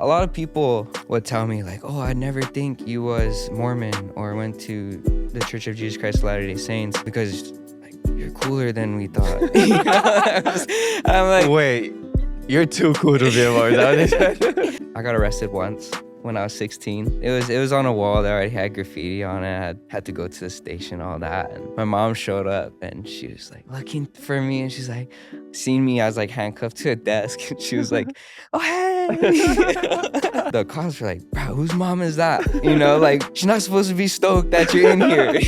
A lot of people would tell me like, oh, I'd never think you was Mormon or went to the Church of Jesus Christ of Latter-day Saints because like, you're cooler than we thought. I'm like, wait, you're too cool to be a Mormon. Is that what they said? I got arrested once when I was 16. It was on a wall that already had graffiti on it. I had to go to the station, all that. And my mom showed up and she was like looking for me and she's like, seen me, I was like handcuffed to a desk and she was like, oh, hey. The cops were like, bro, whose mom is that? You know, like, she's not supposed to be stoked that you're in here.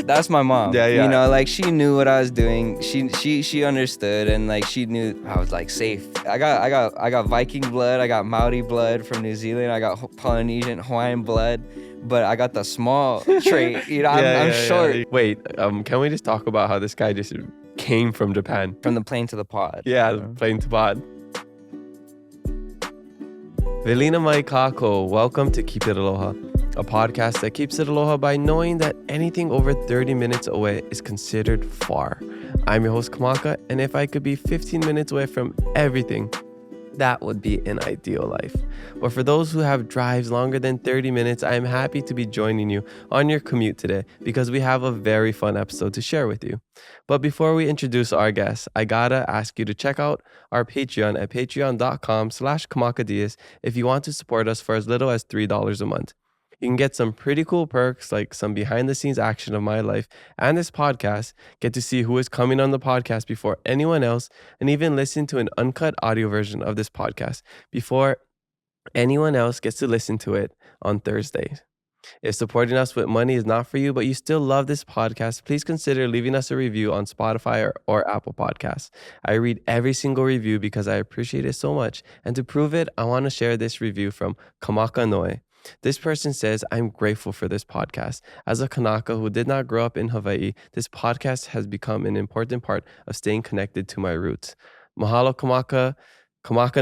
That's my mom. Yeah. You know, like, she knew what I was doing. She understood and like she knew I was like safe. I got Viking blood, I got Maori blood from New Zealand, I got Polynesian, Hawaiian blood, but I got the small trait. You know, I'm short. Yeah. Wait, can we just talk about how this guy just came from Japan? From the plane to the pod. Yeah, the plane to pod. Velina mai kako, welcome to Keep It Aloha, a podcast that keeps it aloha by knowing that anything over 30 minutes away is considered far. I'm your host Kamaka, and if I could be 15 minutes away from everything, that would be an ideal life. But for those who have drives longer than 30 minutes, I am happy to be joining you on your commute today because we have a very fun episode to share with you. But before we introduce our guests, I gotta ask you to check out our Patreon at patreon.com/kamakadias if you want to support us for as little as $3 a month. You can get some pretty cool perks like some behind the scenes action of my life and this podcast, get to see who is coming on the podcast before anyone else, and even listen to an uncut audio version of this podcast before anyone else gets to listen to it on Thursdays. If supporting us with money is not for you, but you still love this podcast, please consider leaving us a review on Spotify or Apple Podcasts. I read every single review because I appreciate it so much. And to prove it, I want to share this review from Kamaka Noe. This person says, I'm grateful for this podcast. As a Kanaka who did not grow up in Hawaii, this podcast has become an important part of staying connected to my roots. Mahalo Kamaka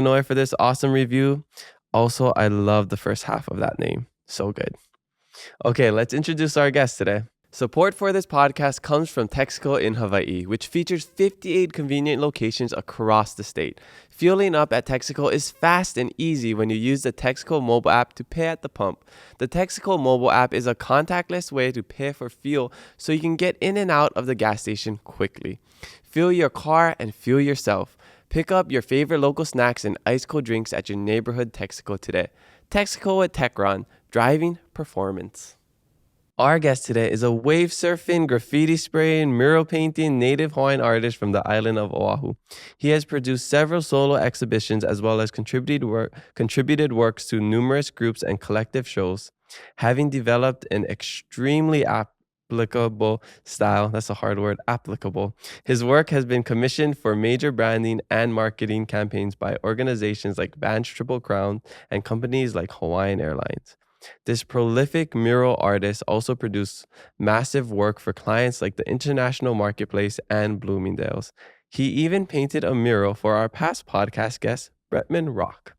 Noe for this awesome review. Also, I love the first half of that name. So good. Okay, let's introduce our guest today. Support for this podcast comes from Texaco in Hawaii, which features 58 convenient locations across the state. Fueling up at Texaco is fast and easy when you use the Texaco mobile app to pay at the pump. The Texaco mobile app is a contactless way to pay for fuel so you can get in and out of the gas station quickly. Fuel your car and fuel yourself. Pick up your favorite local snacks and ice cold drinks at your neighborhood Texaco today. Texaco at Techron, driving performance. Our guest today is a wave surfing, graffiti spraying, mural painting Native-Hawaiian artist from the island of Oahu. He has produced several solo exhibitions as well as contributed works to numerous groups and collective shows. Having developed an extremely applicable style, that's a hard word, applicable. His work has been commissioned for major branding and marketing campaigns by organizations like Band's Triple Crown and companies like Hawaiian Airlines. This prolific mural artist also produced massive work for clients like the International Marketplace and Bloomingdales. He even painted a mural for our past podcast guest, Bretman Rock.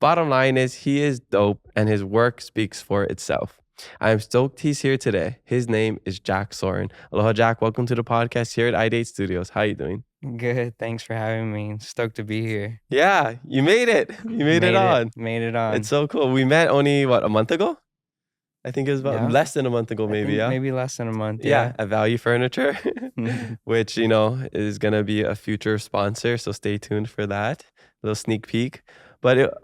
Bottom line is, he is dope and his work speaks for itself. I am stoked he's here today. His name is Jack Soren. Aloha, Jack. Welcome to the podcast here at iDate Studios. How you doing? Good. Thanks for having me. Stoked to be here. Yeah, you made it. You made it on. Made it on. It's so cool. We met only, a month ago? I think it was about less than a month ago, maybe, yeah? Maybe less than a month, yeah. At Value Furniture, which, is going to be a future sponsor, so stay tuned for that. A little sneak peek. But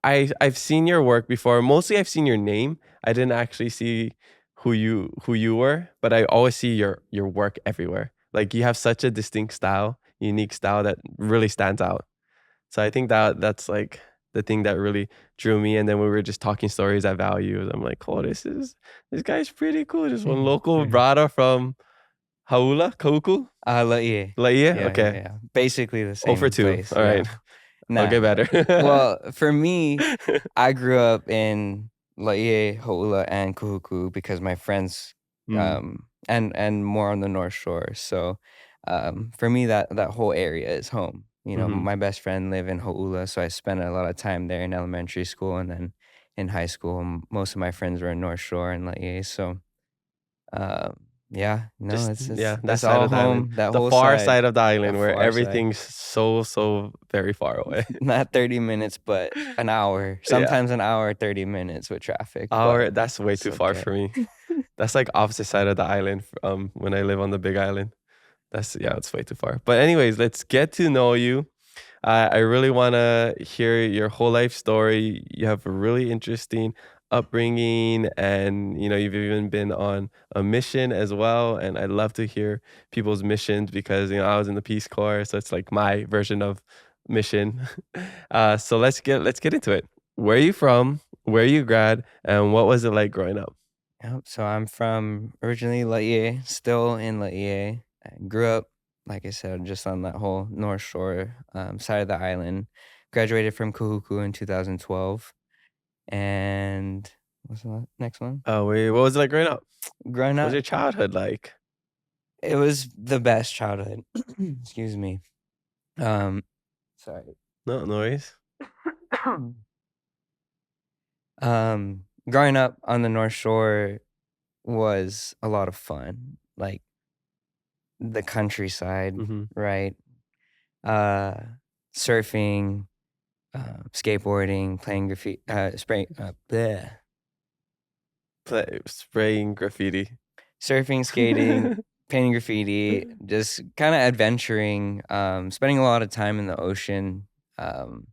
I've seen your work before. Mostly I've seen your name. I didn't actually see who you were, but I always see your work everywhere. Like, you have such a distinct style, unique style that really stands out. So I think that's like the thing that really drew me. And then we were just talking stories at Value. I'm like, oh, this guy's pretty cool. Just one local brada from Haula, Kauku? Laie. Laie? Yeah, okay. Yeah. Basically the same 0 for 2. place. All right. Nah. I'll get better. Well, for me, I grew up in Laie, Haula, and Kuhuku because my friends, and more on the North Shore. So for me, that whole area is home. My best friend lived in Haula, so I spent a lot of time there in elementary school, and then in high school, most of my friends were in North Shore and Laie. So Yeah, no, Just it's yeah, that it's side all of the island, home. That the whole far side, side of the the island where far side. everything's so very far away. Not 30 minutes, but an hour. Yeah, Sometimes an hour, 30 minutes with traffic, but our that's way it's too far okay. for me. That's like opposite side of the island. When I live on the Big Island, it's way too far. But anyways, let's get to know you. I really want to hear your whole life story. You have a really interesting upbringing, and you've even been on a mission as well. And I love to hear people's missions because I was in the Peace Corps, so it's like my version of mission. So let's get into it. Where are you from? Where you grad? And what was it like growing up? Yep, so I'm from originally Laie, still in Laie. I grew up, like I said, just on that whole North Shore side of the island. Graduated from Kahuku in 2012. And what's the next one? Oh, wait, what was it like growing up? Growing What was up, your childhood like? it was the best childhood. Excuse me. Um, sorry. No noise. Growing up on the North Shore was a lot of fun. Like the countryside, Mm-hmm. right? Uh, Surfing, skateboarding, playing graffiti, Spraying graffiti. surfing, skating, painting graffiti, just kind of adventuring, spending a lot of time in the ocean. Um,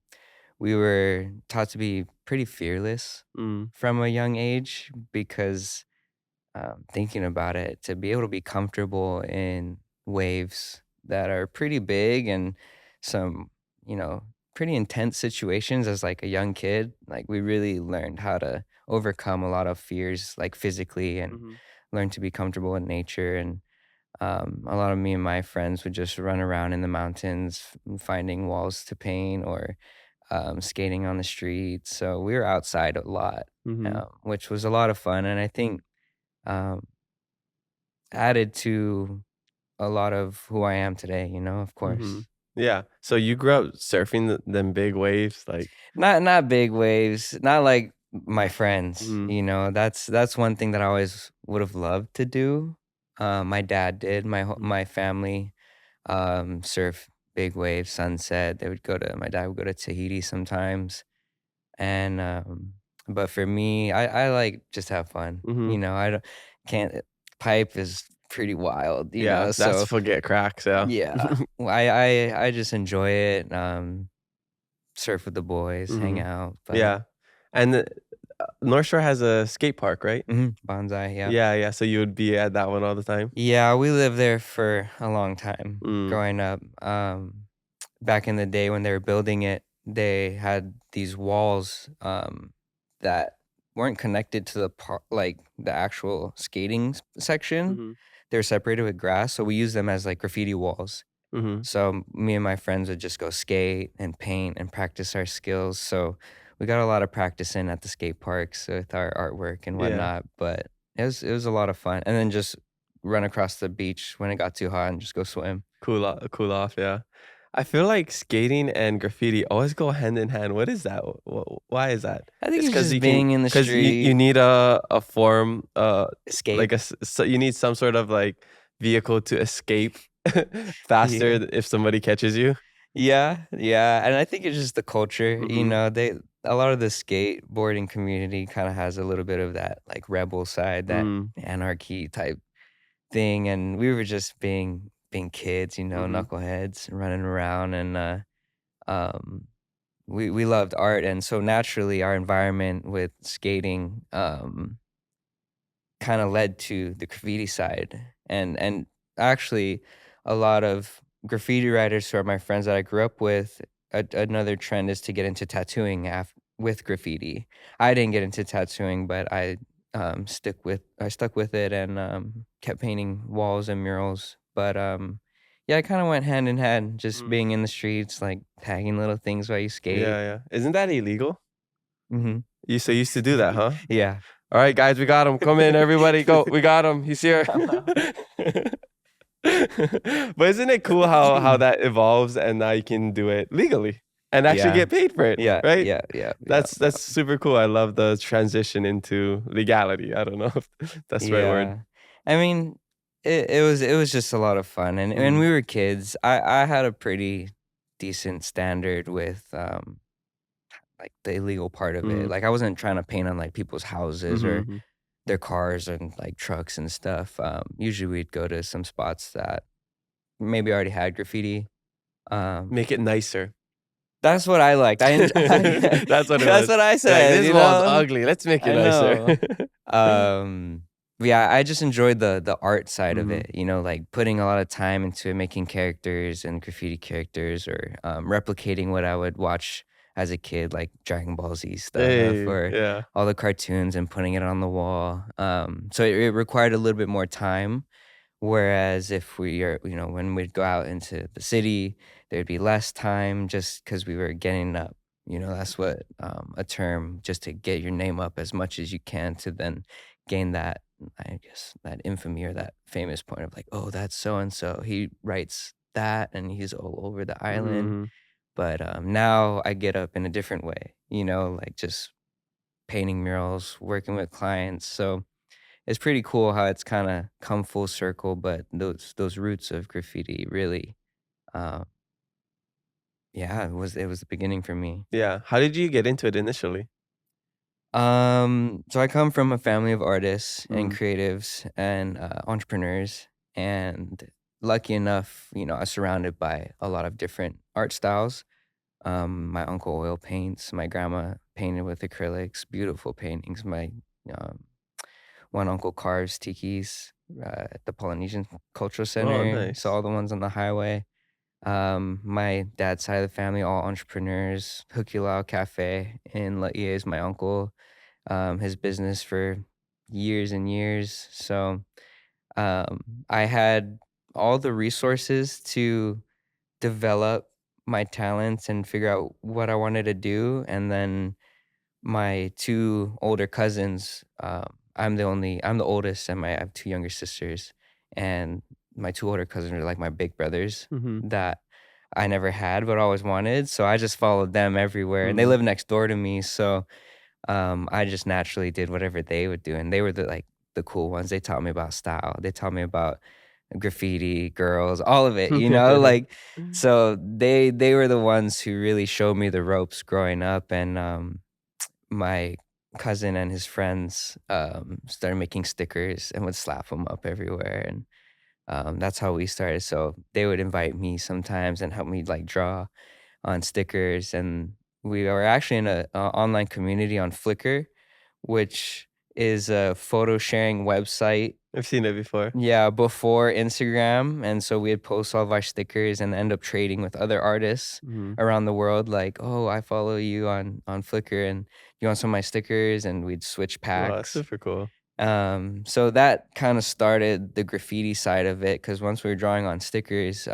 we were taught to be pretty fearless Mm, from a young age because thinking about it, to be able to be comfortable in waves that are pretty big and some, you know, pretty intense situations as like a young kid, like we really learned how to overcome a lot of fears, like physically, and mhm, learn to be comfortable in nature. And a lot of me and my friends would just run around in the mountains, finding walls to paint or skating on the streets. So we were outside a lot, mhm, which was a lot of fun. And I think um, added to a lot of who I am today, of mhm. course. Yeah. So you grew up surfing them big waves, like. Not big waves, not like my friends, Mhm, That's one thing that I always would have loved to do. My dad did, mhm, my family surf big waves, sunset. My dad would go to Tahiti sometimes. And but for me, I like just have fun. mhm. I don't can't pipe is pretty wild, Yeah, that's so forget cracks. Yeah. yeah. Well, I just enjoy it. Surf with the boys, hang Mhm. out, but Yeah, and North Shore has a skate park, right? bonsai, yeah. Yeah, yeah. So you would be at that one all the time. Yeah, we lived there for a long time Mm, growing up. Back in the day when they were building it, they had these walls that weren't connected to like the actual skating section. mhm, They were separated with grass, so we used them as like graffiti walls. mhm, So me and my friends would just go skate and paint and practice our skills. So we got a lot of practice in at the skate parks with our artwork and yeah. whatnot. But it was a lot of fun. And then just run across the beach when it got too hot and just go swim. Cool off. Yeah. I feel like skating and graffiti always go hand in hand. What is that? Why is that? I think It's it's because just being in the you street, need a form escape. like so you need some sort of like vehicle to escape faster Yeah. if somebody catches you. Yeah, yeah. And I think it's just the culture, Mm-hmm. a lot of the skateboarding community kind of has a little bit of that like rebel side, that Mm, anarchy type thing. And we were just being kids, mm-hmm. knuckleheads running around. And um we loved art, and so naturally our environment with skating kind of led to the graffiti side. And actually a lot of graffiti writers who are my friends that I grew up with, another trend is to get into tattooing with graffiti. I didn't get into tattooing, but I stuck with it and kept painting walls and murals. But yeah, I kind of went hand in hand, just Mm. being in the streets, like tagging little things while you skate. Yeah, yeah. Isn't that illegal? Hmm. You used to do that, huh? Yeah. All right, guys, we got him. Come in, everybody. Go. We got him. He's here. But isn't it cool how that evolves and now you can do it legally and actually Yeah. get paid for it, Yeah, right? yeah, yeah, yeah, That's super cool. I love the transition into legality. I don't know if that's the right word. yeah. I mean, it was just a lot of fun, and when Mm. we were kids, I had a pretty decent standard with like the illegal part of it. Mm. Like I wasn't trying to paint on like people's houses or Mhm. their cars and like trucks and stuff. Usually we'd go to some spots that maybe already had graffiti. Um, Make it nicer. that's what I liked. That's what it That's was. what I Like, said. this You wall's know, ugly. Let's make it I nicer. know. Um, yeah, I just enjoyed the art side of Mhm. it, like putting a lot of time into making characters and graffiti characters or replicating what I would watch as a kid, like Dragon Ball Z stuff Hey, or yeah. all the cartoons and putting it on the wall. So it required a little bit more time. Whereas if we are, when we'd go out into the city, there'd be less time just because we were getting up. That's what a term just to get your name up as much as you can to then gain that, I guess, that infamy or that famous point of like, oh, that's so and so. He writes that and he's all over the island. Mhm. But now I get up in a different way, like just painting murals, working with clients. So it's pretty cool how it's kinda come full circle, but those roots of graffiti really, uh, yeah, it was the beginning for me. Yeah. How did you get into it initially? So I come from a family of artists and Mm. creatives and, entrepreneurs, and lucky enough, I was surrounded by a lot of different art styles. My uncle oil paints, my grandma painted with acrylics, beautiful paintings. My, um one uncle carves tikis at the Polynesian Cultural Oh, Center. Saw nice. all the ones on the highway. My dad's side of the family, all entrepreneurs. Hukilau Cafe in Laie is my uncle. His business for years and years. So I had all the resources to develop my talents and figure out what I wanted to do. And then my 2 older cousins, I'm the oldest, and I have 2 younger sisters, and my 2 older cousins are like my big brothers Mhm. that I never had but always wanted, so I just followed them everywhere, and they Mhm. live next door to me, so, I just naturally did whatever they would do, and they were the cool ones. They taught me about style, they taught me about graffiti, girls, all of it, like, so they were the ones who really showed me the ropes growing up, and, my cousin and his friends started making stickers and would slap them up everywhere, and that's how we started. So they would invite me sometimes and help me like draw on stickers, and we were actually in a online community on Flickr, which is a photo sharing website. I've seen it before. Yeah, before Instagram, and so we'd post all of our stickers and end up trading with other artists Mhm. around the world, like, "Oh, I follow you on Flickr, and you want some of my stickers?" And we'd switch Wow, packs. super cool. So that kinda started the graffiti side of it, because once we were drawing on stickers,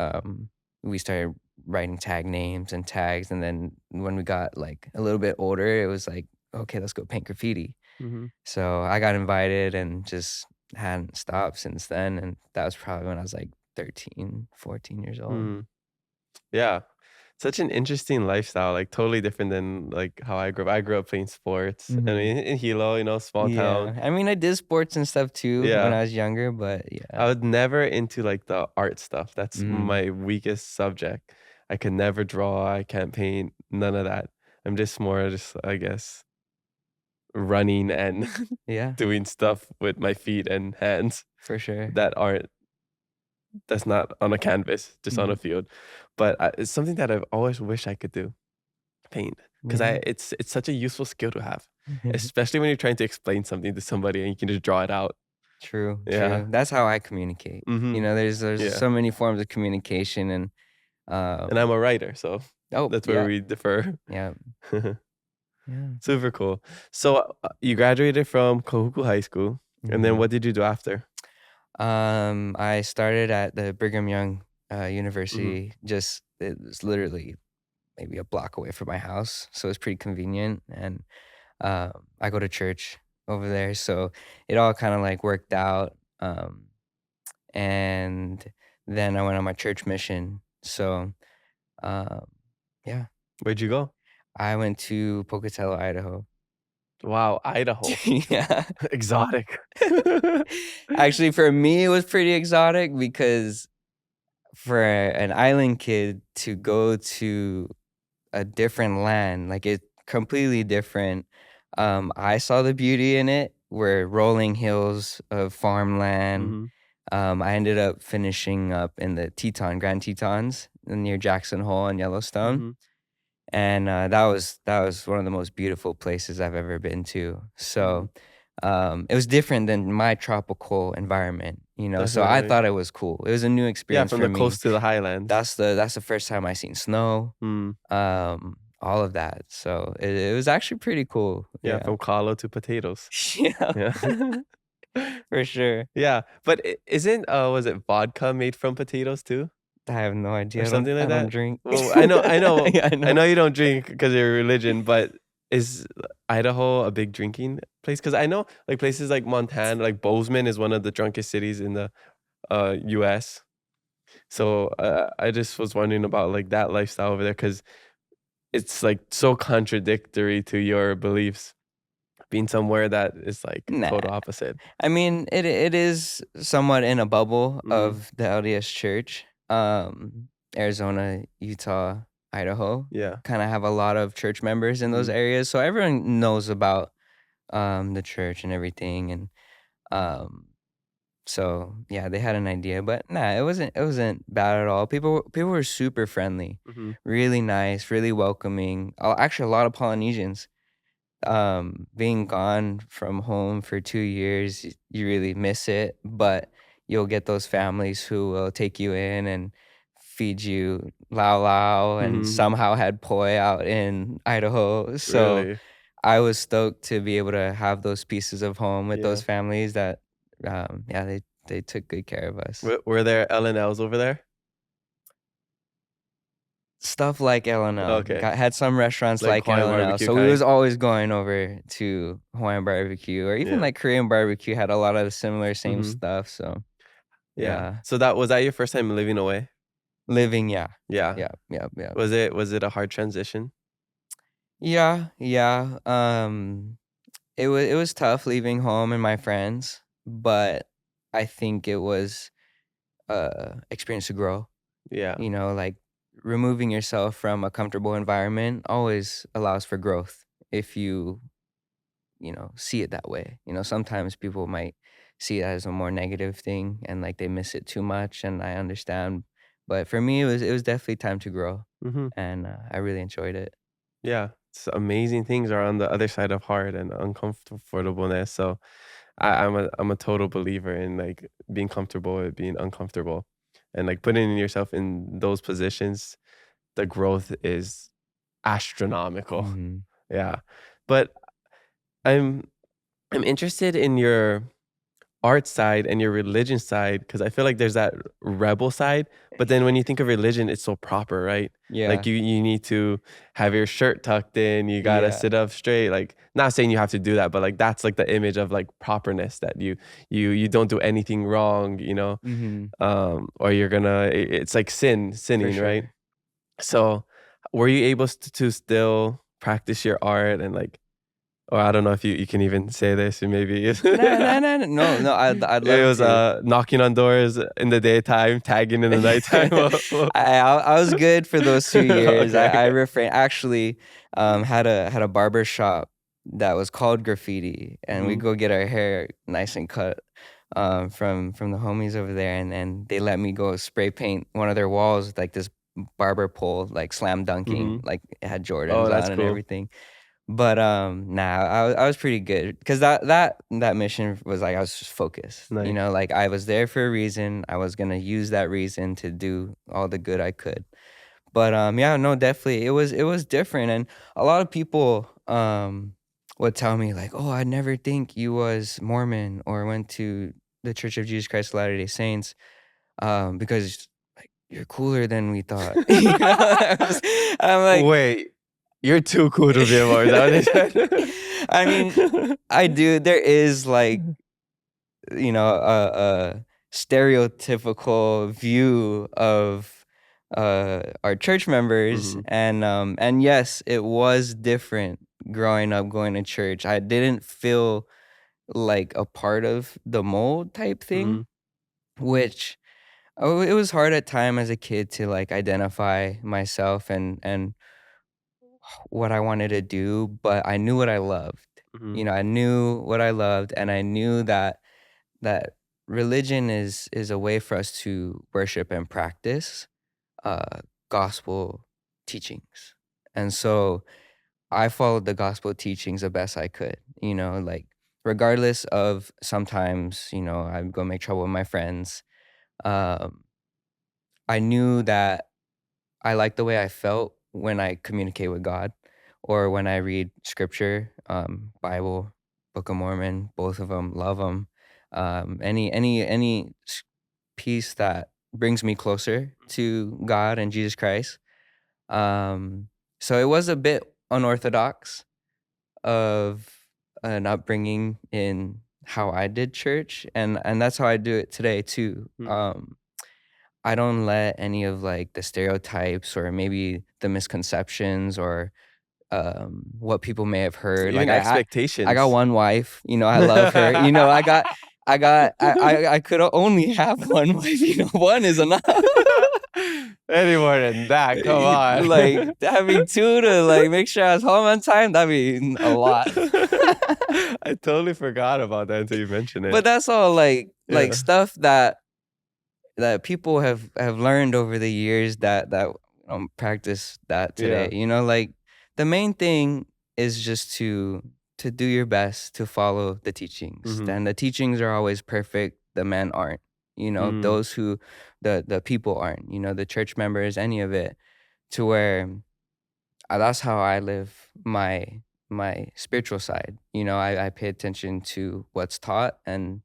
we started writing tag names and tags, and then when we got, like, a little bit older, it was like, "Okay, let's go paint graffiti." Mhm. So I got invited and just hadn't stopped since then, and that was probably when I was, like, 13, 14 years old. Mm. Yeah. Such an interesting lifestyle, like, totally different than, like, how I grew up. I grew up playing sports. I Mhm. mean, in Hilo, small town. Yeah. I mean, I did sports and stuff too when Yeah. I was younger, but I yeah. was never into, like, the art stuff. That's Mhm. my weakest subject. I could never draw, I can't paint, none of that. I'm just more just, I guess, running and Yeah, doing stuff with my feet and hands for sure. that aren't that's not on a canvas, just on a Mhm. field. But it's something that I've always wished I could do, paint, because Yeah. it's such a useful skill to have, especially when you're trying to explain something to somebody and you can just draw it out. True, Yeah. true. That's how I communicate. Mhm. There's Yeah. so many forms of communication and, And I'm a writer, so oh, that's where yeah, we differ. yeah, yeah. Super cool. So, you graduated from Kahuku High School, and then Mhm. what did you do after? I started at the Brigham Young, Mhm. University, just it's literally maybe a block away from my house, so it's pretty convenient, and, I go to church over there, so it all kinda, like, worked out, and then I went on my church mission, so, um, yeah, Where'd you go? I went to Pocatello, Idaho. Wow, Idaho. Yeah. Exotic. Actually, for me, it was pretty exotic because for an island kid to go to a different land, like it completely different. I saw the beauty in it. Where rolling hills of farmland. Mm-hmm. I ended up finishing up in the Grand Tetons near Jackson Hole and Yellowstone. Mm-hmm. And that was one of the most beautiful places I've ever been to. So it was different than my tropical environment, you know. So I Definitely. thought it was cool. It was a new Yeah, experience from for the me. coast to the highlands. That's the first time I seen snow, Mm. all of that. So it was actually pretty cool. Yeah, Yeah, from kalo to potatoes. yeah, Yeah. for sure. Yeah, but isn't was it vodka made from potatoes too, I have no idea. or something I like don't that? drink. Well, I know, Yeah, I I know. know you don't drink because of your religion, but is Idaho a big drinking place? Because I know like places like Montana, like Bozeman is one of the drunkest cities in the U.S. So I just was wondering about like that lifestyle over there because it's like so contradictory to your beliefs, being somewhere that is like Nah. total opposite. I mean, it is somewhat in a bubble Mm-hmm. of the LDS Church. Arizona, Utah, Idaho Yeah. kind of have a lot of church members in those Mm-hmm. areas, so everyone knows about the church and everything, and um, so yeah, they had an idea, but nah, it wasn't bad at all. People were super friendly, Mm-hmm. really nice, really welcoming. Actually, a lot of Polynesians. Being gone from home for 2 years, you really miss it, but you'll get those families who will take you in and feed you lao lao and Mm-hmm. somehow had poi out in Idaho. So Really? I was stoked to be able to have those pieces of home with Yeah. those families that, yeah, they took good care of us. Were there L&Ls over there? Stuff like L&L. Okay. Had some restaurants Like like Hawaiian L&L. barbecue So we was kind. always going over to Hawaiian barbecue or even Yeah. like Korean barbecue had a lot of the similar same Mm-hmm. stuff. So Yeah. yeah. So was that your first time living away? Living, yeah. Yeah. Yeah. Yeah. Yeah. Was it a hard transition? Yeah. Yeah. It was tough leaving home and my friends, but I think it was experience to grow. Yeah. You know, like removing yourself from a comfortable environment always allows for growth if you see it that way. Sometimes people might see it as a more negative thing and like they miss it too much, and I understand. But for me, it was definitely time to grow, Mm-hmm. and I really enjoyed it. Yeah. It's amazing things are on the other side of hard and uncomfortableness. So I'm a total believer in like being comfortable with being uncomfortable, and like putting yourself in those positions. The growth is astronomical. Hmm. Yeah. But I'm I'm interested in your art side and your religion side because I feel like there's that rebel side, but then when you think of religion, it's so proper, right? Like Yeah, you need to have your shirt tucked in, you gotta yeah. sit up straight. Like not saying you have to do that, but like that's like the image of like properness that you don't do anything wrong, Hmm. or you're gonna it's like For sinning, right? sure. So were you able to still practice your art and like, or I don't know if you can even say this, and maybe it Nah, nah, nah, nah, no, no. I'd love was to. knocking on doors in the daytime, tagging in the nighttime. I was good for those 2 years. Okay, I okay. refrained. Actually, had a barber shop that was called Graffiti, and we Hmm. go get our hair nice and cut from the homies over there, and they let me go spray paint one of their walls with like this barber pole, like slam dunking, Hmm. like it had Jordans Oh, that's on and cool. everything. But nah, I was pretty good because that mission was like I was just focused. Nice. Like I was there for a reason. I was gonna use that reason to do all the good I could. But yeah, no, definitely it was different, and a lot of people would tell me like, oh, I never think you was Mormon or went to the Church of Jesus Christ of Latter-day Saints because like you're cooler than we thought. I'm like. Wait, you're too cool to be a Mars. Is that what they I mean, said? I do. There is like, a stereotypical view of our church members, Hmm. and yes, it was different growing up going to church, I didn't feel like a part of the mold type thing, Mhm. which it was hard at time as a kid to like identify myself and what I wanted to do, but I knew what I loved. Mhm. I knew what I loved, and I knew that religion is a way for us to worship and practice uh, gospel teachings. And so I followed the gospel teachings the best I could, like regardless of sometimes, I'd go make trouble with my friends. Um, I knew that I liked the way I felt when I communicate with God or when I read scripture, Bible, Book of Mormon, both of them, love them. Any piece that brings me closer to God and Jesus Christ. Um, so it was a bit unorthodox of an upbringing in how I did church, and that's how I do it today too. Mhm. I don't let any of like the stereotypes or maybe the misconceptions or what people may have heard. Even Like I got expectations. one wife, I love her. I could only have one wife. One is enough. Any more than that, come on. Like having two to like make sure I was home on time, that'd be a lot. I totally forgot about that until you mentioned But it. that's all like Yeah. stuff that people have learned over the years that practice that today. Yeah. Like the main thing is just to do your best to follow the teachings. Mhm. And the teachings are always perfect. The men aren't. Mm. Those who the people aren't. The church members, any of it, to where that's how I live my spiritual side. I pay attention to what's taught and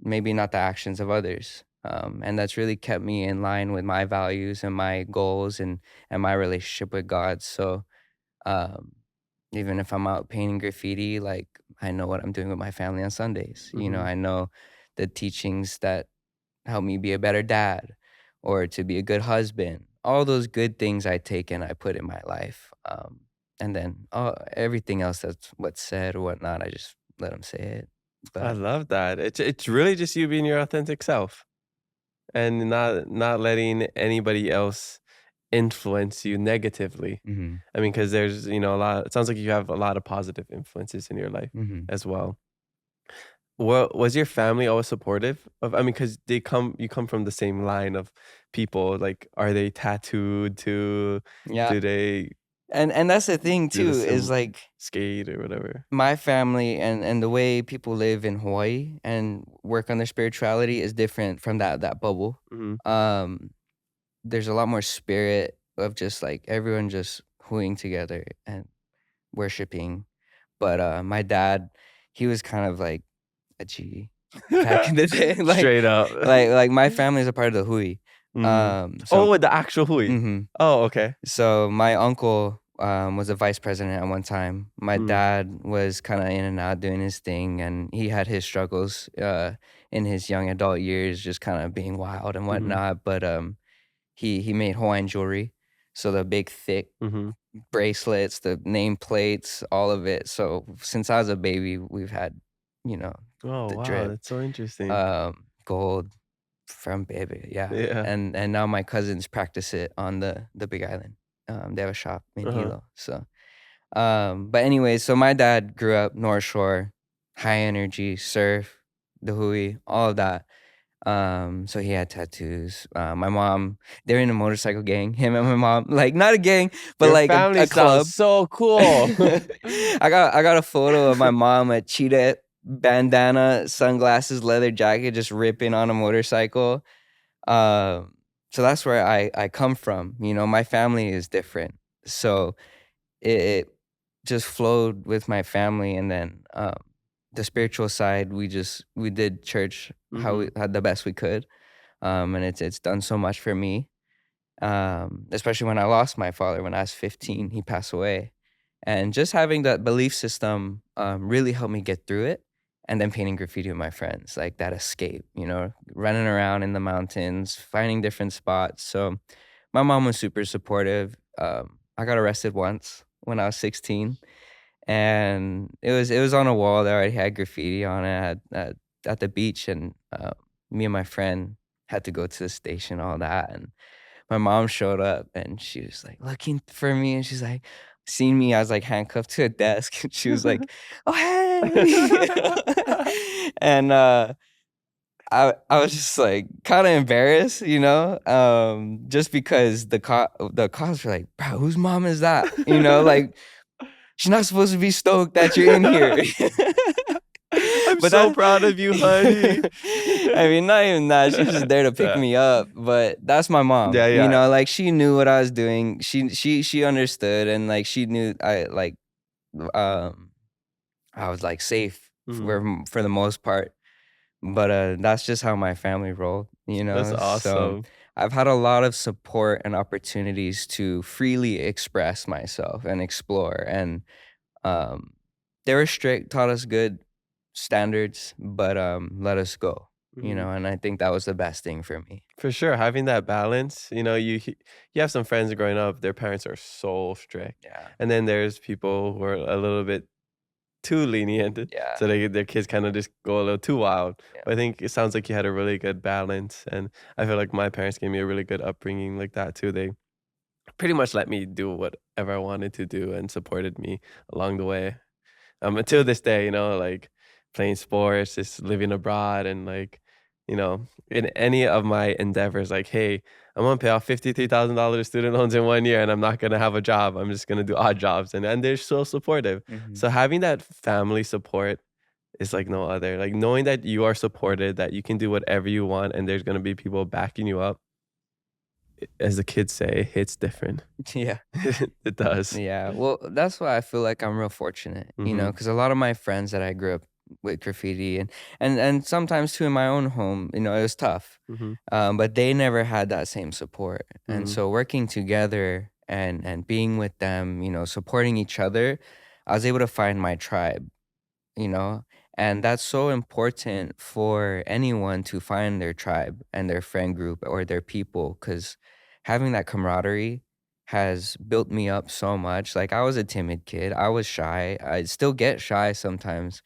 maybe not the actions of others. And that's really kept me in line with my values and my goals and my relationship with God. So um, even if I'm out painting graffiti, like I know what I'm doing with my family on Sundays. Mhm. I know the teachings that help me be a better dad or to be a good husband. All those good things I take and I put in my life. And then everything else that's what's said or whatnot, I just let them say it. I But love that. It's really just you being your authentic self and not letting anybody else influence you negatively. mhm, I mean, because there's, a lot, it sounds like you have a lot of positive influences in your life mhm. as well. What was your family always supportive of? I mean, because you come from the same line of people. Like, are they tattooed too? Yeah. Do they And that's the thing do the too, is like skate or whatever? my family and the way people live in Hawaii and work on their spirituality is different from that bubble. Hmm. Um, there's a lot more spirit of just like everyone just hooing together and worshiping. But my dad, he was kind of like a G back in the day. like Straight up. like my family is a part of the hui. Mm. So Oh, with the actual hui. mhm. Oh, okay. So my uncle was a vice president at one time. My Mm. dad was kind of in and out doing his thing, and he had his struggles in his young adult years, just kind of being wild and Hmm. whatnot. But he made Hawaiian jewelry, so the big thick Hmm. bracelets, the name plates, all of it. So since I was a baby, we've had you know Oh, the wow, drip, that's so interesting. gold from baby, yeah. Yeah. And now my cousins practice it on the Big Island. They have a shop in Uh-huh. Hilo. So, but anyway, so my dad grew up North Shore, high energy, surf, the hui, all of that. So he had tattoos. My mom, they're in a motorcycle gang. Him and my mom, like not a gang, but Your like family a sounds club. so cool. I got a photo of my mom, a cheetah bandana, sunglasses, leather jacket, just ripping on a motorcycle. Um, so that's where I come from. My family is different. So it just flowed with my family, and then the spiritual side, we did church how we Hmm. had the best we could. And it's done so much for me. Especially when I lost my father when I was 15, he passed away. And just having that belief system really helped me get through it. And then painting graffiti with my friends, like that escape, running around in the mountains, finding different spots. So my mom was super supportive. I got arrested once when I was 16. and it was on a wall that already had graffiti on it at the beach, and me and my friend had to go to the station, all that, and my mom showed up and she was like looking for me, and she's like seen me. I was like handcuffed to a desk, and she was like, "Oh hey," and I was just like kind of embarrassed, just because the cops were like, "Bro, whose mom is that?" Like, she's not supposed to be stoked that you're in here. I'm But so that, proud of you, honey. I mean, not even that. She was just there to pick Yeah. me up. But that's my mom. Yeah, yeah. Like, she knew what I was doing. She understood, and like she knew um I was like safe Mhm. for the most part. But that's just how my family rolled. That's So awesome. I've had a lot of support and opportunities to freely express myself and explore. And um, they were strict, taught us good standards, but let us go. Mhm. And I think that was the best thing for me. For sure, having that balance, you have some friends growing up, their parents are so strict. Yeah, And then there's people who are a little bit too lenient, yeah, so their kids kind of just go a little too wild. yeah. But I think it sounds like you had a really good balance, and I feel like my parents gave me a really good upbringing like that too. They pretty much let me do whatever I wanted to do and supported me along the way. Until this day, like playing sports, just living abroad, and like, in any of my endeavors, like, hey, I'm gonna pay off $53,000 student loans in 1 year, and I'm not gonna have a job. I'm just gonna do odd jobs, and they're so supportive. Hmm. So having that family support is like no other. Like knowing that you are supported, that you can do whatever you want, and there's gonna be people backing you up. As the kids say, hits different. Yeah. It does. Yeah, well, that's why I feel like I'm real fortunate, Hmm. because a lot of my friends that I grew up with graffiti, and sometimes too in my own home, it was tough, Hmm. but they never had that same support, and Hmm. so working together and being with them, supporting each other, I was able to find my tribe, you know? And that's so important for anyone to find their tribe and their friend group or their people, because having that camaraderie has built me up so much. Like, I was a timid kid, I was shy, I still get shy sometimes,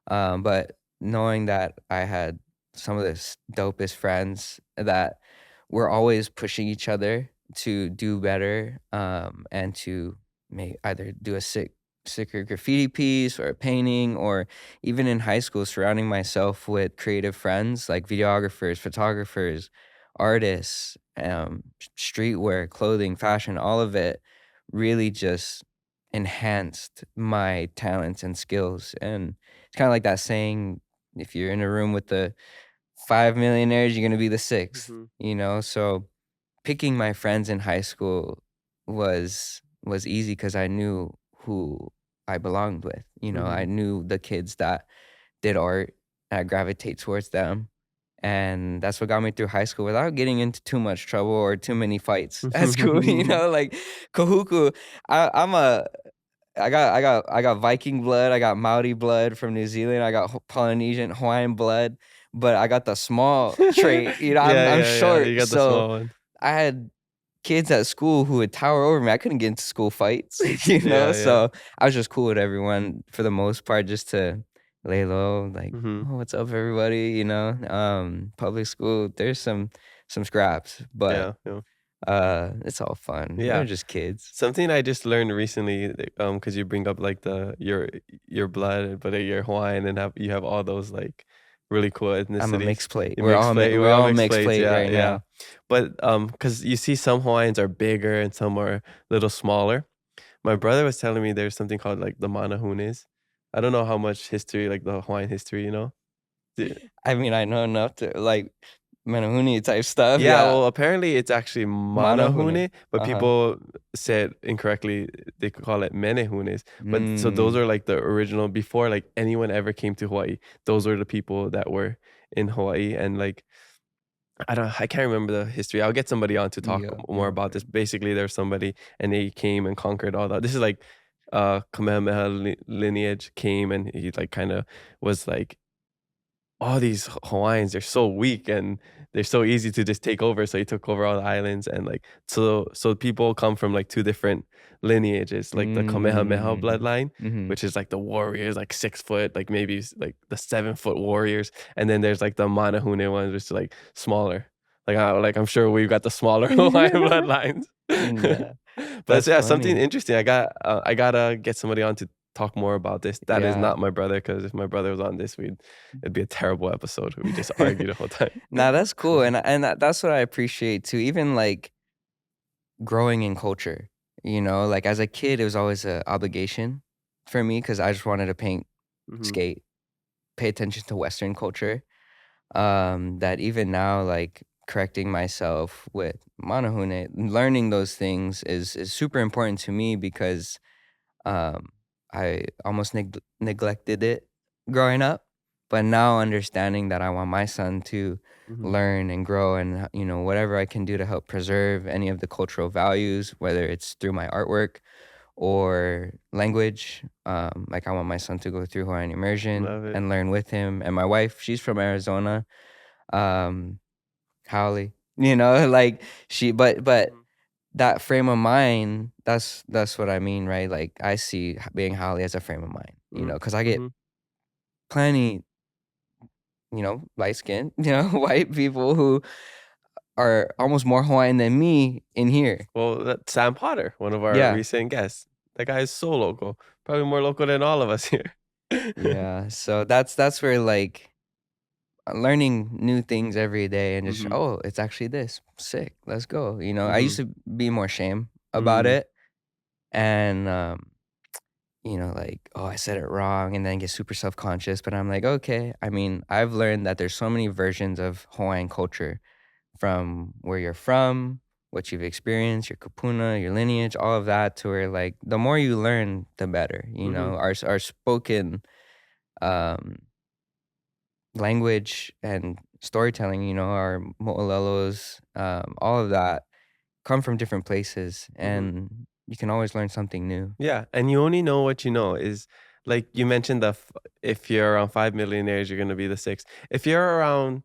but knowing that I had some of the dopest friends that were always pushing each other to do better, and to make either do a sicker graffiti piece or a painting, or even in high school, surrounding myself with creative friends like videographers, photographers, artists, streetwear, clothing, fashion, all of it really just enhanced my talents and skills. And it's kind of like that saying, if you're in a room with the five millionaires, you're going to be the sixth, Hmm. So picking my friends in high school was easy because I knew who I belonged with. I Hmm. knew the kids that did art, and I gravitate towards them. And that's what got me through high school without getting into too much trouble or too many fights at school, like Kahuku. I, I'm a I got Viking blood, I got Maori blood from New Zealand, I got Polynesian, Hawaiian blood, but I got the small trait. Yeah, I'm yeah, yeah. You short, got the so small one. I had kids at school who would tower over me. I couldn't get into school fights, Yeah, yeah. so I was just cool with everyone for the most part, just to lay low, like, Hmm. "Oh, what's up, everybody?" Public school, there's some scraps, but Yeah, yeah. it's all fun. They're Yeah. just kids. Something I just learned recently, because you bring up like your blood, but you're Hawaiian and you have all those like really cool I'm a ethnicities. mixed plate. You mixed plate, We're we're all all mixed mixed plates, plate yeah, right yeah. now. But because you see some Hawaiians are bigger and some are a little smaller. My brother was telling me there's something called like the manahunes. I don't know how much history, like the Hawaiian history, Do- I mean, I know enough to like Manahuni type stuff. Yeah, Yeah, well, apparently it's actually Manahune. manahune, but Uh-huh. people said incorrectly. They could call it menehunes. But so those Mm. are like the original before like anyone ever came to Hawaii. Those were the people that were in Hawaii, and like I can't remember the history. I'll get somebody on to talk Yeah, more yeah. about this. Basically, there's somebody and they came and conquered all that. This is like Kamehameha lineage came, and he like kind of was like all these Hawaiians, they're so weak, and they're so easy to just take over. So he took over all the islands, and like so people come from like two different lineages, like the Kamehameha bloodline, which is like the warriors, like 6 foot, like maybe like the 7 foot warriors, and then there's like the Manahune ones, which is like smaller. Like I'm sure we've got the smaller Hawaiian bloodlines. Yeah, But that's yeah, something funny. interesting. I gotta get somebody on to talk more about this. That is Yeah. not my brother, because if my brother was on this, it'd be a terrible episode. We just argue the whole time. Nah, that's cool, and that's what I appreciate too. Even like growing in culture, like as a kid, it was always an obligation for me because I just wanted to paint, Mhm. skate, pay attention to Western culture. That even now, like correcting myself with Manahune, learning those things is super important to me because um, I almost neglected it growing up, but now understanding that I want my son to Mhm. learn and grow, and whatever I can do to help preserve any of the cultural values, whether it's through my artwork or language. Like I want my son to go through Hawaiian immersion Love it. and learn with him. And my wife, she's from Arizona, Howley. Like but Mhm. that frame of mind, that's what I mean, right? Like I see being Howley as a frame of mind, Mhm. because I get Mhm. plenty, light skinned, white people who are almost more Hawaiian than me in here. Well, that's Sam Potter, one of our Yeah. recent guests. That guy is so local, probably more local than all of us here. Yeah. So that's where like learning new things every day and just, Mhm. oh, it's actually this. Sick. Let's go. I used Mhm. to be more shame about Mm. it. And like, oh, I said it wrong, and then get super self-conscious. But I'm like, okay. I mean, I've learned that there's so many versions of Hawaiian culture from where you're from, what you've experienced, your kupuna, your lineage, all of that, to where like the more you learn, the better. Mhm. Our spoken um language and storytelling, our mo'olelos, all of that come from different places, Mhm. and you can always learn something new. Yeah, and you only know what you know. Is like you mentioned, if you're around 5 millionaires, you're gonna be the sixth. If you're around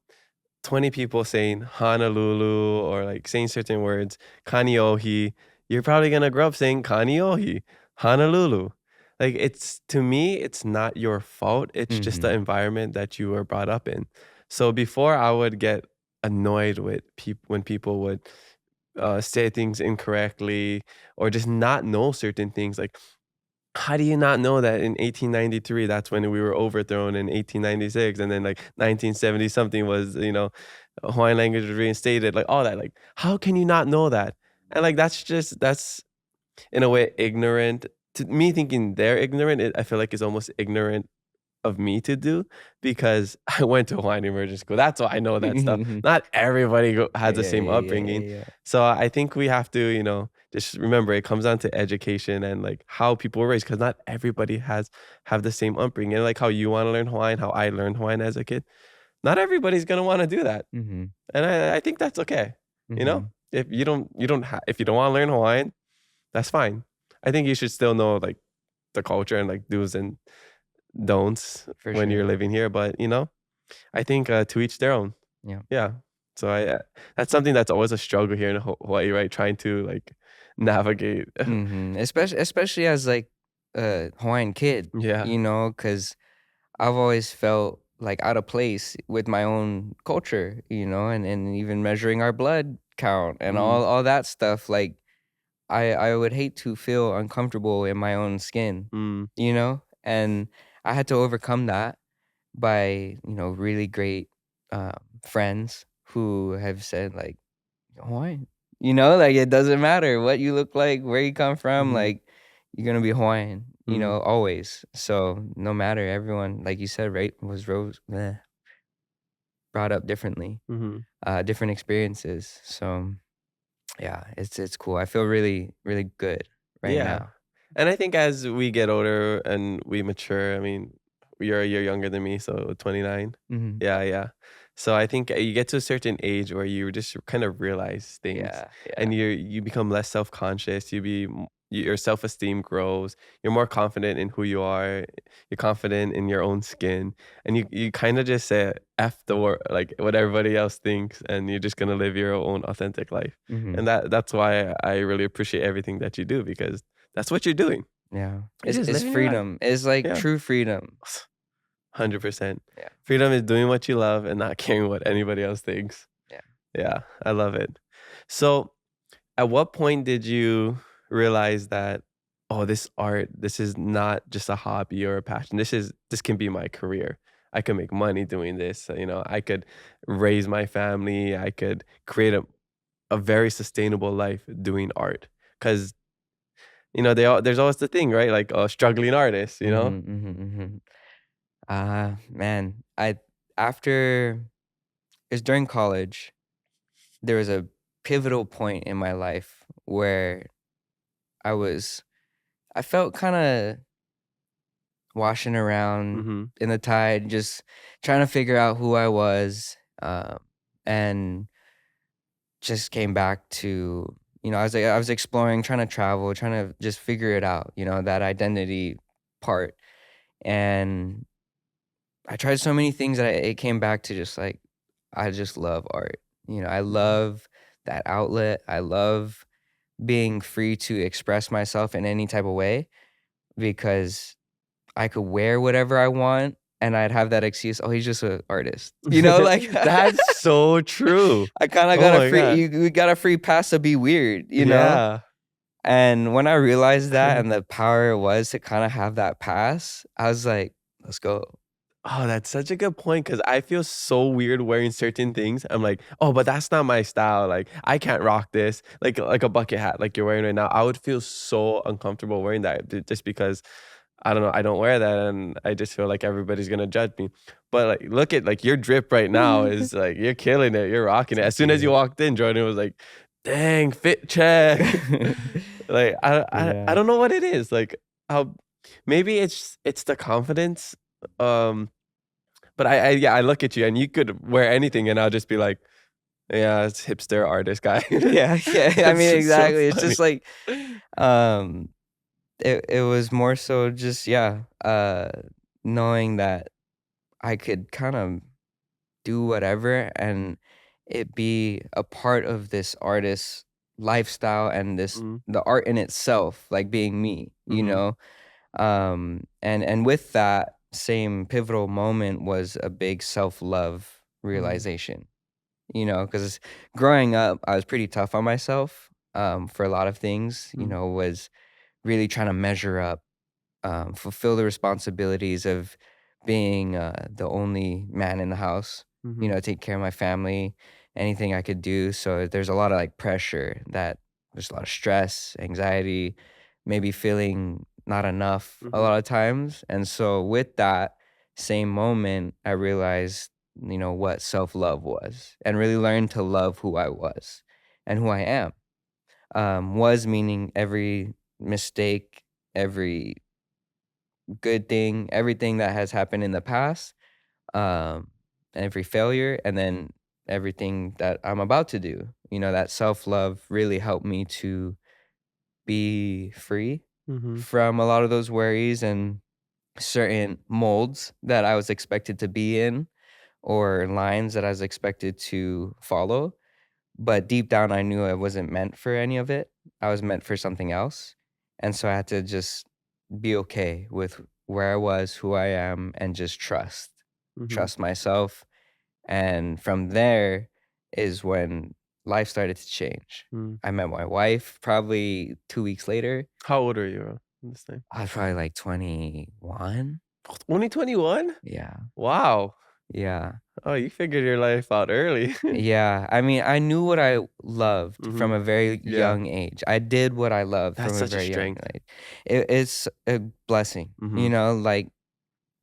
20 people saying Honolulu, or like saying certain words, Kaneohe, you're probably gonna grow up saying Kaneohe, Honolulu. Like, it's, to me, it's not your fault. It's just the Mhm. environment that you were brought up in. So before, I would get annoyed with people when people would say things incorrectly, or just not know certain things. Like, how do you not know that in 1893, that's when we were overthrown, in 1896, and then like 1970 something was, Hawaiian language was reinstated, like all that. Like, how can you not know that? And like, that's in a way ignorant. To me, thinking they're ignorant, I feel like it's almost ignorant of me to do, because I went to Hawaiian immersion school. That's why I know that stuff. Not everybody has the Yeah, same yeah, yeah, upbringing. yeah, yeah. So I think we have to, just remember, it comes down to education and like how people were raised, because not everybody have the same upbringing. And like how you want to learn Hawaiian, how I learned Hawaiian as a kid, not everybody's gonna want to do that. Mhm. And I think that's okay. You know, Mhm. if if you don't want to learn Hawaiian, that's fine. I think you should still know like the culture and like do's and don'ts For when you're sure. living here. But I think to each their own. Yeah. Yeah. So that's something that's always a struggle here in Hawaii, right? Trying to like navigate. Especially as like a Hawaiian kid, Yeah. because I've always felt like out of place with my own culture, and even measuring our blood count and Mhm. all that stuff. Like I would hate to feel uncomfortable in my own skin, Mm. and I had to overcome that by, really great friends who have said like, Hawaiian. Like it doesn't matter what you look like, where you come from, Mhm. like you're gonna be Hawaiian, Mhm. always. So no matter, everyone, like you said, right, was brought up differently, Mhm. different experiences. So yeah, it's cool. I feel really, really good right Yeah. now. And I think as we get older and we mature, I mean, you're a year younger than me, so 29. Hmm. Yeah, yeah. So I think you get to a certain age where you just kind of realize things, Yeah, yeah. and you become less self-conscious, you be your self-esteem grows. You're more confident in who you are. You're confident in your own skin, and you kind of just say f the word, like what everybody else thinks, and you're just gonna live your own authentic life. Mm-hmm. And that's why I really appreciate everything that you do, because that's what you're doing. Yeah. You're just It's living your life. freedom. It's like Yeah, true freedom. 100%. Yeah. Freedom is doing what you love and not caring what anybody else thinks. Yeah. Yeah, I love it. So, at what point did you realize that, oh, this art, this is not just a hobby or a passion. This can be my career. I could make money doing this. I could raise my family. I could create a very sustainable life doing art. Because there's always the thing, right? Like a struggling artist. Mm-hmm, mm-hmm, mm-hmm. Man, after it's during college, there was a pivotal point in my life where I felt kind of washing around Mm-hmm. in the tide, just trying to figure out who I was, and just came back to, I was exploring, trying to travel, trying to just figure it out, that identity part. And I tried so many things that it came back to just like, I just love art. I love that outlet. I love being free to express myself in any type of way because I could wear whatever I want and I'd have that excuse, oh, he's just an artist. Like That's so true. I kind of Oh got a my God. you got a free pass to be weird, Yeah. And when I realized that and the power it was to kind of have that pass, I was like, let's go. Oh, that's such a good point, because I feel so weird wearing certain things. I'm like, oh, but that's not my style. Like, I can't rock this. Like a bucket hat, like you're wearing right now. I would feel so uncomfortable wearing that just because I don't know. I don't wear that, and I just feel like everybody's gonna judge me. But like, look at like your drip right now is like you're killing it. You're rocking it. As soon as you walked in, Jordan was like, "Dang, fit check." Like I don't know what it is. Like how maybe it's the confidence. But I look at you and you could wear anything and I'll just be like, yeah, it's hipster artist guy. Yeah. I That's mean, just so exactly. It's funny. just like, um, it was more so just, knowing that I could kind of do whatever and it be a part of this artist's lifestyle and Mhm, the art in itself, like being me, mhm, and with that same pivotal moment was a big self-love mhm, realization, because growing up, I was pretty tough on myself, for a lot of things, mhm, was really trying to measure up, fulfill the responsibilities of being the only man in the house, mhm, take care of my family, anything I could do. So there's a lot of like pressure that there's a lot of stress, anxiety, maybe feeling not enough a mhm, lot of times. And so with that same moment, I realized, what self love was and really learned to love who I was and who I am. Was meaning every mistake, every good thing, everything that has happened in the past, um, every failure, and then everything that I'm about to do. That self love really helped me to be free mhm, from a lot of those worries and certain molds that I was expected to be in or lines that I was expected to follow. But deep down, I knew I wasn't meant for any of it. I was meant for something else. And so I had to just be okay with where I was, who I am, and just mhm, trust myself. And from there is when life started to change. mhm. I met my wife probably 2 weeks later. How old are you this time? I was probably like 21. Only 21? Yeah. Wow. Yeah. Oh, you figured your life out early. Yeah, I mean, I knew what I loved from Mhm. a very Yeah, young age. I did what I loved from that's a such a very young strength. age. It's a blessing, Mhm, like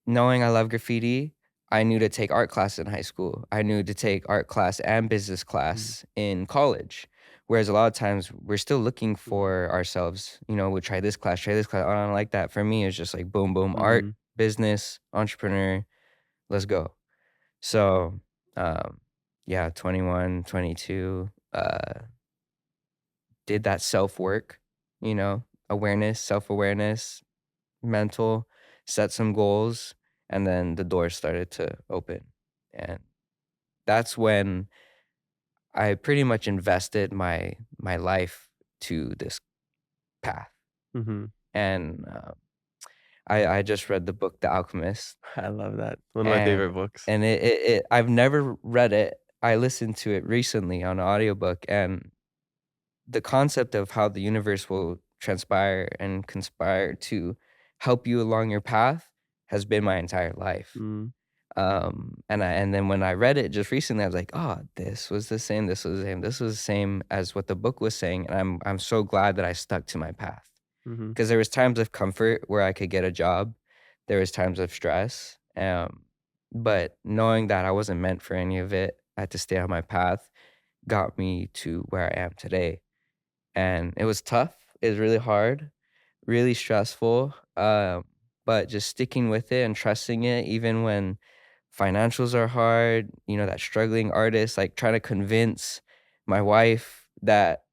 knowing I love graffiti. I knew to take art class in high school. I knew to take art class and business mhm, class in college. Whereas a lot of times we're still looking mhm, for ourselves. We try this class, try this class. Oh, I don't like that. For me, it's just like boom, boom, art, mhm, business, entrepreneur. Let's go. So, um, yeah, 21, 22, did that self work, you know, awareness, self-awareness, mental, set some goals, and then the doors started to open. And that's when I pretty much invested my life to this path. Mm-hmm. And I just read the book The Alchemist, I love that. One of my and favorite books. I've never read it. I listened to it recently on an audiobook, and the concept of how the universe will transpire and conspire to help you along your path has been my entire life. Mm-hmm. And then when I read it just recently, I was like, oh, this was the same, this was the same, this was the same as what the book was saying. And I'm so glad that I stuck to my path. Mm-hmm. Because there was times of comfort where I could get a job. There was times of stress. But knowing that I wasn't meant for any of it, I had to stay on my path, got me to where I am today. And it was tough. It was really hard, really stressful. But just sticking with it and trusting it, even when financials are hard, that struggling artist, like trying to convince my wife that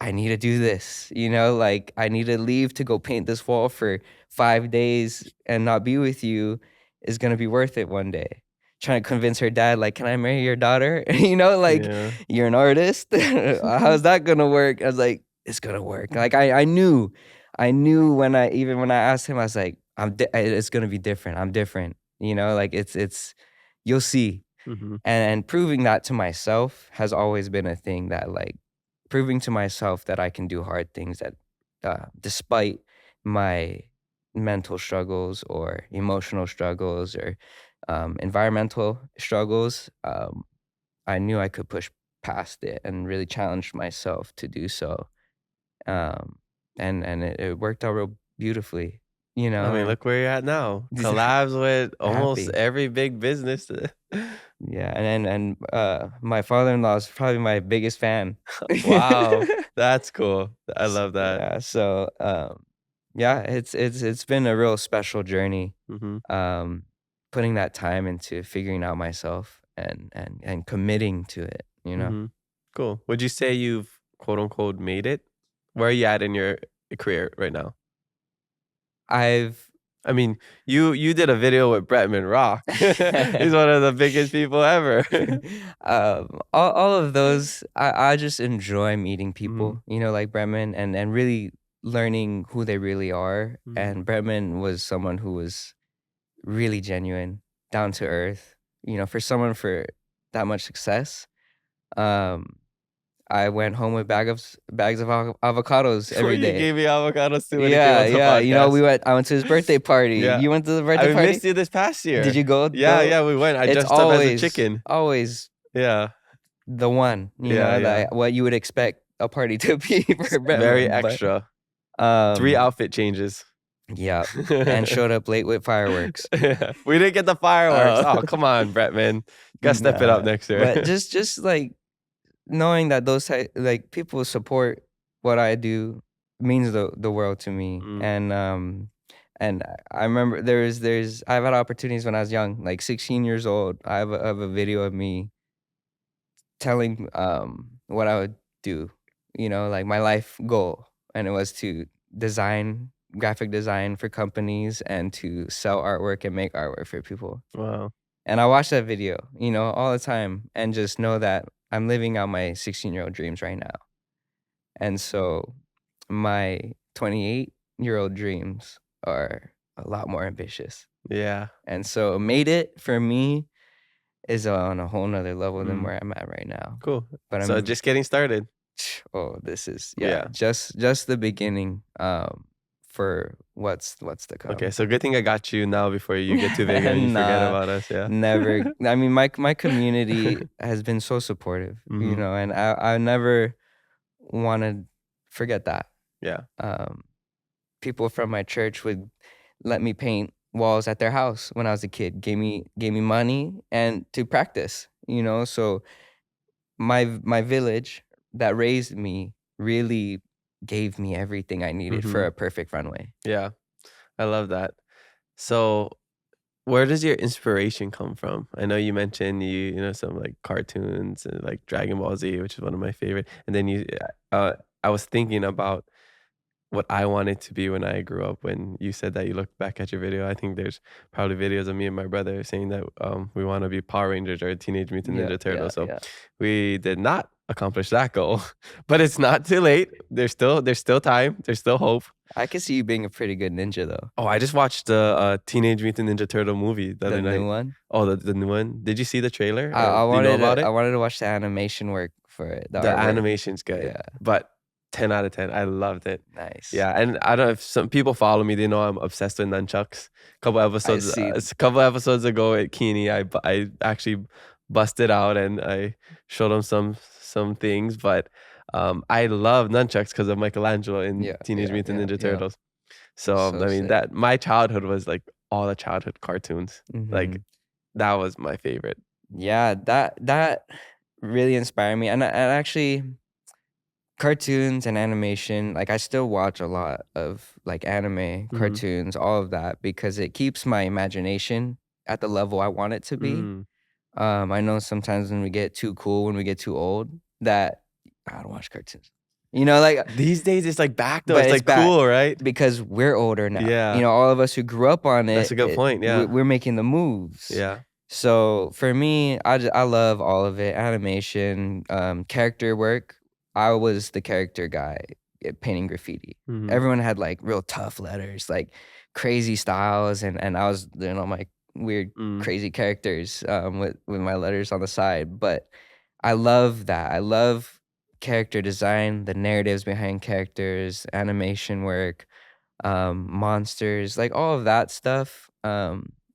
I need to do this, like I need to leave to go paint this wall for 5 days and not be with you is going to be worth it one day. Trying to convince her dad, like, can I marry your daughter? Like Yeah. you're an artist. How's that going to work? I was like, it's going to work. Like I knew when I asked him, I was like, it's going to be different. I'm different, like it's, you'll see. Mm-hmm. And proving that to myself has always been a thing that like, proving to myself that I can do hard things that despite my mental struggles or emotional struggles or environmental struggles, I knew I could push past it and really challenged myself to do so. And it worked out real beautifully, I mean, look where you're at now. Collabs with almost Happy. every big business. Yeah, and my father-in-law is probably my biggest fan. Wow, that's cool. I love that. Yeah, so yeah, it's been a real special journey. Mm-hmm. Putting that time into figuring out myself and committing to it, Mm-hmm. Cool. Would you say you've quote unquote made it? Where are you at in your career right now? I mean, you did a video with Bretman Rock. He's one of the biggest people ever. All of those, I just enjoy meeting people, like Bretman, and really learning who they really are. Mhm. And Bretman was someone who was really genuine, down to earth. For someone for that much success, I went home with bags of avocados every You day. gave me avocados too when Yeah, you came on the yeah. podcast. I went to his birthday party. Yeah. You went to the birthday I party? missed you this past year. Did you go? Yeah, we went. I It's dressed up as a chicken. always Yeah. the one, Yeah. that what you would expect a party to be for Bretman. Very extra. 3 outfit changes. Yeah, and showed up late with fireworks. We didn't get the fireworks. Oh, come on, Bretman. Gotta step it up next year. But just like knowing that those like people support what I do means the world to me. And I remember I've had opportunities when I was young, like 16 years old. I have a video of me telling what I would do, like my life goal, and it was to graphic design for companies and to sell artwork and make artwork for people. Wow. And I watch that video, all the time, and just know that I'm living out my 16-year-old dreams right now. And so my 28-year-old dreams are a lot more ambitious. Yeah. And so made it for me is on a whole nother level than where I'm at right now. Cool. But so just getting started. Oh, this is just the beginning for what's to come. Okay, so good thing I got you now before you get too big and you forget about us. Yeah. Never. I mean, my community has been so supportive, and I never want to forget that. Yeah. People from my church would let me paint walls at their house when I was a kid. Gave me money and to practice. So my village that raised me really gave me everything I needed for a perfect runway. Yeah, I love that. So where does your inspiration come from? I know you mentioned some like cartoons and like Dragon Ball Z, which is one of my favorite. And then I was thinking about what I wanted to be when I grew up. When you said that you looked back at your video, I think there's probably videos of me and my brother saying that we want to be Power Rangers or Teenage Mutant Yeah, Ninja yeah, Turtles. So yeah. we did not accomplish that goal, but it's not too late. There's still time. There's still hope. I could see you being a pretty good ninja though. Oh, I just watched the Teenage Mutant Ninja Turtle movie the The other night. new one. Oh, the new one. Did you see the trailer? I, Or I do you know wanted about to, I it? wanted to watch the animation work for it. The The artwork. animation's good. Yeah. But 10 out of 10. I loved it. Nice. Yeah, and I don't know if some people follow me, they know I'm obsessed with nunchucks. see. A couple episodes ago at Keeney, I actually busted out and I showed them some things, but I love nunchucks because of Michelangelo in Yeah, Teenage yeah, Mutant yeah, Ninja yeah. Turtles. So So I mean sick. that my childhood was like all the childhood cartoons. Like Mhm. that was my favorite. Yeah, that really inspired me, and actually, cartoons and animation, like I still watch a lot of like anime, Mhm. cartoons, all of that because it keeps my imagination at the level I want it to be. Mm. I know sometimes when we get too cool, when we get too old, that I don't watch cartoons. You know, like, These days it's like back though. but It's it's like back cool, right? because we're older now. Yeah. You know, all of us who grew up on That's it, a good point. Yeah. we're making the moves. Yeah. So for me, I love all of it. Animation, character work. I was the character guy at painting graffiti. Mhm. Everyone had like real tough letters, like crazy styles, and I was doing all my weird, Mm. crazy characters with my letters on the side. But I love that. I love character design, the narratives behind characters, animation work, monsters, like all of that stuff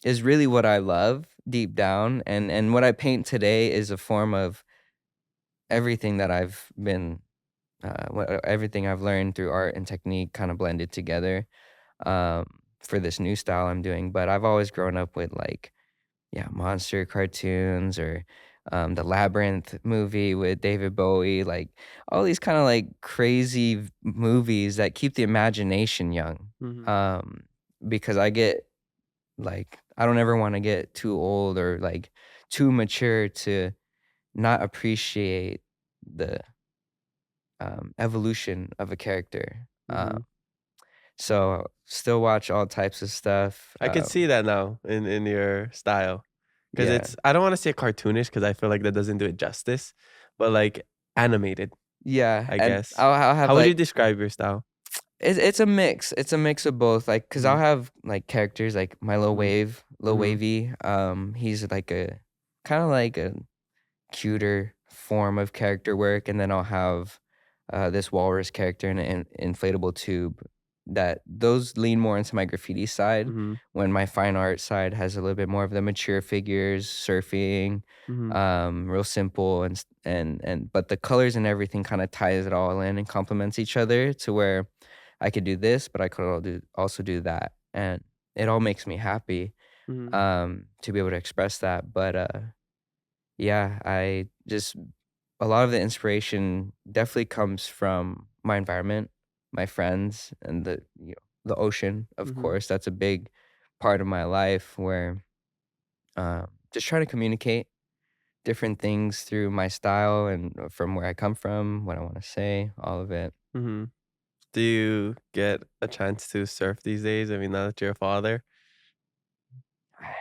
is really what I love deep down. And what I paint today is a form of everything that I've been, everything I've learned through art and technique kind of blended together um, for this new style I'm doing. But I've always grown up with like yeah, monster cartoons or the Labyrinth movie with David Bowie, like all these kind of like crazy movies that keep the imagination young. Mhm. Um, because I get like I don't ever want to get too old or like too mature to not appreciate the evolution of a character. Mhm. So still watch all types of stuff. I could see that now in your style, because Yeah, it's I don't want to say cartoonish because I feel like that doesn't do it justice, but like animated, yeah, I and guess. I'll have How would you like describe your style? it's a mix. It's a mix of both. Like, cause I'll Mhm. have like characters like my Mhm. Lil Mhm. Wavy. He's like a kind of like a cuter form of character work, and then I'll have this walrus character in an inflatable tube. That those lean more into my graffiti side, Mhm. when my fine art side has a little bit more of the mature figures, surfing, Mhm. real simple and but the colors and everything kind of ties it all in and complements each other to where I could do this, but I could also do that, and it all makes me happy Mhm. to be able to express that. But yeah, I just a lot of the inspiration definitely comes from my environment, my friends, and the ocean. Of Mhm. course, that's a big part of my life where just trying to communicate different things through my style and from where I come from, what I want to say, all of it. Mhm. Do you get a chance to surf these days? I mean, now that you're a father.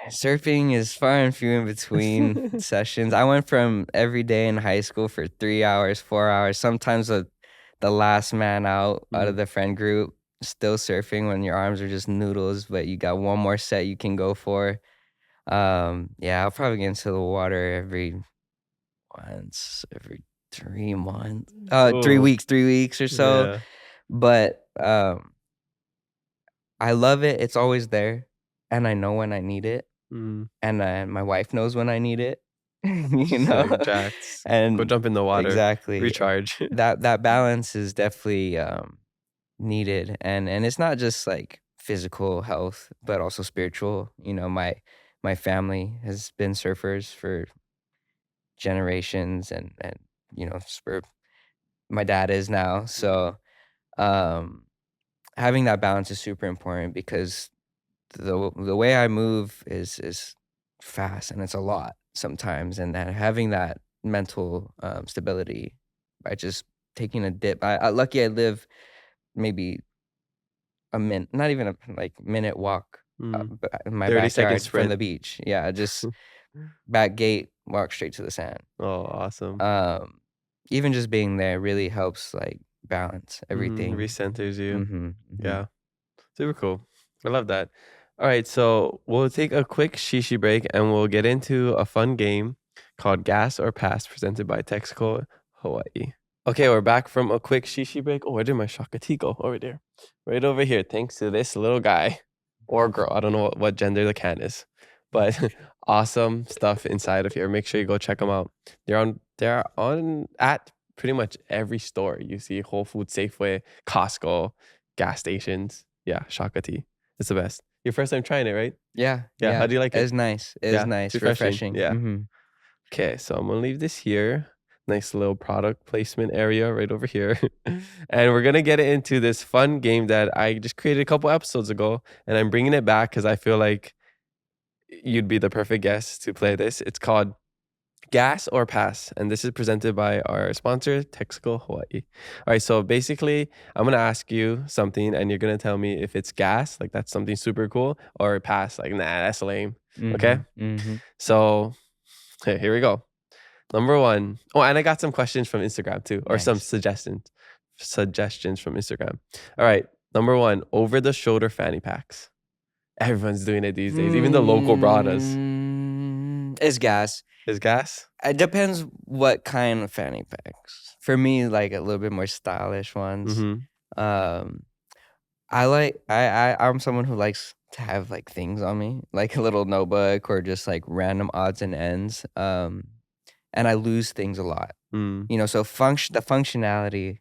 Surfing is far and few in between sessions. I went from every day in high school for 3 hours, 4 hours, sometimes the last man out of Mhm. the friend group, still surfing when your arms are just noodles, but you got one more set you can go for. Yeah, I'll probably get into the water every 3 months. Oh, 3 weeks or so. yeah. But I love it. It's always there, and I know when I need it. Mhm. And my wife knows when I need it, you So know? like Jax, go And jump in the water, exactly. recharge. That balance is definitely, needed, and it's not just, like, physical health, but also spiritual. You know, my family has been surfers for generations and, you know, for my dad is now. So, um, having that balance is super important because the way I move is fast and it's a lot sometimes, and that having that mental stability by just taking a dip. I lucky I live maybe a minute, not even a minute walk. In my 30-second backyard sprint. from the beach. Yeah, just back gate, walk straight to the sand. Oh, awesome. Even just being there really helps like balance everything. Recenters you. Mm-hmm. Yeah. Super cool. I love that. All right, so we'll take a quick shishi break and we'll get into a fun game called Gas or Pass presented by Texaco Hawaii. Okay, we're back from a quick shishi break. Oh, where did my shakati go? Over there. Right over here, thanks to this little guy or girl. I don't know what gender the can is. But awesome stuff inside of here. Make sure you go check them out. They're on at pretty much every store. You see Whole Foods, Safeway, Costco, gas stations. Yeah, shakati. It's the best. Your first time trying it, right? Yeah. How do you like it? It's nice. It's nice. Refreshing. Yeah. Okay, so I'm gonna leave this here. Nice little product placement area right over here. And we're gonna get into this fun game that I just created a couple episodes ago, and I'm bringing it back because I feel like you'd be the perfect guest to play this. It's called Gas or Pass, and this is presented by our sponsor, Texaco Hawaii. All right, so basically, I'm gonna ask you something, and you're gonna tell me if it's gas, like that's something super cool, or pass, like nah, that's lame. Okay. So, okay, here we go. Number one. Oh, and I got some questions from Instagram too, or some suggestions from Instagram. All right, number one, over the shoulder fanny packs. Everyone's doing it these days. Even the local bradas. It's gas. Is gas? It depends what kind of fanny packs. For me, like a little bit more stylish ones. I'm someone who likes to have like things on me, like a little notebook or just like random odds and ends. And I lose things a lot. You know, so the functionality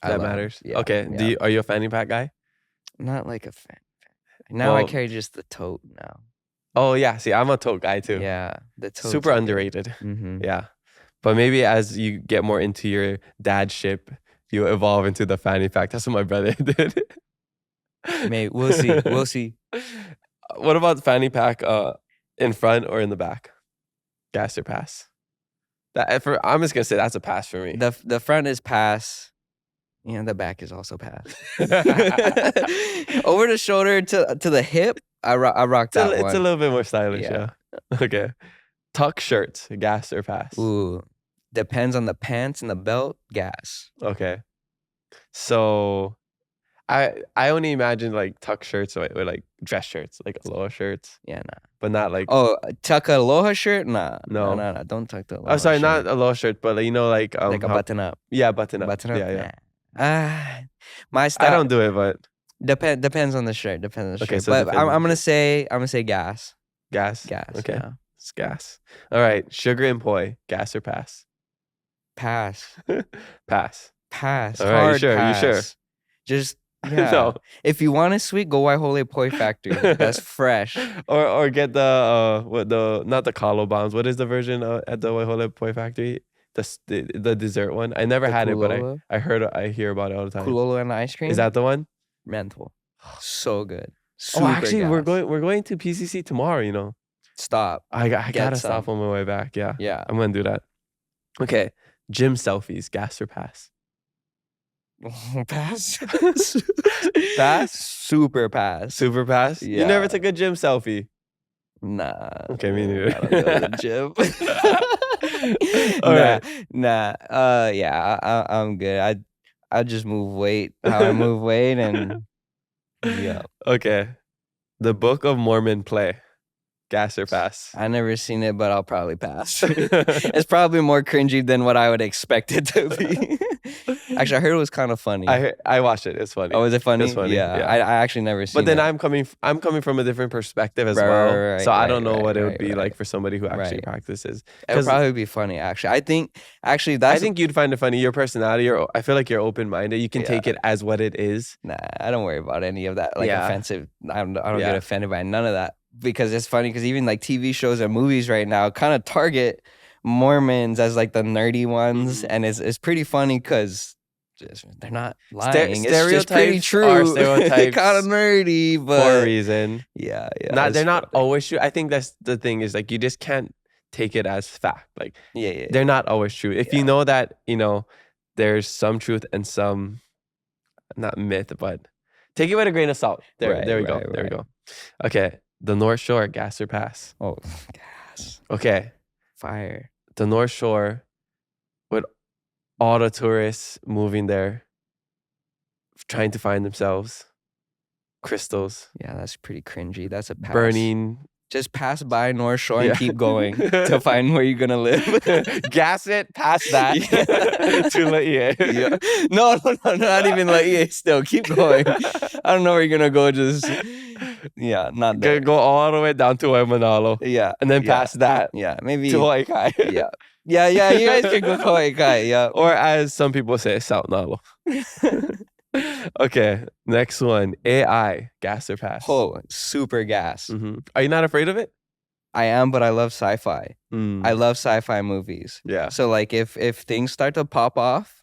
that matters. Yeah, okay. Yeah. Are you a fanny pack guy? Not like a fanny pack. Now I carry just the tote now. Oh yeah, see, I'm a tote guy too. Yeah, the tote. Super underrated. Yeah, but maybe as you get more into your dad ship, you evolve into the fanny pack. That's what my brother did. Maybe we'll see. We'll see. What about fanny pack? In front or in the back? Gas or pass? I'm just gonna say that's a pass for me. The front is pass. Yeah, the back is also pass. Over the shoulder to the hip, I rock that one. It's a little bit more stylish, yeah. Okay. Tuck shirts, gas or pass? Ooh, depends on the pants and the belt, gas. Okay. So, I only imagine like tuck shirts with like dress shirts, like Aloha shirts. Yeah, nah. But not like... Oh, tuck a Aloha shirt? Nah. No. Don't tuck the Aloha Oh, sorry, shirt. not Aloha shirt, but you know like... like a button up. Yeah, button up. Button up? Yeah. My style... I don't do it, but... Depends on the shirt. Okay, so but I'm gonna say gas. Gas? Gas. Okay. Yeah. It's gas. All right. Sugar and poi, gas or pass? Pass. Pass. Pass. All right, Hard you sure? pass. You sure? Just yeah. No. If you want it sweet, go Waihole Poi Factory. That's fresh. Or get the not the kalo bombs. What is the version at the Waihole Poi Factory? The dessert one. I never had kulolo? it, but I hear about it all the time. Kulolo and ice cream. Is that the one? Mental. So good. Oh, actually, gas. we're going to PCC tomorrow. You know. Stop. I gotta stop on my way back. Yeah. Yeah. I'm gonna do that. Okay. Gym selfies, gas or pass? Pass. Pass? Super pass. Super pass? Yeah. You never took a gym selfie? Nah. Okay, me neither. I don't go to the gym. All right. Nah. Yeah, I'm good. I just move weight how I move weight and yeah. Okay. The Book of Mormon play. Gas or pass? I never seen it, but I'll probably pass. It's probably more cringy than what I would expect it to be. Actually, I heard it was kind of funny. I watched it. It's funny. Oh, is it funny? It's funny. Yeah. I actually never seen it. But then I'm coming from a different perspective as well. Right, so I don't know what it would be like for somebody who actually practices. It would probably be funny, actually. I think you'd find it funny. Your personality, I feel like you're open-minded. You can take it as what it is. Nah, I don't worry about any of that. Like offensive. I don't get offended by none of that. Because it's funny because even like TV shows and movies right now kind of target Mormons as like the nerdy ones. And it's pretty funny because they're not lying. It's just pretty true. Stereotypes kind of nerdy, but for a reason. Yeah. They're not always true. I think that's the thing is like you just can't take it as fact. Like they're not always true. If you know that, there's some truth and some, not myth, but Take it with a grain of salt. There we go. Right, There we right. go. Okay. The North Shore, gas or pass? Oh, gas. Okay. Fire. The North Shore, with all the tourists moving there, trying to find themselves, crystals, Yeah, that's pretty cringy. That's a pass. burning. Just pass by North Shore Yeah. and keep going to find where you're gonna live. Gas it, past that. Yeah. To Laie. Yeah. No, not even Laie. Still, keep going. I don't know where you're gonna go. Just not there. Go all the way down to Waimanalo. Yeah, And then past that maybe. to Hawaii Kai. Yeah. You guys can go to Hawaii Kai. Yeah. Or as some people say, South Nalo. Okay, next one. AI, gas or pass? Oh, super gas. Are you not afraid of it? I am, but I love sci-fi. Mm. I love sci-fi movies. Yeah. So like, if things start to pop off,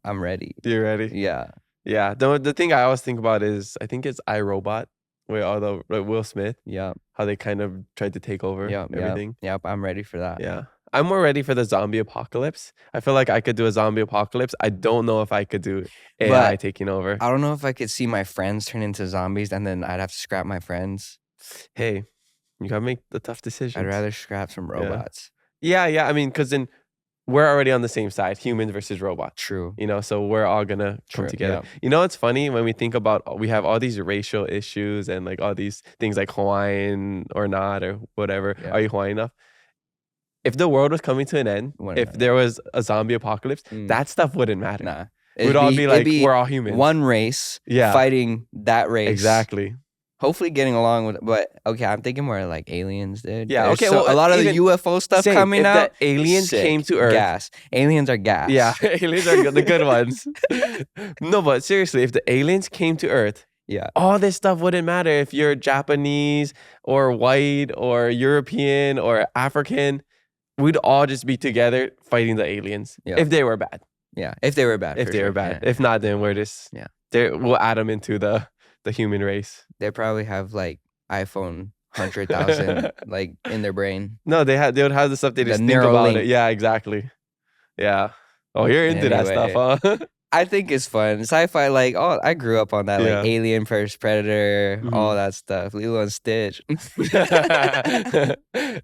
I'm ready. You ready? Yeah. Yeah. The thing I always think about is, I think it's iRobot, where all the Will Smith, Yeah. how they kind of tried to take over everything. Yep. I'm ready for that. Yeah. I'm more ready for the zombie apocalypse. I feel like I could do a zombie apocalypse. I don't know if I could do AI taking over. I don't know if I could see my friends turn into zombies and then I'd have to scrap my friends. Hey, you gotta make the tough decisions. I'd rather scrap some robots. Yeah. I mean, because then we're already on the same side, humans versus robots. True. So we're all gonna come together. Yeah. It's funny when we think about, we have all these racial issues and like all these things like Hawaiian or not or whatever. Yeah. Are you Hawaiian enough? If the world was coming to an end, if there was a zombie apocalypse, that stuff wouldn't matter. Nah. We'd all be like, we're all humans. One race fighting that race. Exactly. Hopefully getting along with, but okay, I'm thinking more like aliens, dude. Yeah, There's okay, well, a lot of the UFO stuff coming out. If the aliens sick. came to Earth. Gas. Aliens are gas. Yeah, aliens are the good ones. No, but seriously, if the aliens came to Earth, all this stuff wouldn't matter if you're Japanese or white or European or African. We'd all just be together fighting the aliens if they were bad. Yeah, if they were bad. If they were bad. Yeah. If not, then we're just we'll add them into the human race. They probably have like iPhone 100,000 like in their brain. No, they would have the stuff they just think about it. Yeah, exactly. Yeah. Oh, you're into that stuff, huh? I think it's fun. Sci-fi, like, I grew up on that, like Alien vs. Predator, all that stuff. Lilo and Stitch. Are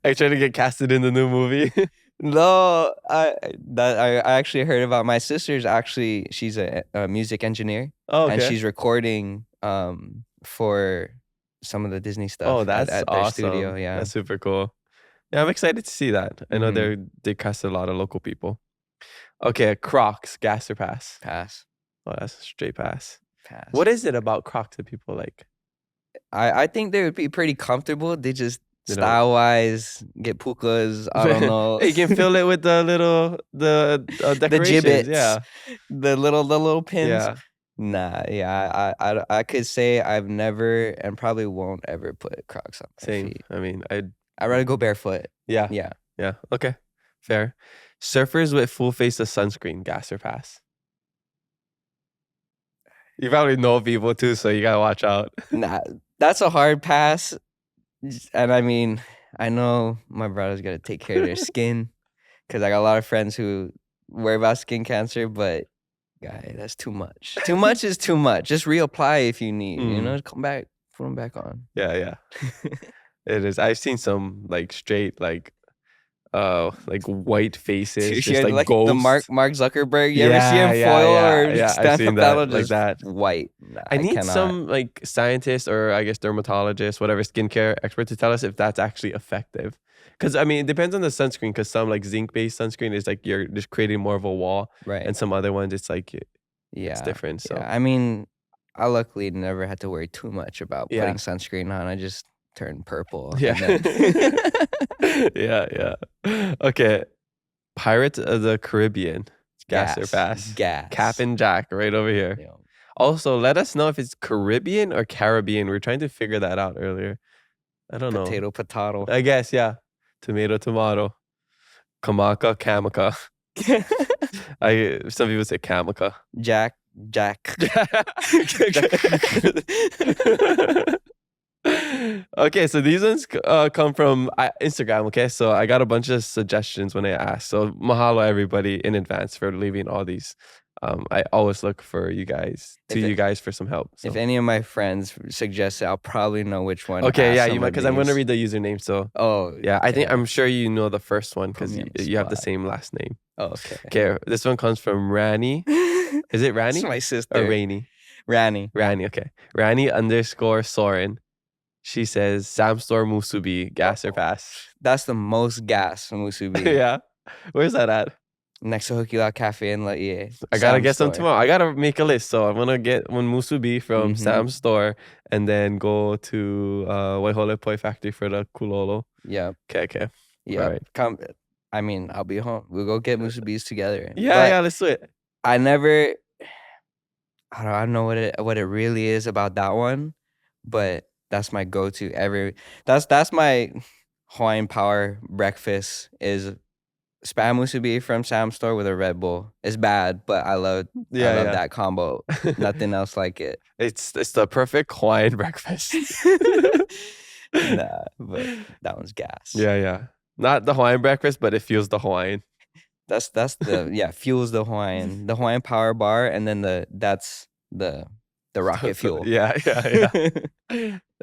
you trying to get casted in the new movie? No, I actually heard about my sister's. Actually, she's a music engineer. Oh, okay. And she's recording for some of the Disney stuff. Oh, that's at awesome. Their studio. Yeah, that's super cool. Yeah, I'm excited to see that. I know they cast a lot of local people. Okay, Crocs, gas or pass? Pass. Oh, that's a straight pass. Pass. What is it about Crocs that people like? I think they would be pretty comfortable. They just style-wise get pukas. I don't know. You can fill it with the little decorations. The gibbets. Yeah. The little pins. Yeah. Nah, yeah. I could say I've never and probably won't ever put Crocs on my feet. I mean, I'd rather go barefoot. Yeah. Yeah. Yeah. Okay. Fair. Surfers with full face of sunscreen, gas or pass? You probably know people too, so you gotta watch out. Nah, that's a hard pass. And I mean, I know my brother's gotta take care of their skin because I got a lot of friends who worry about skin cancer, but guy, that's too much. Too much is too much. Just reapply if you need. Come back, put them back on. Yeah. It is. I've seen some like straight like white faces, just like ghosts. The Mark Zuckerberg. You ever see him foil or stand up paddle? Like that. White. Nah, I need some like scientist or I guess dermatologist, whatever skincare expert to tell us if that's actually effective. Because I mean, it depends on the sunscreen. Because some like zinc-based sunscreen is like you're just creating more of a wall, right? And some other ones, it's like it's different. So I mean, I luckily never had to worry too much about putting sunscreen on. I just turned purple. Yeah. Yeah. Okay. Pirates of the Caribbean. Gas or pass? Gas. Captain Jack right over here. Yeah. Also, let us know if it's Caribbean or Caribbean. We are trying to figure that out earlier. I don't know. Potato. I guess, yeah. Tomato. Kamaka, Kamaka. Some people say Kamaka. Jack. Okay, so these ones come from Instagram. Okay, so I got a bunch of suggestions when I asked. So mahalo everybody in advance for leaving all these I always look for you guys for some help. So. If any of my friends suggest it, I'll probably know which one. Okay, yeah, some you might, of because I'm gonna these. read the username. So Oh, yeah, I think okay. I'm sure you know the first one because Put me on the you have the spot. same last name. Oh, okay. Okay, this one comes from Rani. Is it Rani? It's my Or sister. Rainy? Rani. Rani, okay. Rani_Soren. She says, Sam Store Musubi, gas or pass? That's the most gas from Musubi. Yeah. Where's that at? Next to Hukila Cafe in Laie. I gotta get some tomorrow. I gotta make a list. So I'm gonna get one musubi from Mhm. Sam's store and then go to Waihole Poi Factory for the kulolo. Yep. Okay. Yeah. Alright. Come. I mean, I'll be home. We'll go get Musubis together. Yeah, let's do it. I never. I don't know what it really is about that one, but that's my go-to every. That's my Hawaiian Power breakfast is spam musubi from Sam's store with a Red Bull. It's bad, but I love that combo. Nothing else like it. It's the perfect Hawaiian breakfast. Nah, but that one's gas. Yeah. Not the Hawaiian breakfast, but it feels the Hawaiian. That's the fuels the Hawaiian Power bar, and then that's the rocket fuel. Yeah.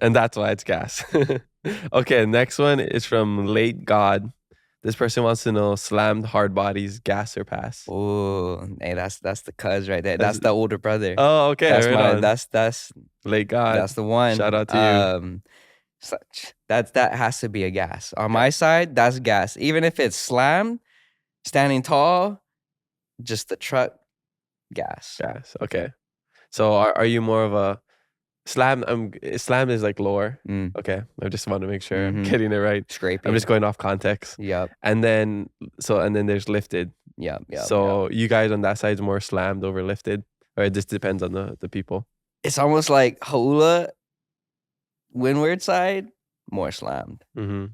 And that's why it's gas. Okay, next one is from Late God. This person wants to know slammed hard bodies, gas or pass. Oh, hey, that's the cuz right there. That's the older brother. Oh, okay. That's Late God. That's the one. Shout out to you. That has to be a gas. On my side, that's gas. Even if it's slammed, standing tall, just the truck, gas. Gas. Okay. So are you more of a slam? Slam is like lower. Okay. I just want to make sure I'm getting it right. Scraping. I'm just going off context. Yep. And then there's lifted. Yep. So you guys on that side is more slammed over lifted, or it just depends on the people. It's almost like Haula, windward side, more slammed. Mm-hmm.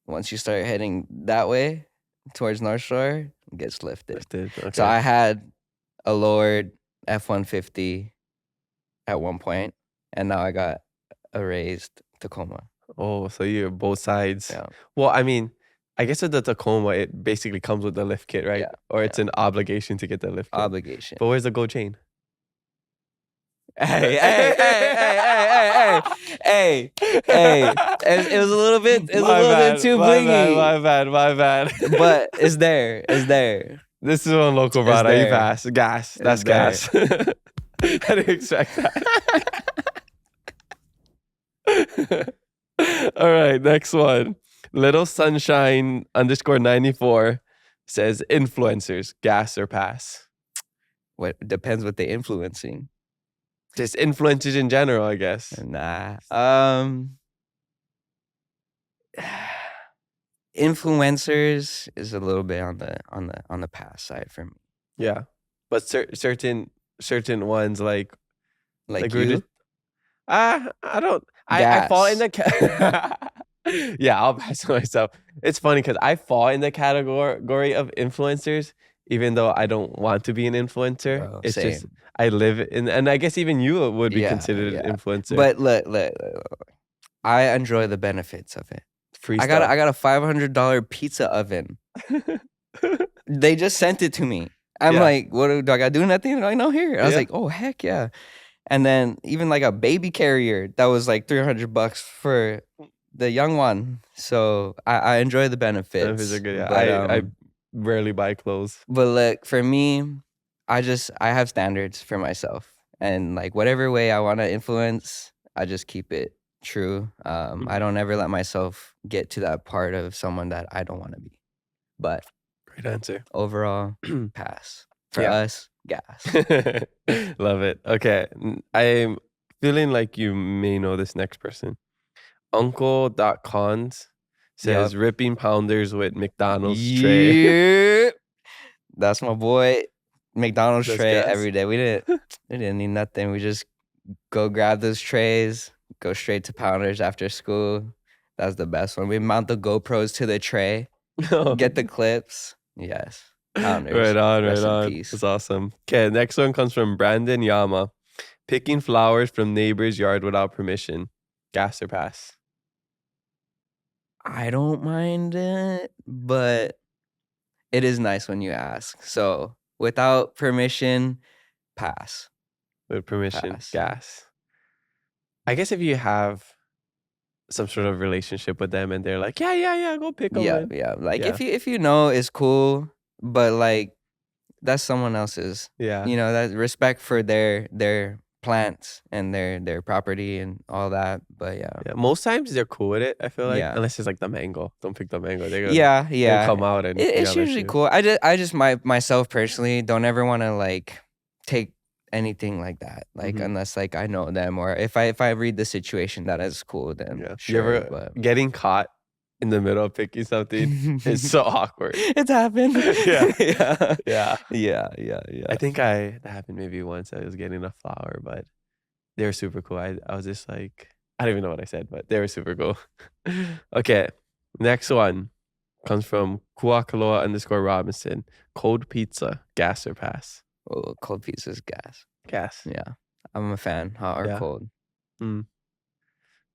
Once you start heading that way towards North Shore, it gets lifted. Okay. So I had a lowered F-150 at one point, and now I got a raised Tacoma. Oh, so you're both sides. Yeah. Well, I mean, I guess with the Tacoma, it basically comes with the lift kit, right? Yeah. Or it's an obligation to get the lift kit. Obligation. But where's the gold chain? Hey. It was a little bit too blingy. My bad. But it's there. This is one local brother. You pass. Gas. That's gas. I didn't expect that. All right, next one. Little Sunshine _94 says influencers, gas or pass? What depends what they're influencing. Just influencers in general, I guess. Nah. Influencers is a little bit on the pass side for me. Yeah, but certain ones like you. I don't. I fall in the yeah, I'll pass to myself. It's funny because I fall in the category of influencers, even though I don't want to be an influencer. Bro, it's same. just I live in, and I guess even you would be considered an influencer. But look, I enjoy the benefits of it. Free I stuff. got a $500 pizza oven. They just sent it to me. I'm like, what do I gotta do nothing? Like, no, here. I was like, oh heck yeah. And then even like a baby carrier that was like $300 for the young one. So I enjoy the benefits. Benefits are good. Yeah. But, I rarely buy clothes. But look, for me, I have standards for myself, and like whatever way I want to influence, I just keep it true. I don't ever let myself get to that part of someone that I don't want to be. But great answer. Overall, pass. For us, gas. Love it. Okay. I'm feeling like you may know this next person. Uncle.cons says ripping pounders with McDonald's tray. That's my boy. McDonald's tray gas. Every day. We didn't need nothing. We just go grab those trays, go straight to Pounders after school. That's the best one. We mount the GoPros to the tray, get the clips. Yes. Pounders. Right on. Peace. That's awesome. Okay, next one comes from Brandon Yama. Picking flowers from neighbor's yard without permission. Gas or pass? I don't mind it, but it is nice when you ask. So without permission, pass. With permission, Pass. gas. I guess if you have some sort of relationship with them and they're like, yeah, go pick them. Yeah. Like Yeah. if you know it's cool, but like that's someone else's. Yeah. You know, that respect for their plants and their property and all that. But yeah. Yeah. Most times they're cool with it, I feel like. Yeah. Unless it's like the mango. Don't pick the mango. They're gonna, Yeah. they'll come out and It's yell at usually you. cool. I just myself personally don't ever want to like take anything like that. Like Mhm. unless like I know them, or if I read the situation that is cool, then Yeah. sure. You ever But getting caught in the middle of picking something? It's so awkward. It's happened. Yeah. Yeah. I think that happened maybe once. I was getting a flower, but they were super cool. I was just like, I don't even know what I said, but they were super cool. Okay, next one comes from Kuakaloa_Robinson. Cold pizza, gas or pass? Oh, cold pizza's gas. Gas. Yeah, I'm a fan. Hot or Yeah. cold? Trying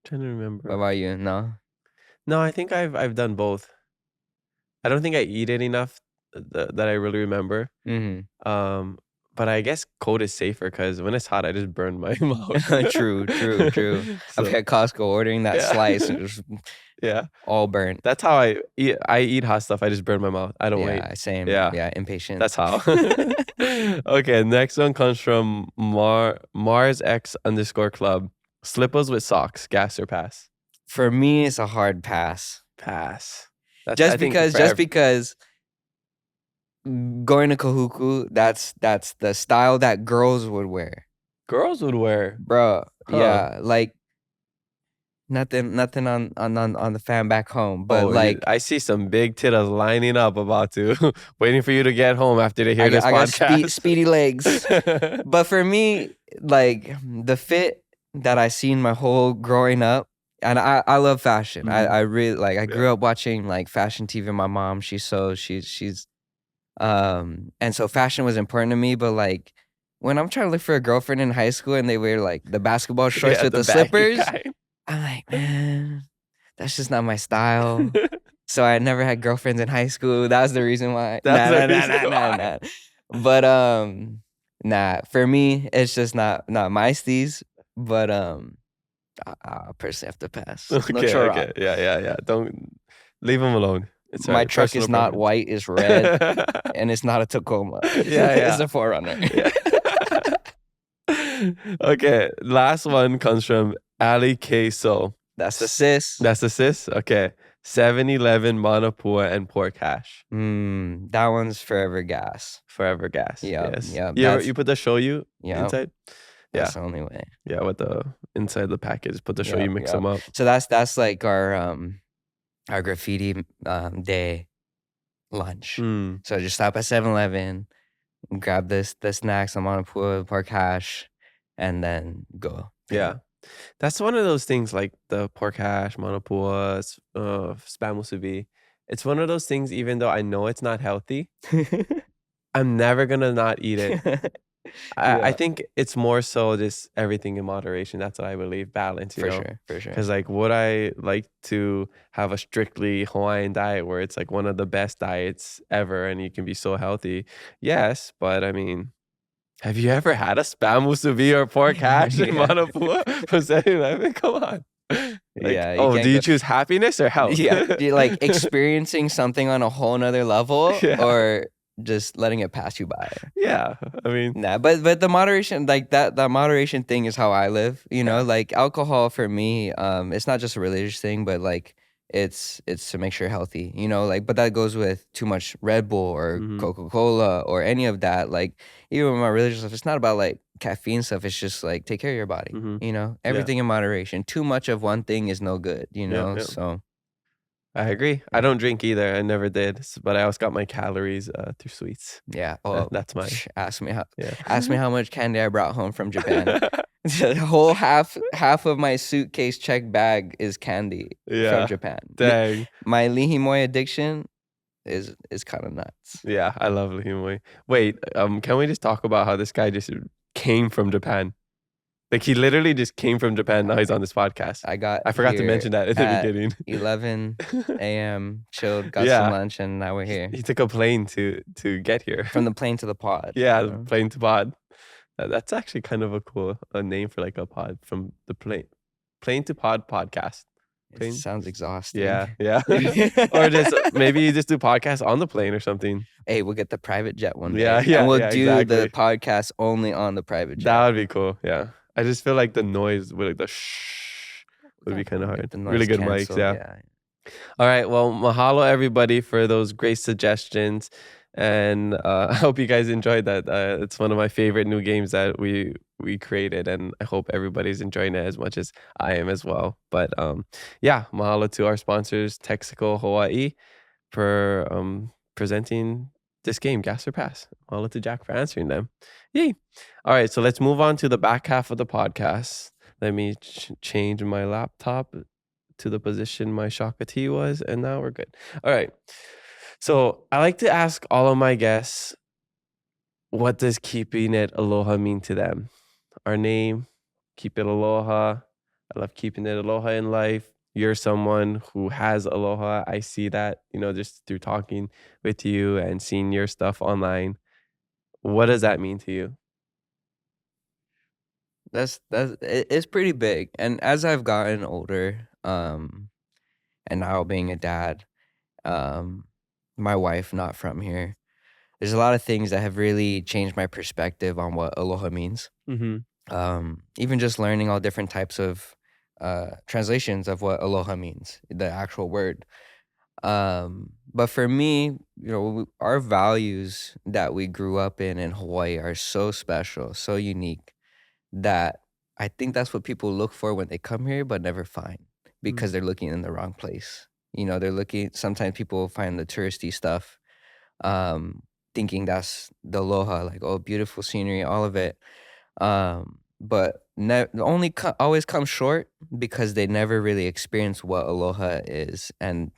to remember. What about you? No. No, I think I've done both. I don't think I eat it enough that I really remember. Mm-hmm. But I guess cold is safer because when it's hot, I just burn my mouth. True. So, I've had Costco ordering that Yeah. slice. It was yeah, all burnt. that's how I eat. I eat hot stuff. I just burn my mouth. I don't wait. Yeah, same. Yeah. Yeah, impatient. That's how. Okay, next one comes from Mars_X_Club. Slippers with socks, gas or pass? For me, it's a hard pass. Pass. I Just think because going to Kahuku, that's the style that girls would wear. girls would wear. Bro, Huh. yeah, like nothing on the fan back home, but like I see some big tittas lining up about to waiting for you to get home after they hear this I got podcast. speedy legs. But for me, like the fit that I seen my whole growing up, and I love fashion. Mhm. I really like. I grew up watching like fashion TV. My mom, she's and so fashion was important to me. But like when I'm trying to look for a girlfriend in high school and they wear like the basketball shorts with the baggy slippers, kind. I'm like, man, that's just not my style. So I never had girlfriends in high school. That was the reason why. Nah. But nah. For me, it's just not my steez. But I personally have to pass. No Okay. chorro. Yeah. Don't leave them alone. It's My alright. truck Personal is not preference. white; it's red, and it's not a Tacoma. Yeah. It's a Forerunner. Yeah. Okay, last one comes from Ali Queso. That's the sis. That's the sis? Okay. 7-Eleven, Manapua, and Pork Hash. That one's forever gas. Forever gas. Yeah, Yes. yeah, You put the shoyu Yeah, inside? that's the only way. Yeah, with the inside the package. Put the shoyu, mix them up. So that's like our graffiti day lunch. So just stop at 7-Eleven, grab the snacks, I'm on a pool, pork hash, and then go. Yeah. That's one of those things like the pork hash, manapua, spam musubi. It's one of those things, even though I know it's not healthy, I'm never going to not eat it. I think it's more so just everything in moderation. That's what I believe. Balance, you know? For sure. Because like, would I like to have a strictly Hawaiian diet where it's like one of the best diets ever and you can be so healthy? Yes, but I mean, have you ever had a spam musubi or pork hash in Manapua from 7-Eleven? Come on. Like, do you choose happiness or health? Yeah, do you like experiencing something on a whole nother level or just letting it pass you by? Yeah, I mean, nah, but the moderation, like that moderation thing is how I live. You know, like alcohol for me, it's not just a religious thing, but like it's to make sure you're healthy. You know, like but that goes with too much Red Bull or Coca-Cola or any of that. Like even with my religious stuff, it's not about like caffeine stuff. It's just like take care of your body. You know, everything in moderation. Too much of one thing is no good. You know, so. I agree. I don't drink either. I never did, but I always got my calories through sweets. Yeah. Oh, that's mine. Ask me how much candy I brought home from Japan. The whole half of my suitcase check bag is candy from Japan. Dang. My lihimoi addiction is kind of nuts. Yeah, I love lihimoi. Wait, can we just talk about how this guy just came from Japan? Like he literally just came from Japan. Now he's on this podcast. I forgot to mention that at the beginning. 11 a.m. chilled, got some lunch, and now we're here. He took a plane to get here. From the plane to the pod. Yeah, the plane to pod. That's actually kind of a cool name for like a pod from the plane to pod podcast. It Plane. sounds exhausting. Yeah, yeah. Or just maybe you just do podcasts on the plane or something. Hey, we'll get the private jet one Yeah, day. yeah, And we'll yeah, do the exactly. podcast only on the private jet. That would be cool. Yeah. I just feel like the noise with like the shh would be kind of Get hard. the noise Really good mics, canceled, yeah. All right. Well, mahalo everybody for those great suggestions. And I hope you guys enjoyed that. It's one of my favorite new games that we created, and I hope everybody's enjoying it as much as I am as well. But yeah, mahalo to our sponsors, Texaco Hawaii, for presenting this game, Gas or Pass. Mahalo to Jack for answering them. Yay. All right, so let's move on to the back half of the podcast. Let me change my laptop to the position my Shaka T was, and now we're good. All right. So I like to ask all of my guests, what does keeping it aloha mean to them? Our name, keep it aloha. I love keeping it aloha in life. You're someone who has aloha. I see that, just through talking with you and seeing your stuff online. What does that mean to you? It's pretty big. And as I've gotten older, and now being a dad, my wife not from here, there's a lot of things that have really changed my perspective on what aloha means. Even just learning all different types of translations of what aloha means, the actual word. But for me, our values that we grew up in Hawaii are so special, so unique, that I think that's what people look for when they come here, but never find, because they're looking in the wrong place. They're looking. Sometimes people find the touristy stuff, thinking that's the aloha, like, oh, beautiful scenery, all of it. But always come short because they never really experience what aloha is, and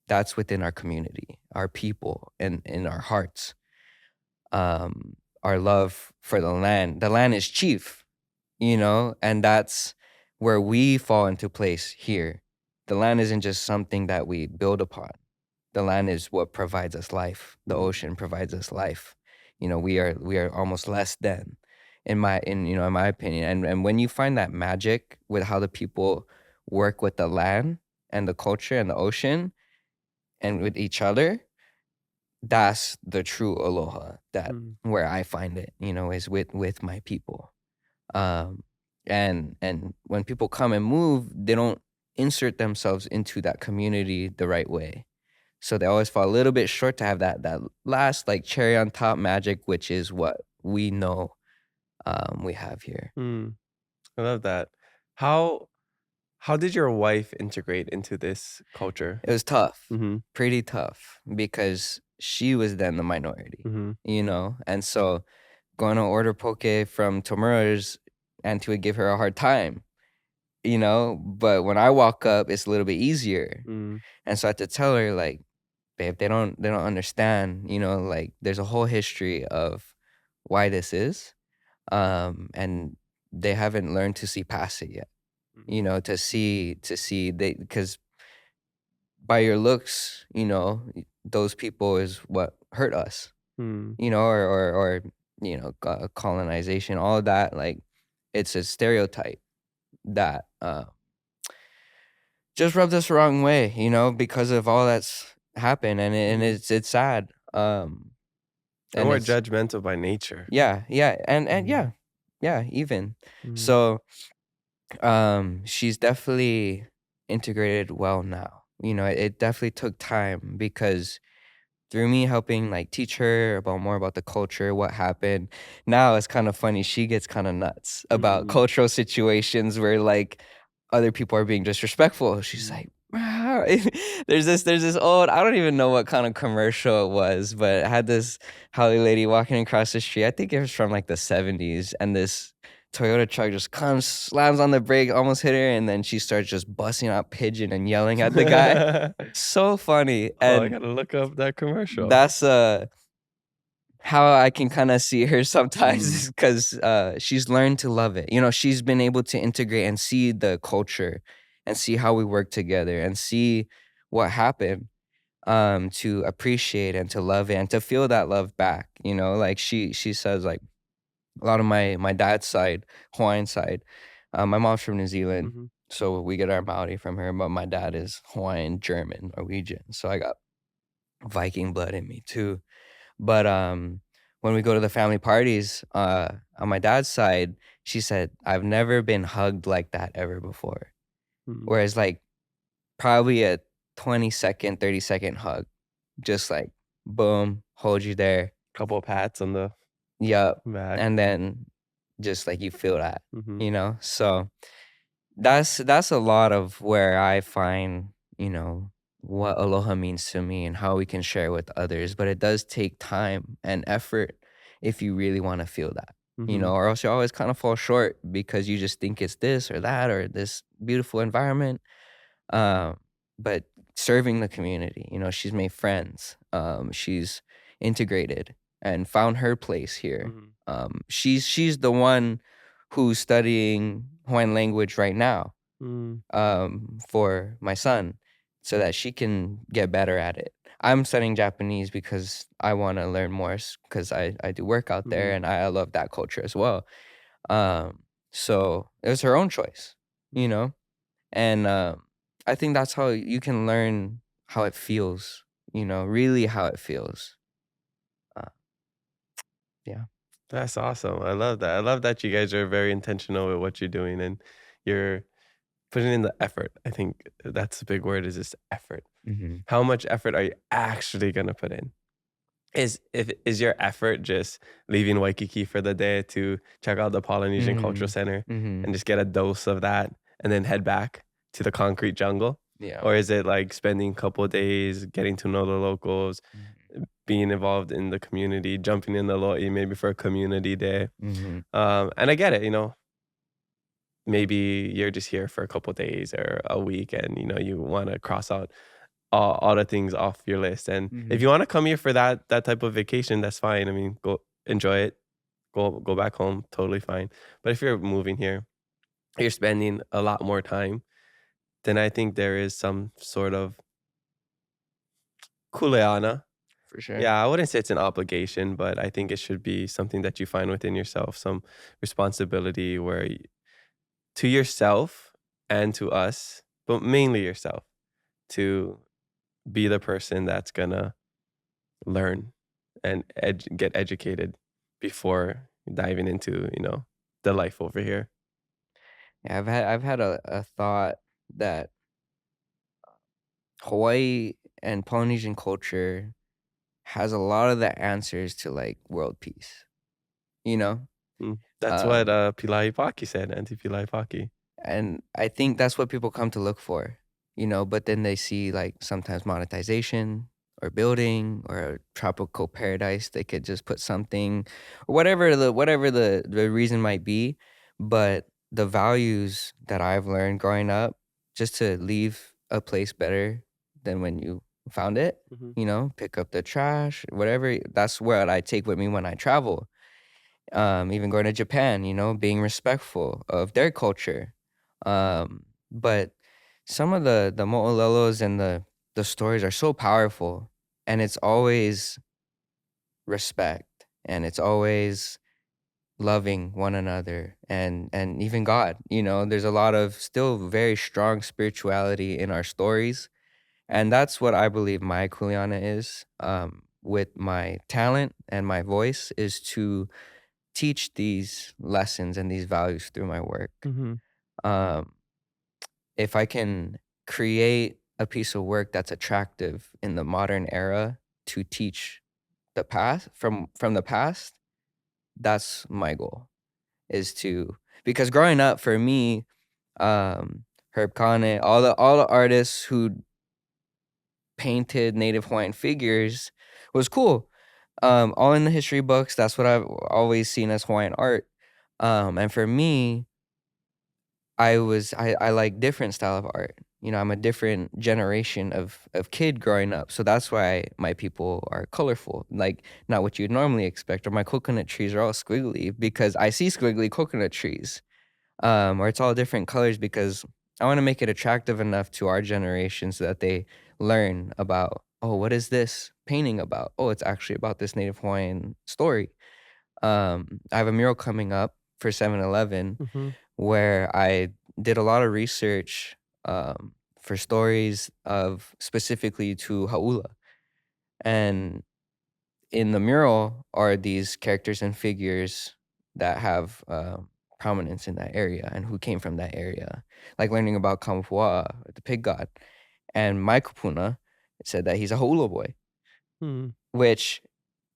that's within our community, our people, and in our hearts. Our love for the land. The land is chief, and that's where we fall into place here. The land isn't just something that we build upon. The land is what provides us life. The ocean provides us life. We are almost less than, in my opinion. And when you find that magic with how the people work with the land and the culture and the ocean and with each other, that's the true aloha. That where I find it, is with my people. And when people come and move, they don't insert themselves into that community the right way. So they always fall a little bit short to have that last like cherry on top magic, which is what we know we have here. I love that. How did your wife integrate into this culture? It was tough, pretty tough, because she was then the minority, and so going to order poke from Tomura's, Auntie would give her a hard time, but when I walk up, it's a little bit easier. And so I had to tell her, like, babe, they don't understand, like, there's a whole history of why this is, and they haven't learned to see past it yet, to see they, because by your looks, those people is what hurt us, or colonization, all of that. Like, it's a stereotype that just rubbed us the wrong way, because of all that's happened, and it's sad. And we're judgmental by nature. Yeah, and yeah, even. So she's definitely integrated well now. It definitely took time, because through me helping like teach her more about the culture, what happened, now it's kind of funny. She gets kind of nuts about cultural situations where like other people are being disrespectful. She's like, wow. there's this old, I don't even know what kind of commercial it was, but it had this Holly lady walking across the street. I think it was from like the 70s, and this Toyota truck just comes, slams on the brake, almost hit her, and then she starts just busting out pigeon and yelling at the guy. So funny. And I gotta look up that commercial. That's how I can kind of see her sometimes, because she's learned to love it. She's been able to integrate and see the culture and see how we work together and see what happened, to appreciate and to love it and to feel that love back. Like she says, like, a lot of my dad's side, Hawaiian side. My mom's from New Zealand, Mm-hmm. so we get our Maori from her, but my dad is Hawaiian, German, Norwegian. So I got Viking blood in me too. But when we go to the family parties, on my dad's side, she said, I've never been hugged like that ever before. Mm-hmm. Whereas like probably a 20-second, 30-second hug, just like boom, hold you there. Couple of pats on the Yup. back. And then just like you feel that, Mm-hmm. you know? So that's a lot of where I find, you know, what aloha means to me and how we can share with others. But it does take time and effort if you really want to feel that, you Mm-hmm. know, or else you always kind of fall short because you just think it's this or that or this beautiful environment. Um, but serving the community, you know, she's made friends. She's integrated and found her place here. Mm-hmm. She's the one who's studying Hawaiian language right now, Mm-hmm. for my son, so that she can get better at it. I'm studying Japanese because I want to learn more because I do work out there and I love that culture as well. Um, so it was her own choice, you know, and I think that's how you can learn how it feels, you know, really how it feels. Uh, yeah, That's awesome. I love that. I love that you guys are very intentional with what you're doing and you're putting in the effort. I think that's the big word is just effort. hmm How much effort are you actually gonna put in? Is your effort just leaving Waikiki for the day to check out the Polynesian Cultural hmm Center hmm and just get a dose of that and then head back to the concrete jungle? yeah. Or is it like spending a couple of days getting to know the locals, being involved in the community, jumping in the lo'i maybe for a community day? hmm And I get it, you know, maybe you're just here for a couple of days or a week and, you know, you want to cross out all the things off your list. And if hmm you want to come here for that type of vacation, that's fine. I mean, go enjoy it. Go back home, totally fine. But if you're moving here, you're spending a lot more time, then I think there is some sort of kuleana. for sure. Yeah, I wouldn't say it's an obligation, but I think it should be something that you find within yourself, some responsibility where to yourself and to us, but mainly yourself, to be the person that's gonna learn and get educated before diving into, you know, the life over here. Yeah, I've had a thought that Hawaii and Polynesian culture has a lot of the answers to like world peace, you know? That's what Um, Pilai Paki said, Auntie Pilai Paki. and I think that's what people come to look for, you know, but then they see like sometimes monetization or building or a tropical paradise. They could just put something or whatever the reason might be. But the values that I've learned growing up, just to leave a place better than when you found it, Mm-hmm. you know, pick up the trash, whatever. That's what I take with me when I travel. Even going to Japan, you know, being respectful of their culture. But some of the mo'olelos and the stories are so powerful, and it's always respect, and it's always loving one another, and even God. You know, there's a lot of still very strong spirituality in our stories, and that's what I believe my kuleana is. With my talent and my voice is to teach these lessons and these values through my work. Mm-hmm. Um, if I can create a piece of work that's attractive in the modern era to teach the past from the past, that's my goal. Is to because growing up for me, Herb Kane, all the artists who painted Native Hawaiian figures was cool. All in the history books. That's what I've always seen as Hawaiian art. And for me, I like different style of art. You know, I'm a different generation of kid growing up. So that's why my people are colorful. Like not what you'd normally expect. Or my coconut trees are all squiggly because I see squiggly coconut trees. Or it's all different colors because I want to make it attractive enough to our generation so that they learn about, oh, what is this painting about? Oh, it's actually about this Native Hawaiian story. I have a mural coming up for 7-Eleven Mm-hmm. where I did a lot of research for stories of specifically to Hau'ula. And in the mural are these characters and figures that have prominence in that area and who came from that area, like learning about Kampua'a, the pig god. And my kupuna said that he's a Hau'ula boy, Mm-hmm. which,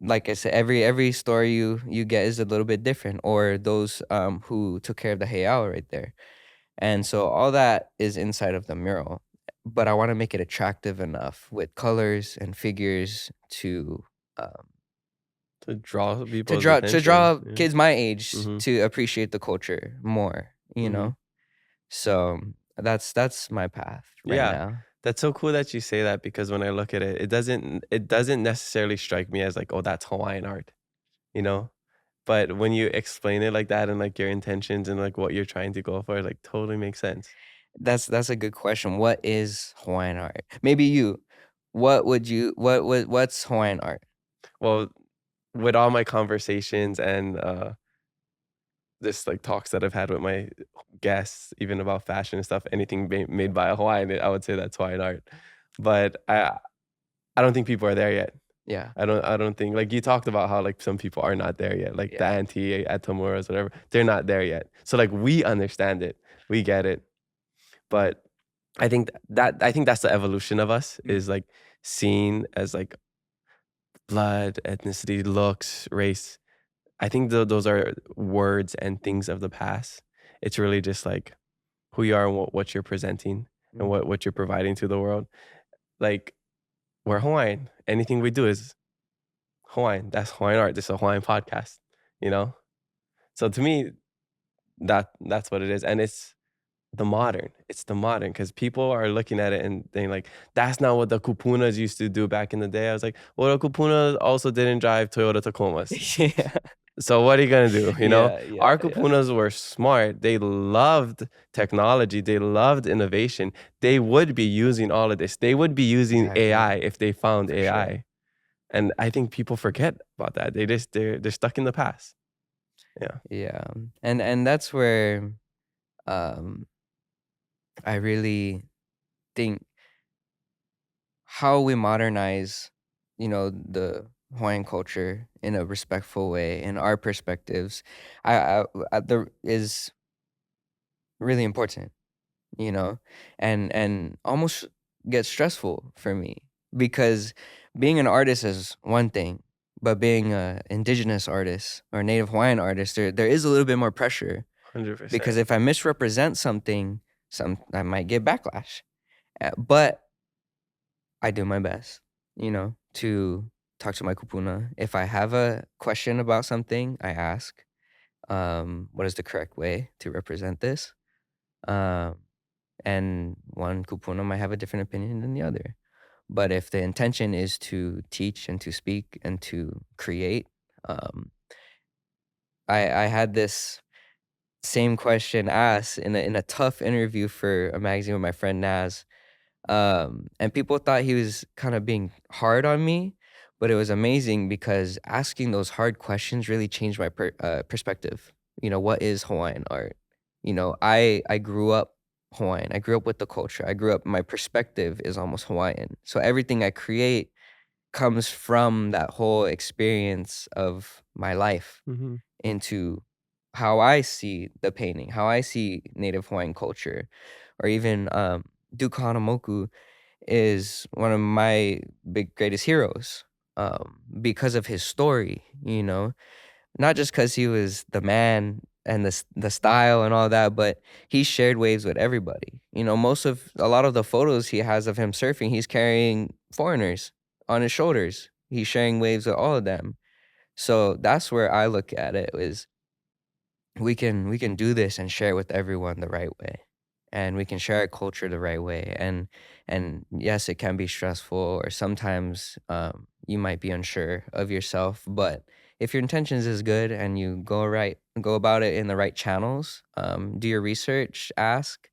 like I said, every story you get is a little bit different, or those who took care of the heiau right there. And so all that is inside of the mural, but I want to make it attractive enough with colors and figures um, To draw to people's attention. draw Yeah. kids my age Mm-hmm. to appreciate the culture more, you Mm-hmm. know? So that's my path right Yeah. now. That's so cool that you say that, because when I look at it, it doesn't necessarily strike me as like, oh, that's Hawaiian art, you know? But when you explain it like that and like your intentions and like what you're trying to go for, it like totally makes sense. That's a good question. What is Hawaiian art? Maybe you. What would you what's Hawaiian art? Well, with all my conversations and this like talks that I've had with my guests, even about fashion and stuff, anything made by a Hawaiian, I would say that's Hawaiian art. But I don't think people are there yet. Yeah. I don't think, like you talked about how like some people are not there yet, like the Yeah. auntie at Tamura's, whatever. They're not there yet. So like we understand it, we get it, but I think that's the evolution of us, is like seen as like blood, ethnicity, looks, race. I think those are words and things of the past. It's really just like who you are and what you're presenting and Mhm. what you're providing to the world. Like, we're Hawaiian. Anything we do is Hawaiian. That's Hawaiian art. This is a Hawaiian podcast, you know? So to me, that's what it is. And it's the modern. It's the modern, because people are looking at it and they're like, that's not what the kupunas used to do back in the day. I was like, well, the kupunas also didn't drive Toyota Tacomas. Yeah. So what are you gonna do? You know, Yeah. our kupunas were smart. They loved technology. They loved innovation. They would be using all of this. They would be using Exactly. AI if they found For AI. sure. And I think people forget about that. They're stuck in the past. Yeah. Yeah. And that's where um I really think how we modernize, the Hawaiian culture in a respectful way in our perspectives, there is really important, and almost gets stressful for me because being an artist is one thing, but being a indigenous artist or Native Hawaiian artist, there is a little bit more pressure because 100%. if I misrepresent something, I might get backlash. But I do my best, to talk to my kupuna. If I have a question about something, I ask, what is the correct way to represent this? Um, and one kupuna might have a different opinion than the other. But if the intention is to teach and to speak and to create, um, I had this same question asked in a tough interview for a magazine with my friend Naz. And people thought he was kind of being hard on me, but it was amazing because asking those hard questions really changed my perspective. What is Hawaiian art? I grew up Hawaiian. I grew up with the culture. I grew up, my perspective is almost Hawaiian. So everything I create comes from that whole experience of my life Mm-hmm. into how I see the painting, how I see Native Hawaiian culture, or even Duke Hanamoku is one of my greatest heroes because of his story, not just because he was the man and the style and all that, but he shared waves with everybody. A lot of the photos he has of him surfing, he's carrying foreigners on his shoulders. He's sharing waves with all of them. So that's where I look at it is we can do this and share it with everyone the right way, and we can share our culture the right way. And yes, it can be stressful, or sometimes you might be unsure of yourself, but if your intentions is good and you go about it in the right channels, do your research, ask,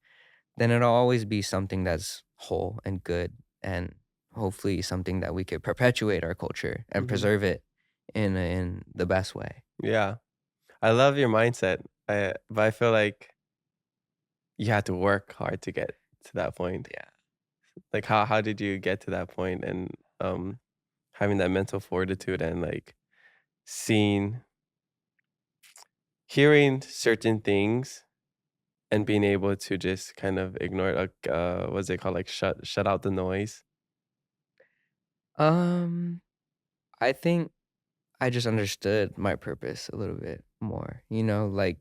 then it'll always be something that's whole and good, and hopefully something that we could perpetuate our culture and Mm-hmm. preserve it in the best way. Yeah. I love your mindset. But I feel like you had to work hard to get to that point. Yeah. Like how did you get to that point and having that mental fortitude and like seeing hearing certain things and being able to just kind of ignore it, like what's it called, like shut out the noise. Um, I think I just understood my purpose a little bit more, like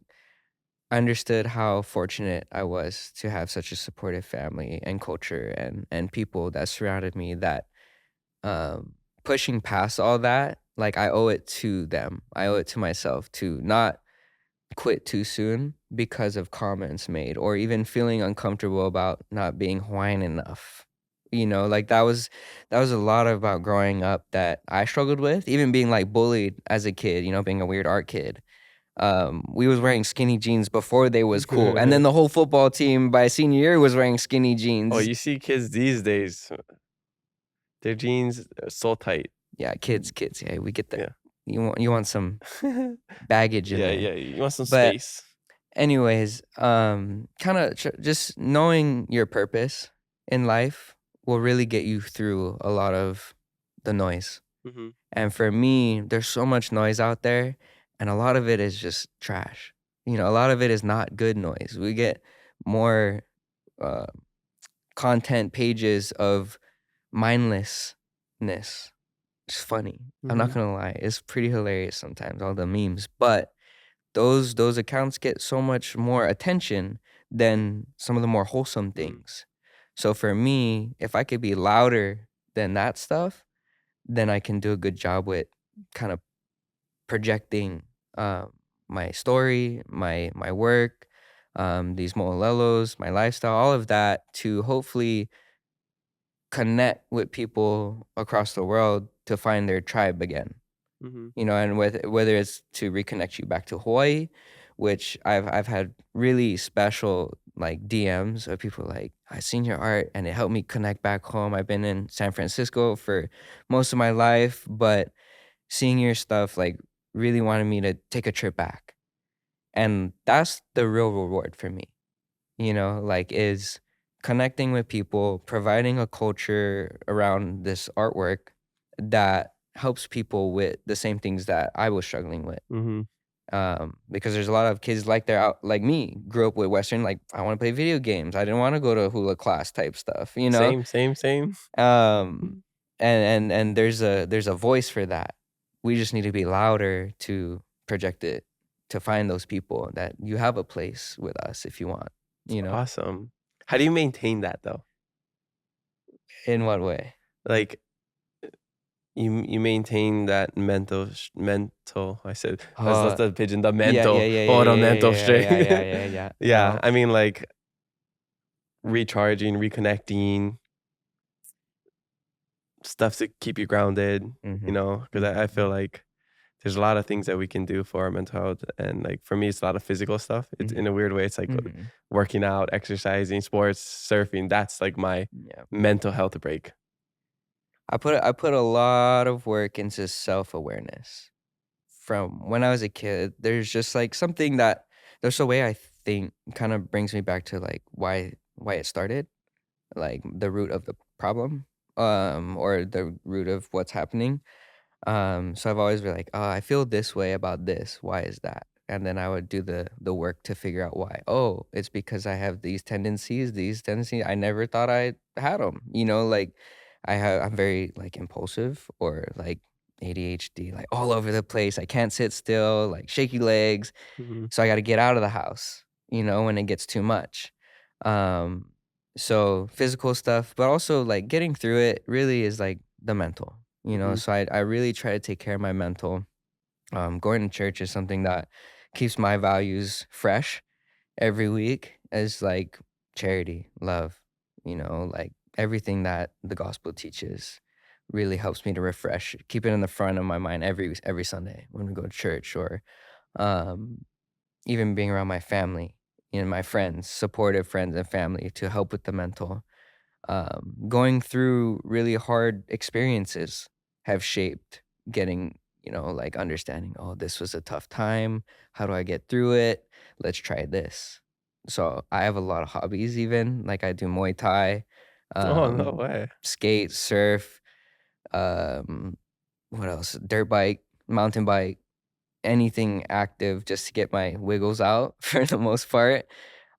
I understood how fortunate I was to have such a supportive family and culture and people that surrounded me that um pushing past all that, like I owe it to them. I owe it to myself to not quit too soon because of comments made or even feeling uncomfortable about not being Hawaiian enough. Like that was a lot about growing up that I struggled with, even being like bullied as a kid, being a weird art kid. We was wearing skinny jeans before they was cool. And then the whole football team by senior year was wearing skinny Oh, jeans. you see kids these days, their jeans are so tight. Yeah, kids. Yeah, we get that. Yeah. You want some baggage in Yeah, there. yeah. You want some But space. anyways, kind of just knowing your purpose in life will really get you through a lot of the noise. Hmm. And for me, there's so much noise out there, and a lot of it is just trash. A lot of it is not good noise. We get more uh, content pages of mindlessness. It's funny. I'm not Hmm. gonna lie. It's pretty hilarious sometimes, all the memes. But those accounts get so much more attention than some of the more wholesome Mm. things. So for me, if I could be louder than that stuff, then I can do a good job with kind of projecting my story, my work, these mo'olelos, my lifestyle, all of that to hopefully connect with people across the world to find their tribe again. Hmm. And whether it's to reconnect you back to Hawaii, which I've had really special like DMs of people like, I seen your art and it helped me connect back home. I've been in San Francisco for most of my life, but seeing your stuff like really wanted me to take a trip back. And that's the real reward for me, like is connecting with people, providing a culture around this artwork that helps people with the same things that I was struggling with. Hmm. Because there's a lot of kids like they're out like me, grew up with Western, like I want to play video games. I didn't want to go to hula class type stuff. Same. Um, and there's a voice for that. We just need to be louder to project it, to find those people that you have a place with us if you want, you know? Awesome. How do you maintain that though? In what way? Like you maintain that mental. I said that's Uh, the pigeon. The yeah, yeah, mental. yeah, yeah, Oh, the yeah, mental yeah, straight. yeah, yeah, yeah, yeah. Yeah. I mean, like recharging, reconnecting, stuff to keep you grounded. Mm-hmm, Because I feel mm-hmm, like there's a lot of things that we can do for our mental health, and like for me, it's a lot of physical stuff. It's in a weird way. It's like mm-hmm. working out, exercising, sports, surfing. That's like my Yeah. mental health break. I put a lot of work into self-awareness. From when I was a kid, there's just like something that there's a way I think kind of brings me back to like why it started, like the root of the problem, or the root of what's happening. So I've always been like, oh, I feel this way about this. Why is that? And then I would do the work to figure out why. Oh, it's because I have these tendencies. These tendencies I never thought I had them. Like I'm very like impulsive or like ADHD, like all over the place. I can't sit still, like shaky legs. Hmm. So I got to get out of the house. When it gets too much. Um, so physical stuff, but also like getting through it really is like the mental. Hmm. So I really try to take care of my mental. Going to church is something that keeps my values fresh every week as like charity, love, like everything that the gospel teaches really helps me to refresh, keep it in the front of my mind every Sunday when we go to church or um, even being around my family, my friends, supportive friends and family to help with the mental. Going through really hard experiences have shaped getting like understanding, oh, this was a tough time. How do I get through it? Let's try this. So I have a lot of hobbies, even like I do Muay Thai, Oh, no um, way. skate, surf, um, what else? Dirt bike, mountain bike, anything active just to get my wiggles out for the most part.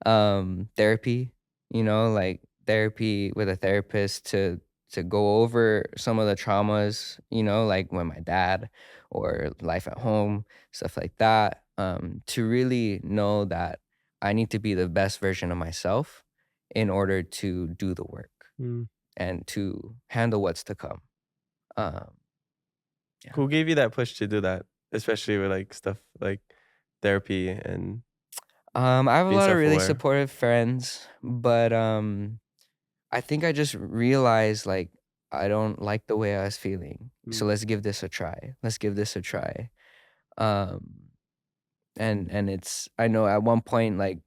Therapy, like therapy with a therapist to go over some of the traumas, like when my dad or life at home, stuff like that. To really know that I need to be the best version of myself in order to do the work Mm. and to handle what's to come. Um, yeah. Who gave you that push to do that? Especially with like stuff like therapy and I have a being lot of really self-aware. supportive friends, but I think I just realized like I don't like the way I was feeling. So Mm. let's give this a try. Let's give this a try. Um and it's I know at one point like,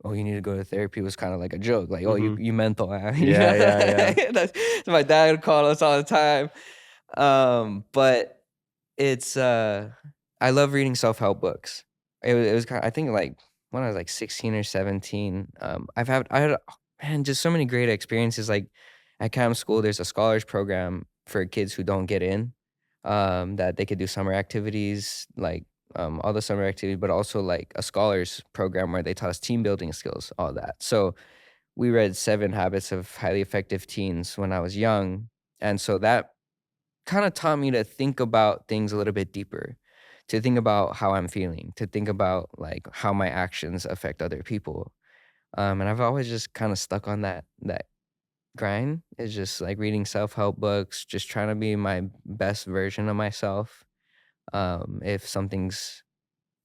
oh, you need to go to therapy was kind of like a joke. Like, oh, you Mhm. you mental, huh? Yeah, yeah, yeah. That's my dad would call us all the time. But it's I love reading self-help books. It was kind of, I think like when I was like 16 or 17, I had man just so many great experiences. Like at camp school, there's a scholars program for kids who don't get in, that they could do summer activities, like all the summer activities, but also like a scholars program where they taught us team building skills, all that. So we read Seven Habits of Highly Effective Teens when I was young, and so that kind of taught me to think about things a little bit deeper, to think about how I'm feeling, to think about like how my actions affect other people. And I've always just kind of stuck on that grind. It's just like reading self-help books, just trying to be my best version of myself. If something's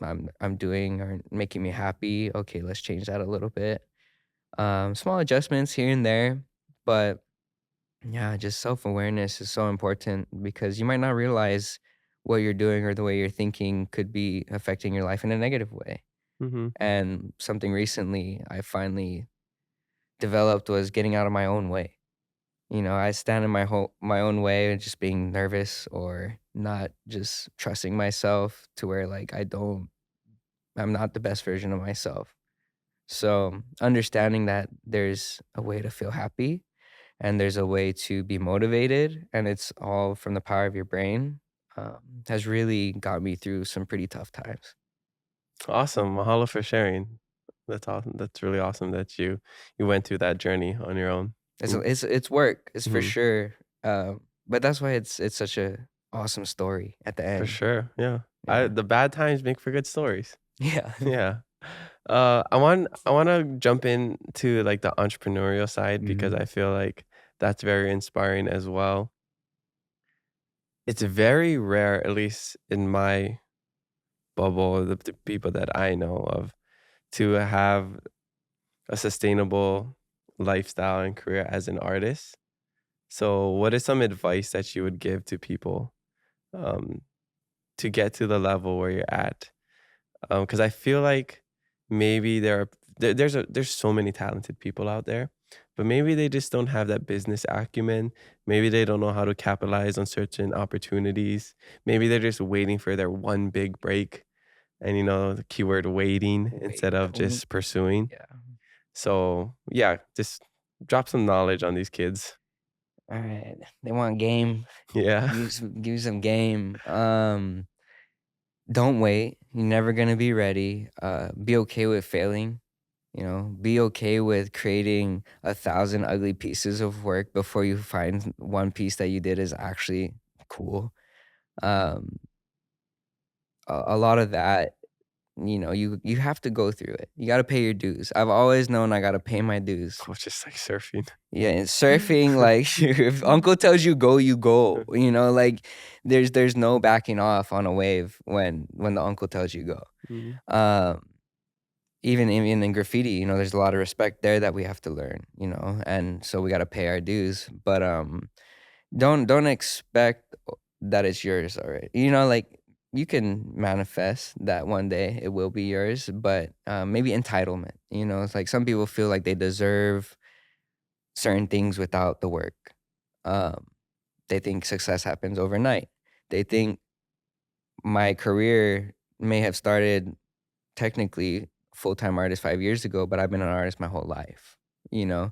I'm doing or making me happy, okay, let's change that a little bit. Small adjustments here and there, but yeah, just self-awareness is so important because you might not realize what you're doing or the way you're thinking could be affecting your life in a negative way. Mhm. And something recently I finally developed was getting out of my own way. I stand in my own way and just being nervous or not just trusting myself to where like I'm not the best version of myself. So understanding that there's a way to feel happy and there's a way to be motivated, and it's all from the power of your brain, has really got me through some pretty tough times. Awesome. Mahalo for sharing. That's awesome. That's really awesome that you went through that journey on your own. It's Mm. it's work, it's for Mhm. sure, but that's why it's such a awesome story at the For end. sure. Yeah. I Yeah. the bad times make for good stories. Yeah. Yeah. I want to jump into like the entrepreneurial side because Mhm. I feel like that's very inspiring as well. It's very rare, at least in my bubble, the people that I know of, to have a sustainable lifestyle and career as an artist. So, what is some advice that you would give to people um, to get to the level where you're at? Because I feel like maybe there's so many talented people out there, but maybe they just don't have that business acumen. Maybe they don't know how to capitalize on certain opportunities. Maybe they're just waiting for their one big break, and the keyword waiting instead of Waiting. just pursuing. Yeah. So yeah, just drop some knowledge on these kids. Alright. They want game. Yeah. Give some game. Don't wait. You're never gonna be ready. Be okay with failing. Be okay with creating 1,000 ugly pieces of work before you find one piece that you did is actually cool. Um, a lot of that, you have to go through it. You got to pay your dues. I've always known I got to pay my dues. Which is like surfing. Yeah, and surfing, like if uncle tells you go, you go. Like there's no backing off on a wave when the uncle tells you go. Mhm. Um, even in graffiti, there's a lot of respect there that we have to learn, and so we got to pay our dues. But don't expect that it's yours already. Like you can manifest that one day it will be yours, but maybe entitlement. It's like some people feel like they deserve certain things without the work. Um, they think success happens overnight. They think my career may have started technically full-time artist 5 years ago, but I've been an artist my whole life, you know?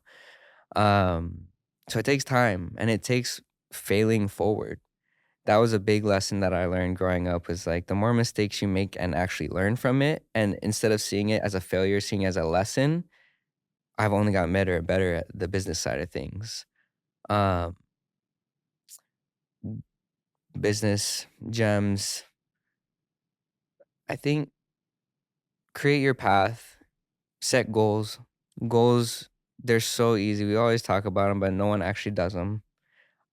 Um, so it takes time and it takes failing forward. That was a big lesson that I learned growing up was like the more mistakes you make and actually learn from it, and instead of seeing it as a failure, seeing it as a lesson, I've only gotten better and better at the business side of things. Um, business, gems, I think create your path, set goals. Goals, they're so easy. We always talk about them, but no one actually does them.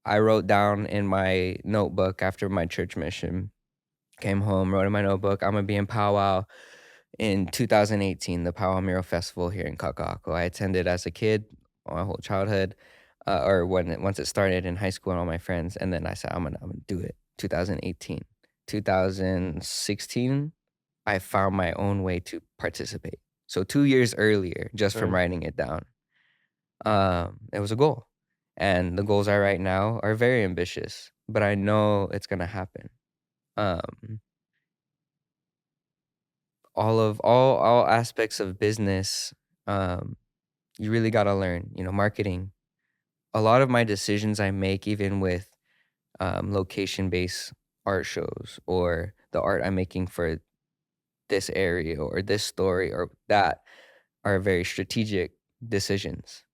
I wrote down in my notebook after my church mission, came home, wrote in my notebook, I'm gonna be in powwow in 2018, the Powwow Mural Festival here in Kaka'ako. I attended as a kid, my whole childhood, or once it started in high school and all my friends, and then I said I'm gonna do it. 2018, 2016, I found my own way to participate. So 2 years earlier, just from Right. writing it down, it was a goal, and the goals I write now are very ambitious, but I know it's gonna happen. Um, all aspects of business, um, you really gotta learn, marketing. A lot of my decisions I make, even with location-based art shows or the art I'm making for this area or this story or that, are very strategic decisions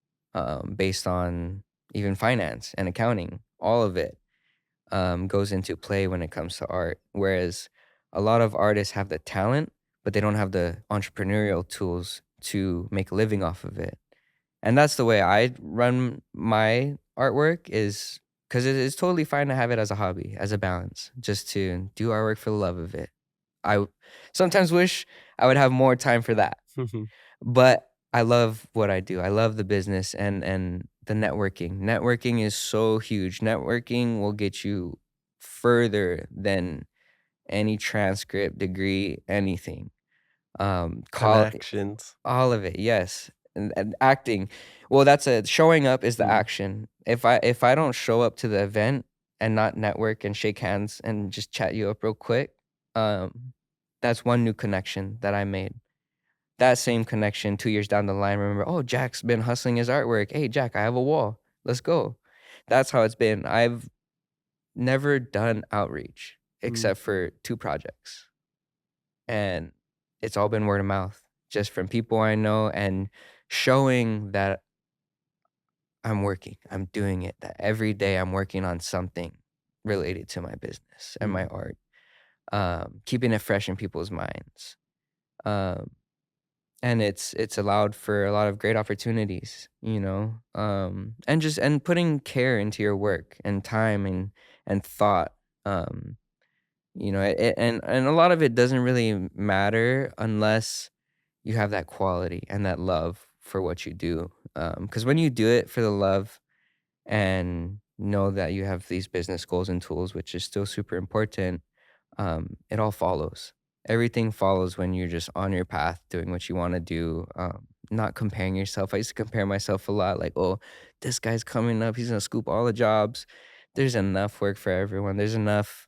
based on even finance and accounting. All of it goes into play when it comes to art. Whereas a lot of artists have the talent, but they don't have the entrepreneurial tools to make a living off of it. And that's the way I run my artwork is because it's totally fine to have it as a hobby, as a balance, just to do artwork for the love of it. I sometimes wish I would have more time for that, but I love what I do. I love the business and the networking. Networking is so huge. Networking will get you further than any transcript, degree, anything. Call Connections. all of it, yes. And acting. Well, that's a showing up is the Mm. action. If I don't show up to the event and not network and shake hands and just chat you up real quick, um, that's one new connection that I made. That same connection 2 years down the line, remember, oh, Jack's been hustling his artwork. Hey, Jack, I have a wall. Let's go. That's how it's been. I've never done outreach Mm. except for 2 projects. And it's all been word of mouth, just from people I know and showing that I'm working, I'm doing it, that every day I'm working on something related to my business and my Mm. art, keeping it fresh in people's minds. Um, and it's allowed for a lot of great opportunities, and putting care into your work and time and thought. Um, and a lot of it doesn't really matter unless you have that quality and that love for what you do. Because when you do it for the love and know that you have these business goals and tools, which is still super important, it all follows. Everything follows when you're just on your path doing what you want to do, not comparing yourself. I used to compare myself a lot, like, oh, this guy's coming up, he's gonna scoop all the jobs. There's enough work for everyone. There's enough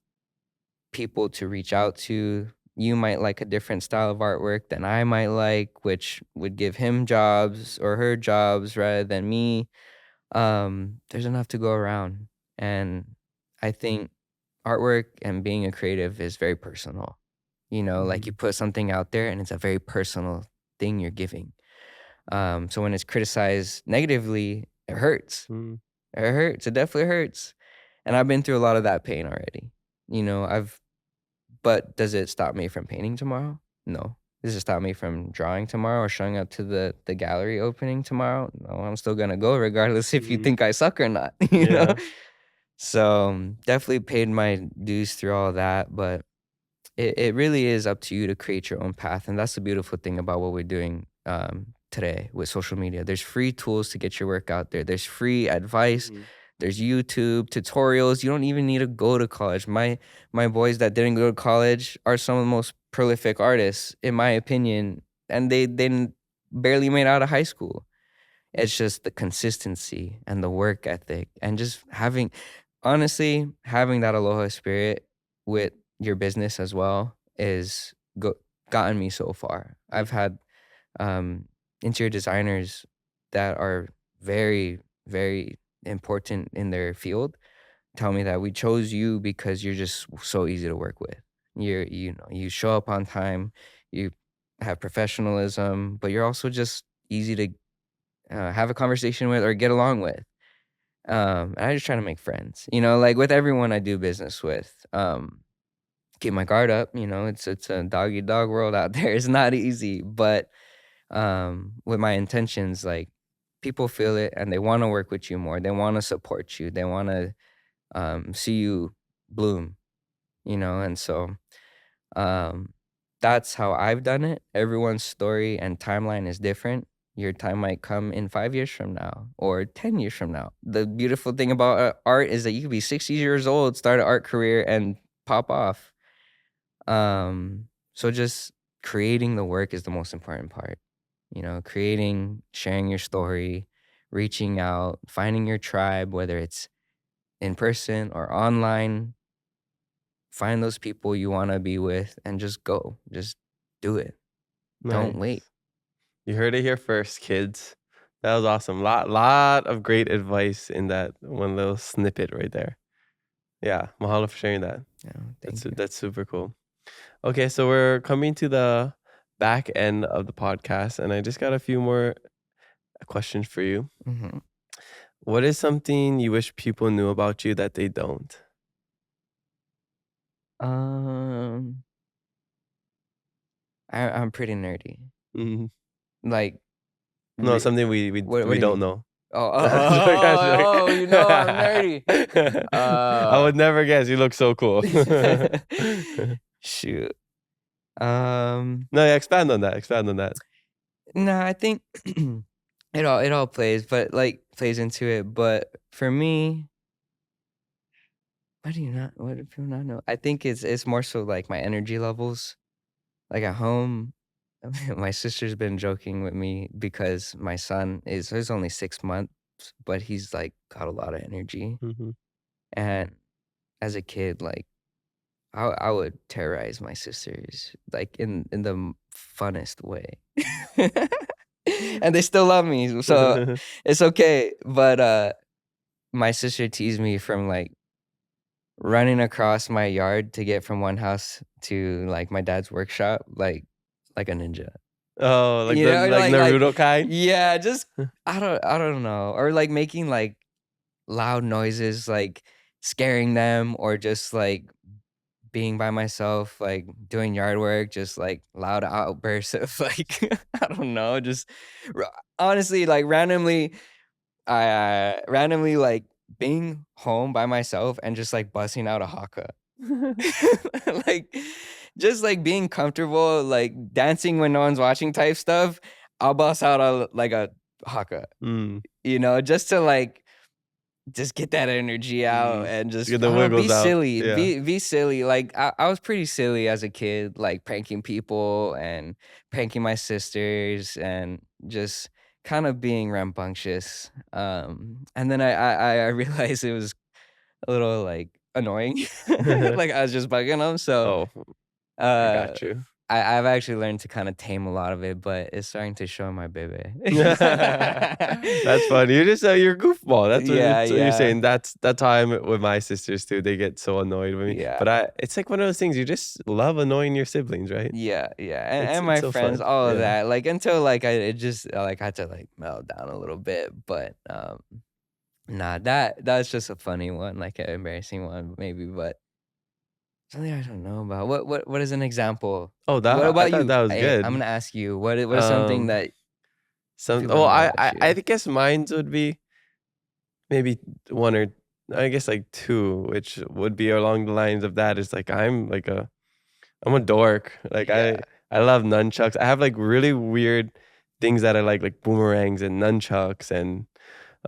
people to reach out to. You might like a different style of artwork than I might like, which would give him jobs or her jobs rather than me. There's enough to go around. And I think artwork and being a creative is very personal. Like you Mm. put something out there and it's a very personal thing you're giving. So when it's criticized negatively, it hurts. Mm. It hurts. It definitely hurts. And I've been through a lot of that pain already. But does it stop me from painting tomorrow? No. Does it stop me from drawing tomorrow or showing up to the gallery opening tomorrow? No, I'm still gonna go regardless if you Mm. think I suck or not, you know? Yeah. So definitely paid my dues through all that, but it really is up to you to create your own path. And that's the beautiful thing about what we're doing today with social media. There's free tools to get your work out there. There's free advice. Mhm. There's YouTube tutorials. You don't even need to go to college. My boys that didn't go to college are some of the most prolific artists, in my opinion, and they barely made out of high school. It's just the consistency and the work ethic and just having, honestly, having that aloha spirit with your business as well is gotten me so far. I've had um, interior designers that are very, very important in their field tell me that we chose you because you're just so easy to work with. You show up on time, you have professionalism, but you're also just easy to have a conversation with or get along with. And I just try to make friends, like with everyone I do business with. Keep my guard up, it's a dog eat dog world out there. It's not easy, but with my intentions, like people feel it and they want to work with you more. They want to support you. They want to see you bloom, and so um, that's how I've done it. Everyone's story and timeline is different. Your time might come in 5 years from now or 10 years from now. The beautiful thing about art is that you could be 60 years old, start an art career, and pop off. So just creating the work is the most important part. Creating, sharing your story, reaching out, finding your tribe, whether it's in person or online. Find those people you want to be with and just go. Just do it. Don't wait. You heard it here first, kids. That was awesome. Lot of great advice in that one little snippet right there. Yeah, mahalo for sharing that. Yeah, thank you. That's super cool. Okay, so we're coming to the back end of the podcast, and I just got a few more questions for you. Mm-hmm. What is something you wish people knew about you that they don't? I'm pretty nerdy. Mhm. Like, No, something we what do you don't mean? know. I'm nerdy. I would never guess. You look so cool. Shoot. No, yeah, expand on that. No, I think it all plays, but like plays into it. But for me, what do people not know? I think it's more so like my energy levels. Like at home, my sister's been joking with me because my son he's only 6 months, but he's like got a lot of energy. Mhm. And as a kid, like I would terrorize my sisters like in the funnest way. And they still love me, so it's okay. But my sister teased me from like running across my yard to get from one house to like my dad's workshop like a ninja. Oh, like You the know, like Naruto kind? yeah, just I don't know. Or like making like loud noises, like scaring them, or just like being by myself, like doing yard work, just like loud outbursts of like I don't know, just r- honestly like randomly like being home by myself and just like busting out a haka. Like just like being comfortable, like dancing when no one's watching type stuff. I'll bust out a haka, Mm. just to like just get that energy out and just Get I the don't know, be wiggles out. silly, Yeah. be silly. Like I was pretty silly as a kid, like pranking people and pranking my sisters and just kind of being rambunctious. And then I realized it was a little like annoying, like I was just bugging them. So Oh, I uh, got you. I've actually learned to kind of tame a lot of it, but it's starting to show in my baby. That's funny. You're just you're a goofball. That's what, Yeah, that's what you're saying. yeah, That's how I'm with my sisters too. They get so annoyed with me. yeah. But it's like one of those things you just love annoying your siblings, right? Yeah, yeah, and, It's and my so friends, fun. all of Yeah. that. Like until like it just like I had to like melt down a little bit, but nah, that's just a funny one, like an embarrassing one maybe, but something I don't know about. What is an example? Oh, What I about thought you? that was I'm good. gonna ask you. What is something Um, that some people well, don't know I about I you? guess mine would be maybe one or I guess like two, which would be along the lines of that is like I'm a dork. Like Yeah, I love nunchucks. I have like really weird things that I like boomerangs and nunchucks and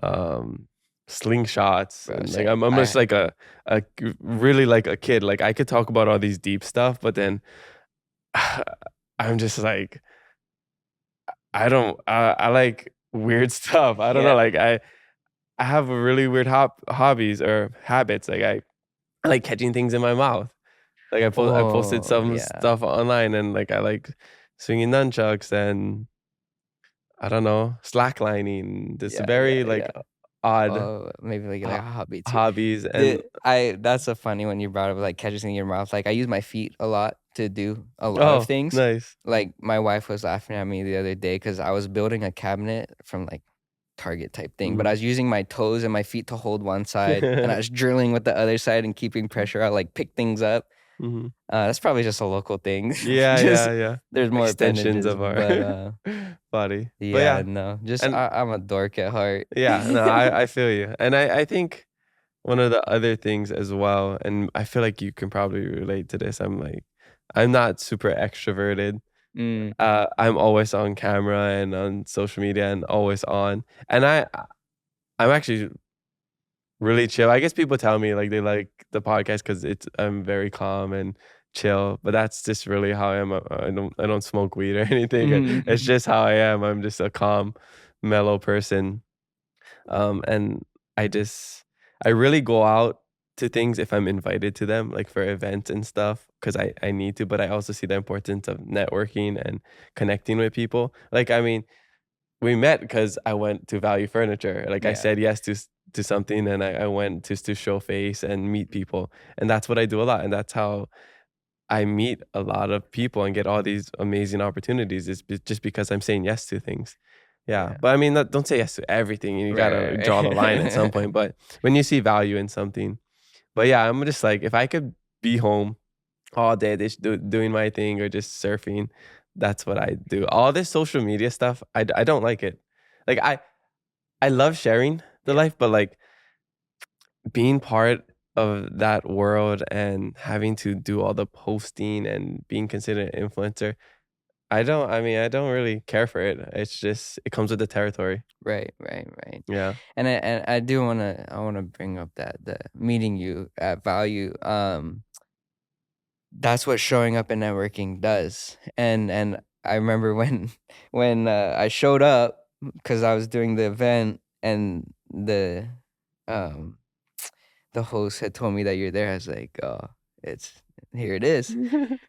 um slingshots bro, and like same. I'm just like really like a kid. Like I could talk about all these deep stuff, but then I'm just like I don't I like weird stuff. I don't know. Yeah, Like I have a really weird hobbies or habits. Like I like catching things in my mouth. Like I posted Oh, some yeah. stuff online, and like I like swinging nunchucks and I don't know, slacklining. This Yeah, very yeah, like yeah. odd Oh, maybe like ho- a hobby too. hobbies and That's a funny when you brought up like catching in your mouth. Like I use my feet a lot to do a lot of oh, things. nice. Like my wife was laughing at me the other day because I was building a cabinet from like Target type thing, but I Mhm. was using my toes and my feet to hold one side, and I was drilling with the other side and keeping pressure out, like pick things up. Mhm. That's probably just a local thing. Yeah, Just yeah, yeah. there's more Extensions appendages, of our but body. But yeah, yeah, no, just and I'm a dork at heart. yeah, no, I feel you. And I think one of the other things as well, and I feel like you can probably relate to this. I'm not super extroverted. Mm, I'm always on camera and on social media and always on. And I'm actually really chill. I guess people tell me like they like the podcast because I'm very calm and chill, but that's just really how I am. I don't smoke weed or anything. mhm, It's mhm. just how I am. I'm just a calm, mellow person. And I just I really go out to things if I'm invited to them, like for events and stuff, because I need to. But I also see the importance of networking and connecting with people. Like I mean, we met because I went to Value Furniture. Like I Yeah, said yes to something, and I went just to show face and meet people, and that's what I do a lot, and that's how I meet a lot of people and get all these amazing opportunities. Just because I'm saying yes to things. Yeah, yeah. but I mean, don't say yes to everything. You gotta Right, draw the line at some right. point. But when you see value in something, but yeah, I'm just like if I could be home all day just doing my thing or just surfing. That's what I do. All this social media stuff, I don't like it. Like I love sharing the Yeah, life, but like being part of that world and having to do all the posting and being considered an influencer, I don't really care for it. It's just it comes with the territory. right, right, right. Yeah. And I do wanna bring up that the meeting you at Value, that's what showing up and networking does. And I remember when I showed up because I was doing the event and um the host had told me that you're there. I was like, "Oh, it's here it is."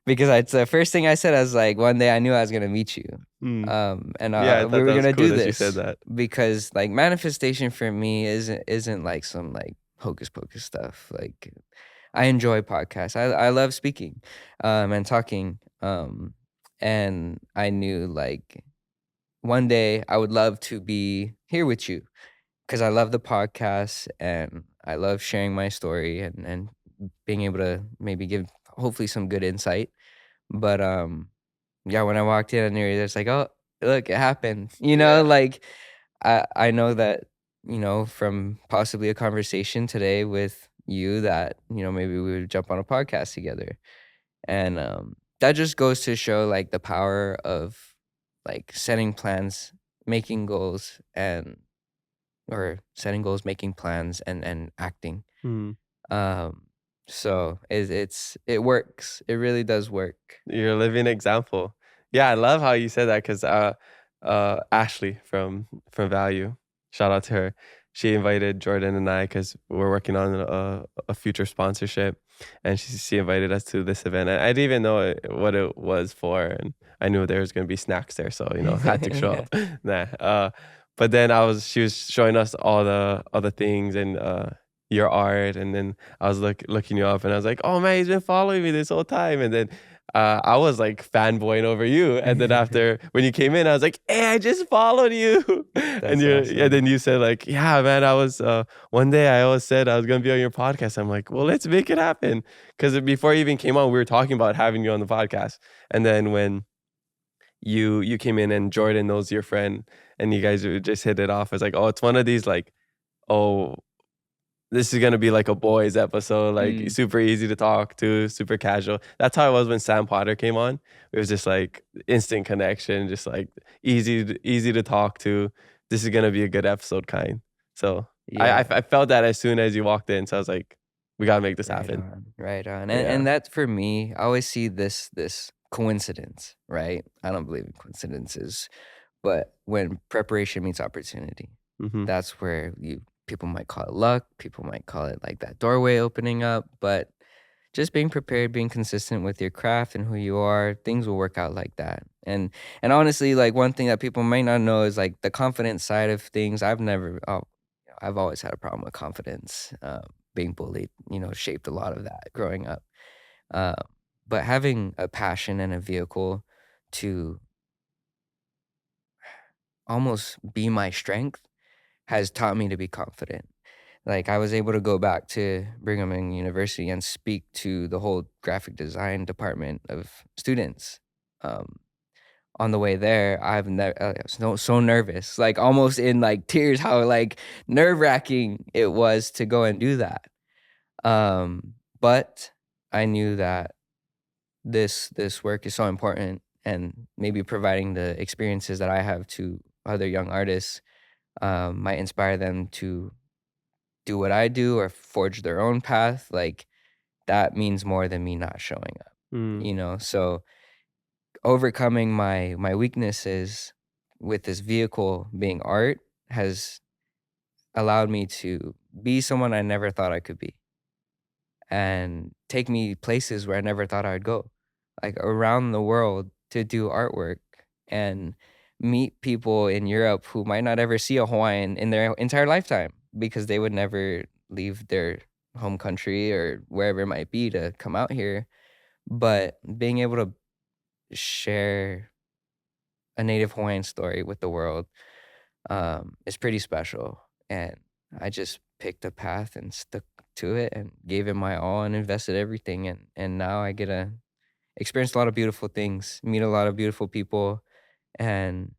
Because it's the first thing I said, I was like, "One day I knew I was gonna meet you, Mm. and Yeah, I we thought were that was gonna cool do that you said this." that. Because like manifestation for me isn't like some like hocus pocus stuff. Like I enjoy podcasts. I love speaking, and talking. And I knew like one day I would love to be here with you because I love the podcast and I love sharing my story and being able to maybe give hopefully some good insight. But yeah, when I walked in, I knew it's like, oh, look, it happened. Yeah. Like I know that from possibly a conversation today with you that maybe we would jump on a podcast together, and that just goes to show like the power of like setting plans, making goals, and or setting goals, making plans, and acting. Mm. Um, so it works. It really does work. You're a living example. Yeah, I love how you said that because Ashley from Value, shout out to her. She invited Jordan and I because we're working on a future sponsorship, and she invited us to this event. I didn't even know what it was for, and I knew there was gonna be snacks there, so had to show Yeah. up. Nah, but then she was showing us all the things and your art, and then I was looking you up, and I was like, oh man, he's been following me this whole time, and then I was like fanboying over you, and then after when you came in, I was like, "Hey, I just followed you," and That's then awesome. you said like, "Yeah, man, I was one day I always said I was gonna be on your podcast." I'm like, "Well, let's make it happen," because before you even came on, we were talking about having you on the podcast, and then when you came in and Jordan knows your friend, and you guys would just hit it off. It's like, oh, it's one of these like, oh, this is gonna be like a boys episode, like Mm, super easy to talk to, super casual. That's how it was when Sam Potter came on. It was just like instant connection, just like easy to talk to. This is gonna be a good episode, kind. So yeah. I felt that as soon as you walked in. So I was like, we gotta make this Right happen. on. Right on. Yeah. And that's for me. I always see this coincidence, right? I don't believe in coincidences, but when preparation meets opportunity, Mm-hmm. that's where you people might call it luck, people might call it like that doorway opening up, but just being prepared, being consistent with your craft and who you are, things will work out like that. And honestly, like one thing that people might not know is like the confidence side of things. I've always had a problem with confidence. Being bullied, shaped a lot of that growing up. Uh, but having a passion and a vehicle to almost be my strength has taught me to be confident. Like I was able to go back to Brigham Young University and speak to the whole graphic design department of students. Um, on the way there, I've never I was so nervous, like almost in like tears, how like nerve wracking it was to go and do that. But I knew that this work is so important, and maybe providing the experiences that I have to other young artists might inspire them to do what I do or forge their own path. Like that means more than me not showing up, Mm. So overcoming my weaknesses with this vehicle being art has allowed me to be someone I never thought I could be and take me places where I never thought I'd go, like around the world to do artwork and meet people in Europe who might not ever see a Hawaiian in their entire lifetime because they would never leave their home country or wherever it might be to come out here. But being able to share a Native Hawaiian story with the world is pretty special. And I just picked a path and stuck to it and gave it my all and invested everything. And now I get to experience a lot of beautiful things, meet a lot of beautiful people, and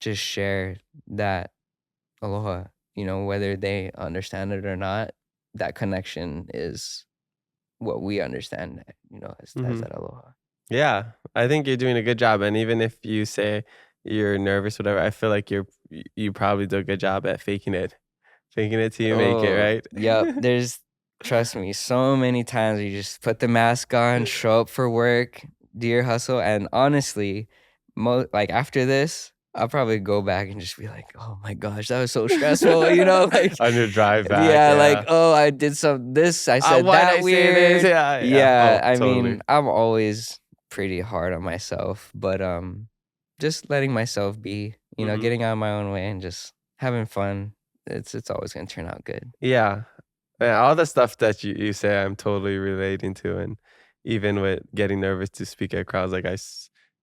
just share that aloha, whether they understand it or not. That connection is what we understand, as Hmm. that aloha. Yeah, I think you're doing a good job. And even if you say you're nervous, whatever, I feel like you probably do a good job at faking it till you make it, Oh, right? yep. Trust me, so many times you just put the mask on, show up for work, do your hustle, and honestly, like after this, I'll probably go back and just be like, "Oh my gosh, that was so stressful," like, On your drive back, yeah, like, yeah. "Oh, I did I said Why'd I that say this? weird." Yeah, yeah. Yeah, Oh, I totally. mean, I'm always pretty hard on myself, but just letting myself be, Hmm. getting out of my own way and just having fun. It's always gonna turn out good. Yeah. Yeah, all the stuff that you say, I'm totally relating to. And even with getting nervous to speak at crowds, like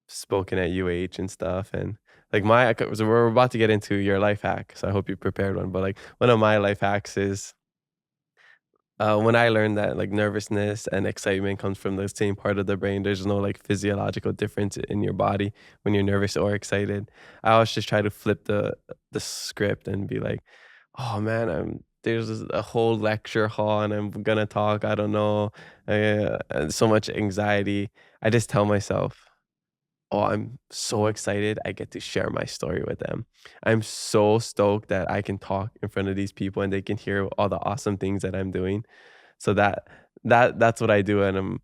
spoken at UH and stuff. And like so we're about to get into your life hack. So I hope you prepared one. But like one of my life hacks is when I learned that like nervousness and excitement comes from the same part of the brain, there's no like physiological difference in your body when you're nervous or excited. I always just try to flip the script and be like, oh man, there's a whole lecture hall and I'm gonna talk. I don't know, and so much anxiety. I just tell myself, oh, I'm so excited. I get to share my story with them. I'm so stoked that I can talk in front of these people and they can hear all the awesome things that I'm doing. So that's what I do, and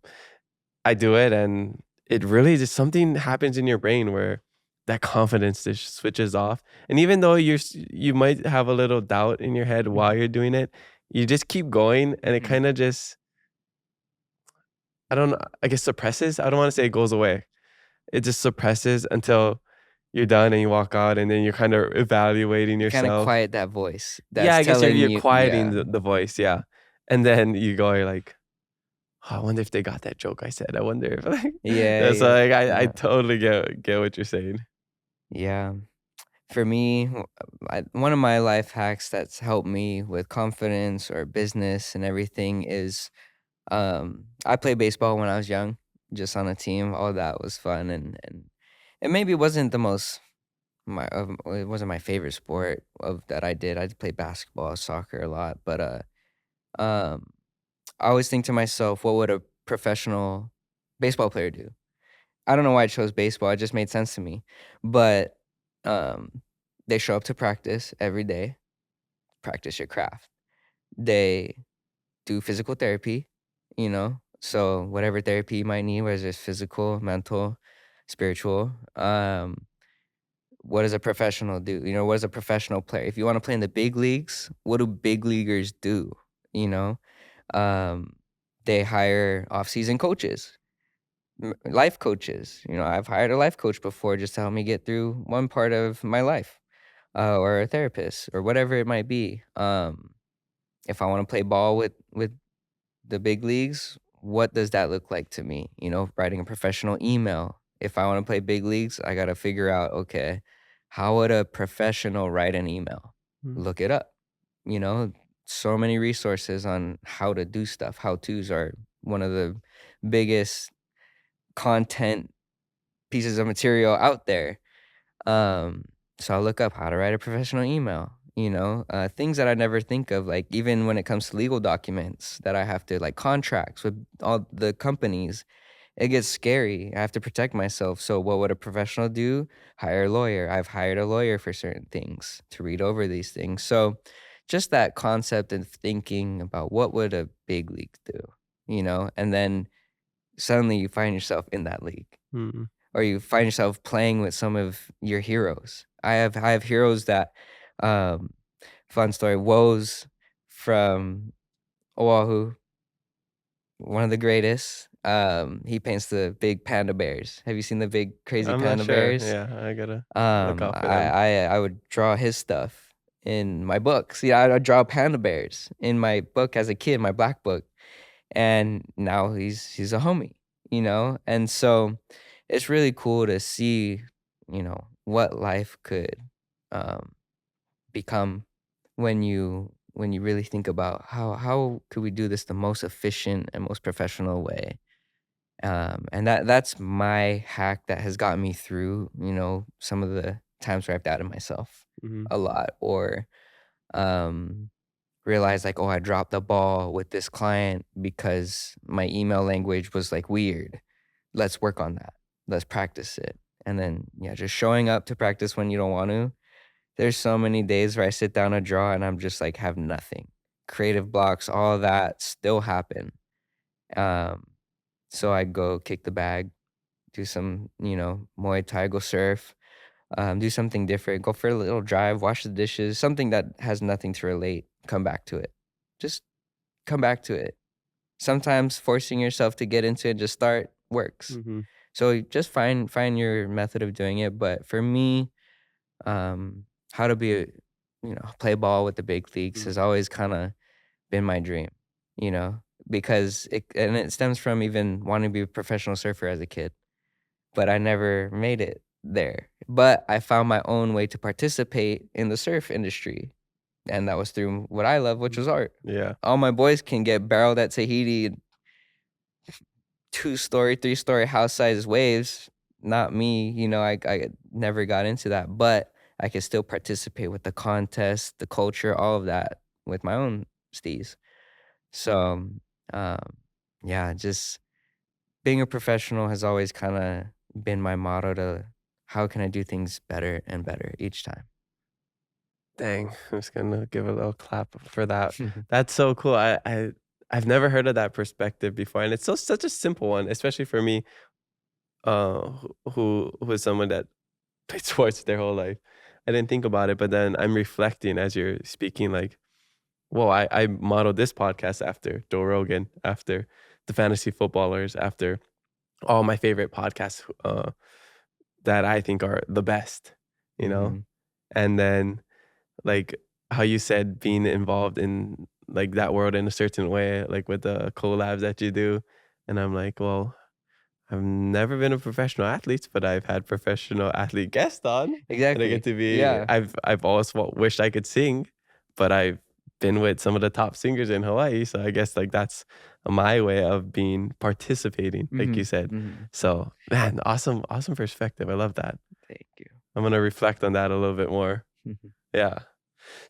I do it, and it really just something happens in your brain where that confidence just switches off. And even though you might have a little doubt in your head while Mhm, you're doing it, you just keep going, and it mhm. kind of just I don't know, I guess suppresses. I don't want to say it goes away. It just suppresses until you're done and you walk out, and then you're kind of evaluating You kinda yourself. quiet that voice Yeah, that's I guess telling you're you, quieting yeah. the voice, yeah. And then you're like, "Oh, I wonder if they got that joke I said. I wonder if like," Yeah, yeah, so yeah, like I yeah, totally get what you're saying. yeah. For me, one of my life hacks that's helped me with confidence or business and everything is, I played baseball when I was young, just on a team. All that was fun, and it maybe wasn't the most it wasn't my favorite sport of that I did. I did play basketball, soccer a lot, but um, I always think to myself, what would a professional baseball player do? I don't know why I chose baseball. It just made sense to me. But um, they show up to practice every day, practice your craft. They do physical therapy, so whatever therapy you might need, whether it's physical, mental, spiritual. What does a professional do? What does a professional player? If you want to play in the big leagues, what do big leaguers do? You know, um, They hire off-season coaches, life coaches. I've hired a life coach before just to help me get through one part of my life, or a therapist or whatever it might be. If I want to play ball with the big leagues, what does that look like to me? Writing a professional email. If I want to play big leagues, I got to figure out, okay, how would a professional write an email? Mm. Look it up. You know, so many resources on how to do stuff. How to's are one of the biggest content pieces of material out there. Um, so I'll look up how to write a professional email, things that I never think of, like even when it comes to legal documents that I have to, like contracts with all the companies, it gets scary. I have to protect myself. So what would a professional do? Hire a lawyer. I've hired a lawyer for certain things to read over these things. So just that concept and thinking about what would a big league do, and then suddenly you find yourself in that league, Mm. or you find yourself playing with some of your heroes. I have heroes that, um, fun story, Woes from Oahu, one of the greatest. He paints the big panda bears. Have you seen the big crazy I'm not panda sure. bears? Yeah, I gotta look Um, out for I, them. I would draw his stuff in my books. Yeah, I'd draw panda bears in my book as a kid, my black book, and now he's a homie, and so it's really cool to see, what life could, um, become when you really think about how could we do this the most efficient and most professional way. And that's my hack that has gotten me through, some of the times where I've doubted myself Mm-hmm. a lot, or um realize like, oh, I dropped the ball with this client because my email language was like weird. Let's work on that. Let's practice it. And then, yeah, just showing up to practice when you don't want to. There's so many days where I sit down to draw and I'm just like, have nothing. Creative blocks, all of that still happen. Um, so I go kick the bag, do some, Muay Thai, go surf, do something different, go for a little drive, wash the dishes, something that has nothing to relate, come back to it. Just come back to it. Sometimes forcing yourself to get into it, just start, works. Mm-hmm. So just find your method of doing it. But for me, how to be, play ball with the big leagues has always kind of been my dream, you know, because it stems from even wanting to be a professional surfer as a kid, but I never made it there. But I found my own way to participate in the surf industry, and that was through what I love, which was art. Yeah. All my boys can get barreled at Tahiti, 2-story, 3-story house-sized waves. Not me, I never got into that, but I could still participate with the contest, the culture, all of that with my own steez. So, um, yeah, just being a professional has always kind of been my motto to how can I do things better and better each time. Dang, I'm just gonna give a little clap for that. That's so cool. I've never heard of that perspective before, and it's such a simple one, especially for me, who is someone that played sports their whole life. I didn't think about it, but then I'm reflecting as you're speaking, like, whoa, I modeled this podcast after Joe Rogan, after the fantasy footballers, after all my favorite podcasts, that I think are the best, you know? Mhm. And then like how you said being involved in like that world in a certain way, like with the collabs that you do. And I'm like, well, I've never been a professional athlete, but I've had professional athlete guests on. And I get Exactly. to be, Yeah. I've always wished I could sing, but I've been with some of the top singers in Hawaii. So I guess like that's my way of being participating, like you Mhm. said. Mhm. So man, awesome perspective. I love that. Thank you. I'm gonna reflect on that a little bit more. Yeah.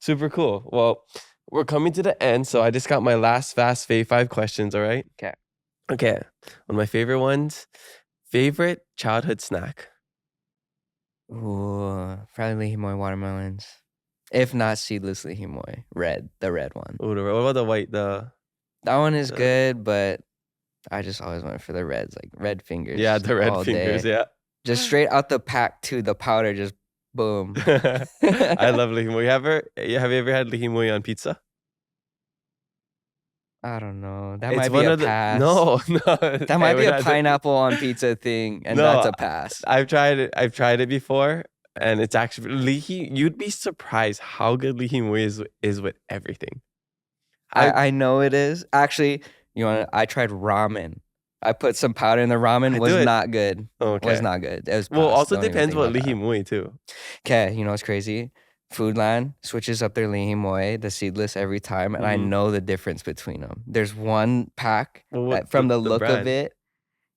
Super cool. Well, we're coming to the end, so I just got my last fast fave 5 questions, all right? 'Kay. Okay. One of my favorite ones. Favorite childhood snack? Ooh, probably Lihimoy watermelons. If not seedless Lihimoy, the red one. Ooh, what about the white, That one is the good, but I just always went for the reds, like red fingers. yeah, the red all fingers, day. yeah. Just straight out the pack to the powder, just boom. I love lihimoy. Have you ever had lihimoy on pizza? I don't know. That It's might be one a of the pass. no. That might be a pineapple on pizza thing, and that's No, a pass. I've tried it. I've tried it before, and it's actually lihi. You'd be surprised how good lihi mui is with everything. I know it is. Actually, I tried ramen. I put some powder in the ramen. I Was do it. not good. Okay. Was not good. It was Well, pass. also Don't even depends think what about lihi that. mui too. Okay, you know what's crazy? Foodland switches up their lihimoy, the seedless, every time, and I Mhm. know the difference between them. There's one pack Well, that, what from the the look of brand? it,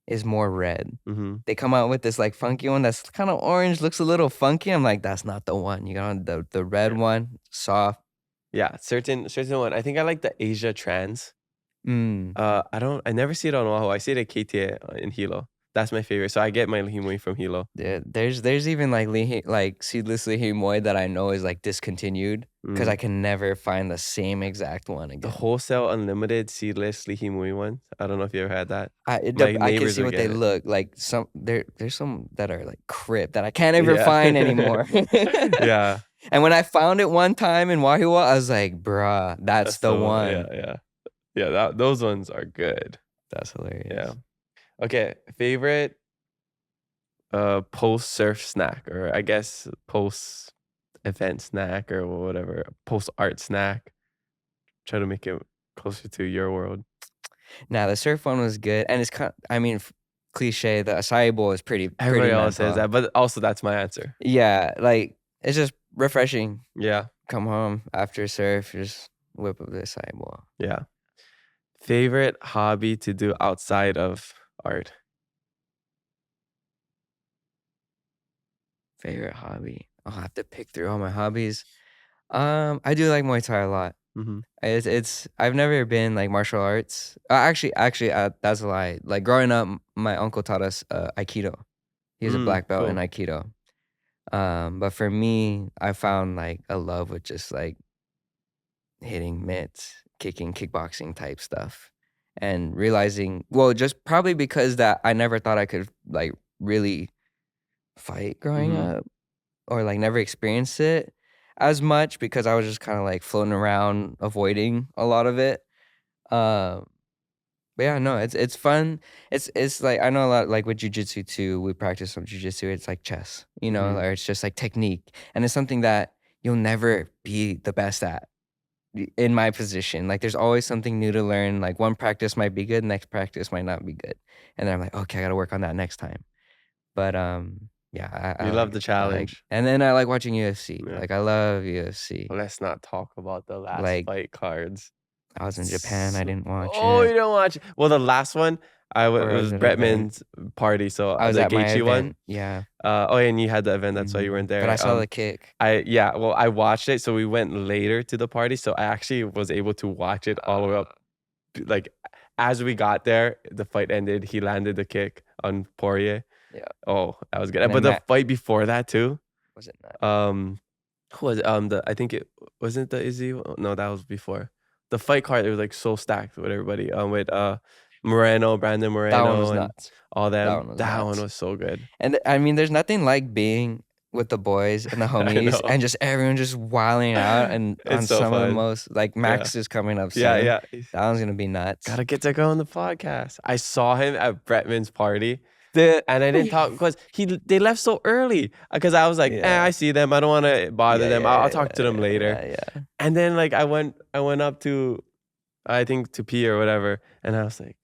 is more red. Mm-hmm. They come out with this like funky one that's kind of orange, looks a little funky. I'm like, that's not the one. You got the red one, soft. Yeah, certain one. I think I like the Asia Trans. Mm. I never see it on Oahu. I see it at KTA in Hilo. That's my favorite. So I get my lihimui from Hilo. Yeah, there's even like seedless lihimoy that I know is like discontinued because I can never find the same exact one The again. wholesale unlimited seedless lihimui one. I don't know if you ever had that. I My can neighbors see would what they get it. look like. There's some that are like crip that I can't ever find anymore. Yeah. And when I found it one time in Wahiwa, I was like, bruh, that's the one. Yeah. Those ones are good. That's hilarious. Yeah. Okay. Favorite post surf snack, or I guess post event snack, or whatever, post art snack. Try to make it closer to your world. Now the surf one was good, and it's cliche. The acai bowl is pretty. Everybody pretty else says mental. that, but also that's my answer. Yeah, like it's just refreshing. Yeah. Come home after surf, just whip up the acai bowl. Yeah. Favorite hobby to do outside of art? Favorite hobby? I'll have to pick through all my hobbies. I do like Muay Thai a lot. Mm-hmm. It's I've never been like martial arts. That's a lie. Like growing up, my uncle taught us Aikido. He was a black belt in Cool. Aikido. But for me, I found like a love with just like hitting mitts, kicking, kickboxing type stuff, and realizing, well, just probably because that I never thought I could like really fight growing up, or like never experienced it as much because I was just kind of like floating around, avoiding a lot of it. But yeah, no, it's fun. It's like I know a lot like with jujitsu too. We practice some jujitsu. It's like chess, or it's just like technique, and it's something that you'll never be the best at. In my position, like there's always something new to learn. Like one practice might be good, next practice might not be good, and then I'm like, okay, I got to work on that next time. But yeah, You love the challenge. and then I like watching UFC. Yeah. Like I love UFC. Let's not talk about the last Like, fight cards. I was in Japan. I didn't watch Oh, it. you don't watch it? Well, the last one, it was at an Bretman's party. So I was the at my Gaethje event. one. Yeah. And you had the event. That's why you weren't there. But I saw the kick. I watched it. So we went later to the party. So I actually was able to watch it all the way up. Like as we got there, the fight ended. He landed the kick on Poirier. Yeah. Oh, that was good. And But then the fight before that too. Was it not? Who was it? I think it wasn't the Izzy. No, that was before. The fight card, it was like so stacked with everybody. With Brandon Moreno. That one was and nuts. all them. That That one one was was so good. And I mean, there's nothing like being with the boys and the homies know. and just everyone just wilding out and on It's so some of the fun. most like Max is coming up soon. Yeah. That one's gonna be nuts. Gotta get to go on the podcast. I saw him at Bretman's party. The And I didn't talk because they left so early. Because I was like, I see them. I don't want to bother them. I'll talk to them later. Yeah. And then like I went up to, I think to pee or whatever, and I was like,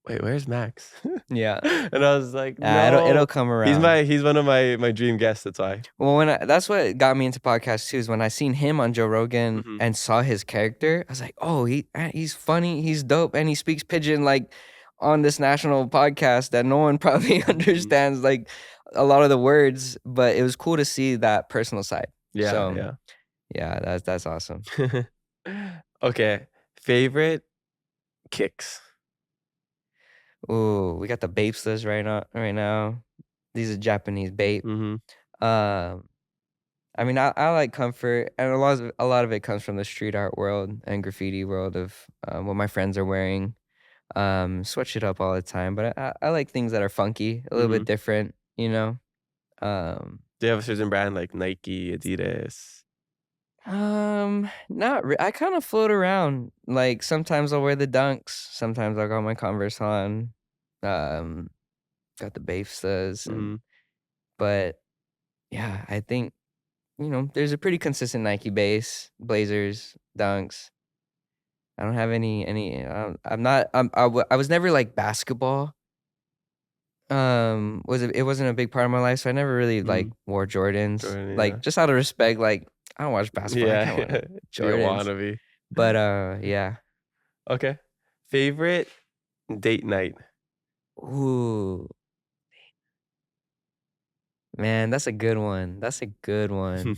wait, where's Max? Yeah. And I was like, no. It'll come around. He's one of my dream guests. That's why. Well, that's what got me into podcasts too. Is when I seen him on Joe Rogan and saw his character, I was like, oh, he's funny, he's dope, and he speaks pidgin like on this national podcast that no one probably understands like a lot of the words, but it was cool to see that personal side. Yeah, that's awesome. Okay, favorite kicks. Ooh, we got the Bapestas right now. These are Japanese Bape. I mean, I like comfort, and a lot of it comes from the street art world and graffiti world of what my friends are wearing. Switch it up all the time, but I like things that are funky, a little bit different, Do you have a certain brand like Nike, Adidas? I kind of float around. Like sometimes I'll wear the dunks, sometimes I got my Converse on, um, got the Bafstas, Mm-hmm. but yeah, I think there's a pretty consistent Nike base, Blazers, dunks. I don't have any. I'm not. I was never like basketball. It wasn't a big part of my life, so I never really like Mm-hmm. wore Jordans. Jordan, yeah. Like just out of respect, like I don't watch basketball. I can't Yeah. wear You don't Jordans. wanna be. But yeah. Okay. Favorite date night? Ooh, man, that's a good one. That's a good one.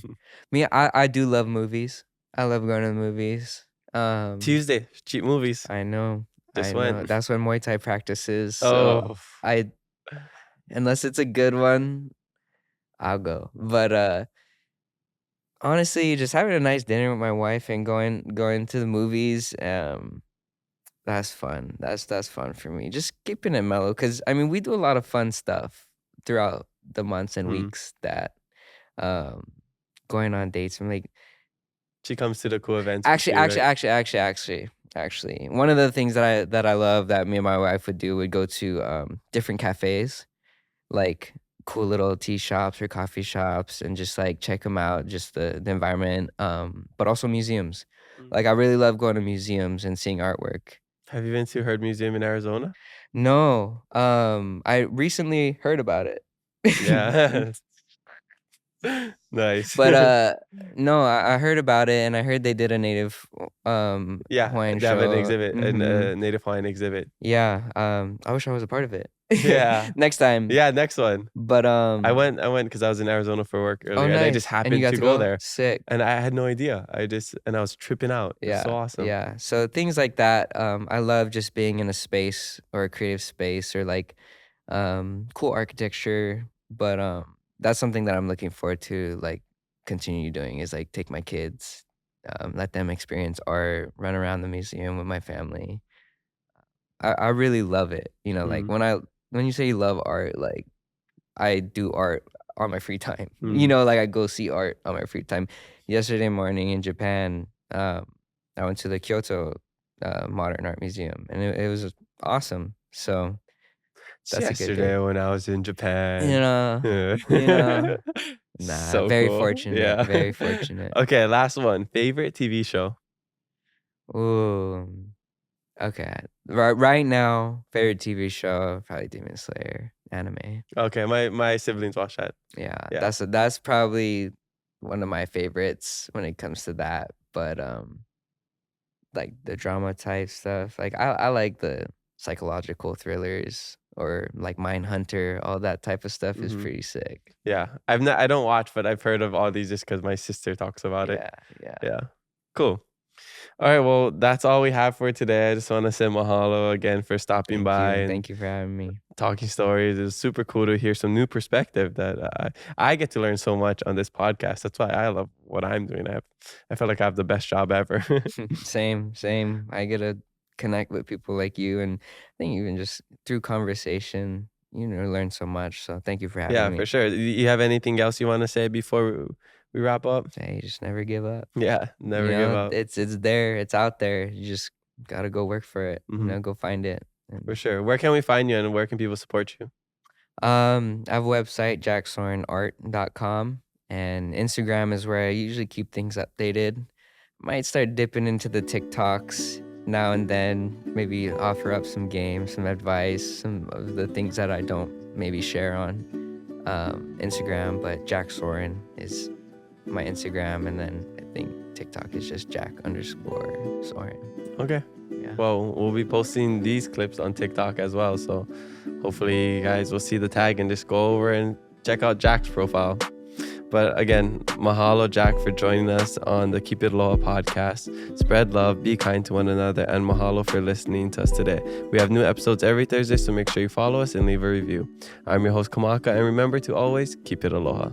Me, I do love movies. I love going to the movies. Tuesday, cheap movies. I know. Just I know. went. That's when Muay Thai practices. So Oh. I unless it's a good one, I'll go. But honestly, just having a nice dinner with my wife and going to the movies, that's fun. That's fun for me. Just keeping it mellow, because I mean we do a lot of fun stuff throughout the months and Mm. weeks that um going on dates and like She comes to the cool events with you, right? actually one of the things that I love that me and my wife would do would go to different cafes, like cool little tea shops or coffee shops, and just like check them out, just the environment, but also museums. Mm. Like I really love going to museums and seeing artwork. Have you been to Heard Museum in Arizona? No, I recently heard about it. Yeah. Nice. But no, I heard about it, and I heard they did a native Yeah, Hawaiian they have an show. exhibit, a Native-Hawaiian exhibit. Yeah, I wish I was a part of it. Yeah. Next time. Yeah, next one. But I went because I was in Arizona for work oh, earlier, and I just nice. And you happened got to to go go? there, Sick. and I had no idea. And I was tripping out. It was so Yeah, awesome. yeah. So things like that. I love just being in a space or a creative space, or like cool architecture. But that's something that I'm looking forward to, like continue doing, is like take my kids, let them experience art, run around the museum with my family. I really love it. Like Mm, when you say you love art, like I do art on my free time. mm. Like I go see art on my free time. Yesterday morning in Japan, I went to the Kyoto Modern Art Museum, and it was awesome. So It's that's a good yesterday day. when I was in Japan. You know, Yeah. you know. Nah, So very cool. fortunate. Yeah. Very fortunate. Okay, last one. Favorite TV show? Ooh. Okay. Right now, favorite TV show, probably Demon Slayer, anime. Okay, my siblings watch that. Yeah, Yeah. that's probably one of my favorites when it comes to that. But like the drama type stuff, like I like the psychological thrillers, or like Mindhunter, all that type of stuff is Mhm. pretty sick. Yeah. I don't watch, but I've heard of all these just because my sister talks about it. Yeah. Yeah. Cool. All right, well, that's all we have for today. I just want to say mahalo again for stopping by and Thank you for having me. talking stories. It was super cool to hear some new perspective that I get to learn so much on this podcast. That's why I love what I'm doing. I feel like I have the best job ever. Same. I get to connect with people like you, and I think even just through conversation, learn so much. So thank you for having Yeah, me. for sure. You have anything else you want to say before we wrap up? Hey, just never give up. Yeah, never give up. It's there, it's out there. You just gotta go work for it. Mhm. Go find it. For And, sure. Where can we find you and where can people support you? I have a website, jacksorenart.com, and Instagram is where I usually keep things updated. Might start dipping into the TikToks now and then, maybe offer up some games, some advice, some of the things that I don't maybe share on Instagram. But Jack Soren is my Instagram, and then I think TikTok is just Jack_Soren. Okay. Yeah. Well, we'll be posting these clips on TikTok as well. So hopefully you guys will see the tag and just go over and check out Jack's profile. But again, mahalo, Jack, for joining us on the Keep It Aloha podcast. Spread love, be kind to one another, and mahalo for listening to us today. We have new episodes every Thursday, so make sure you follow us and leave a review. I'm your host, Kamaka, and remember to always keep it aloha.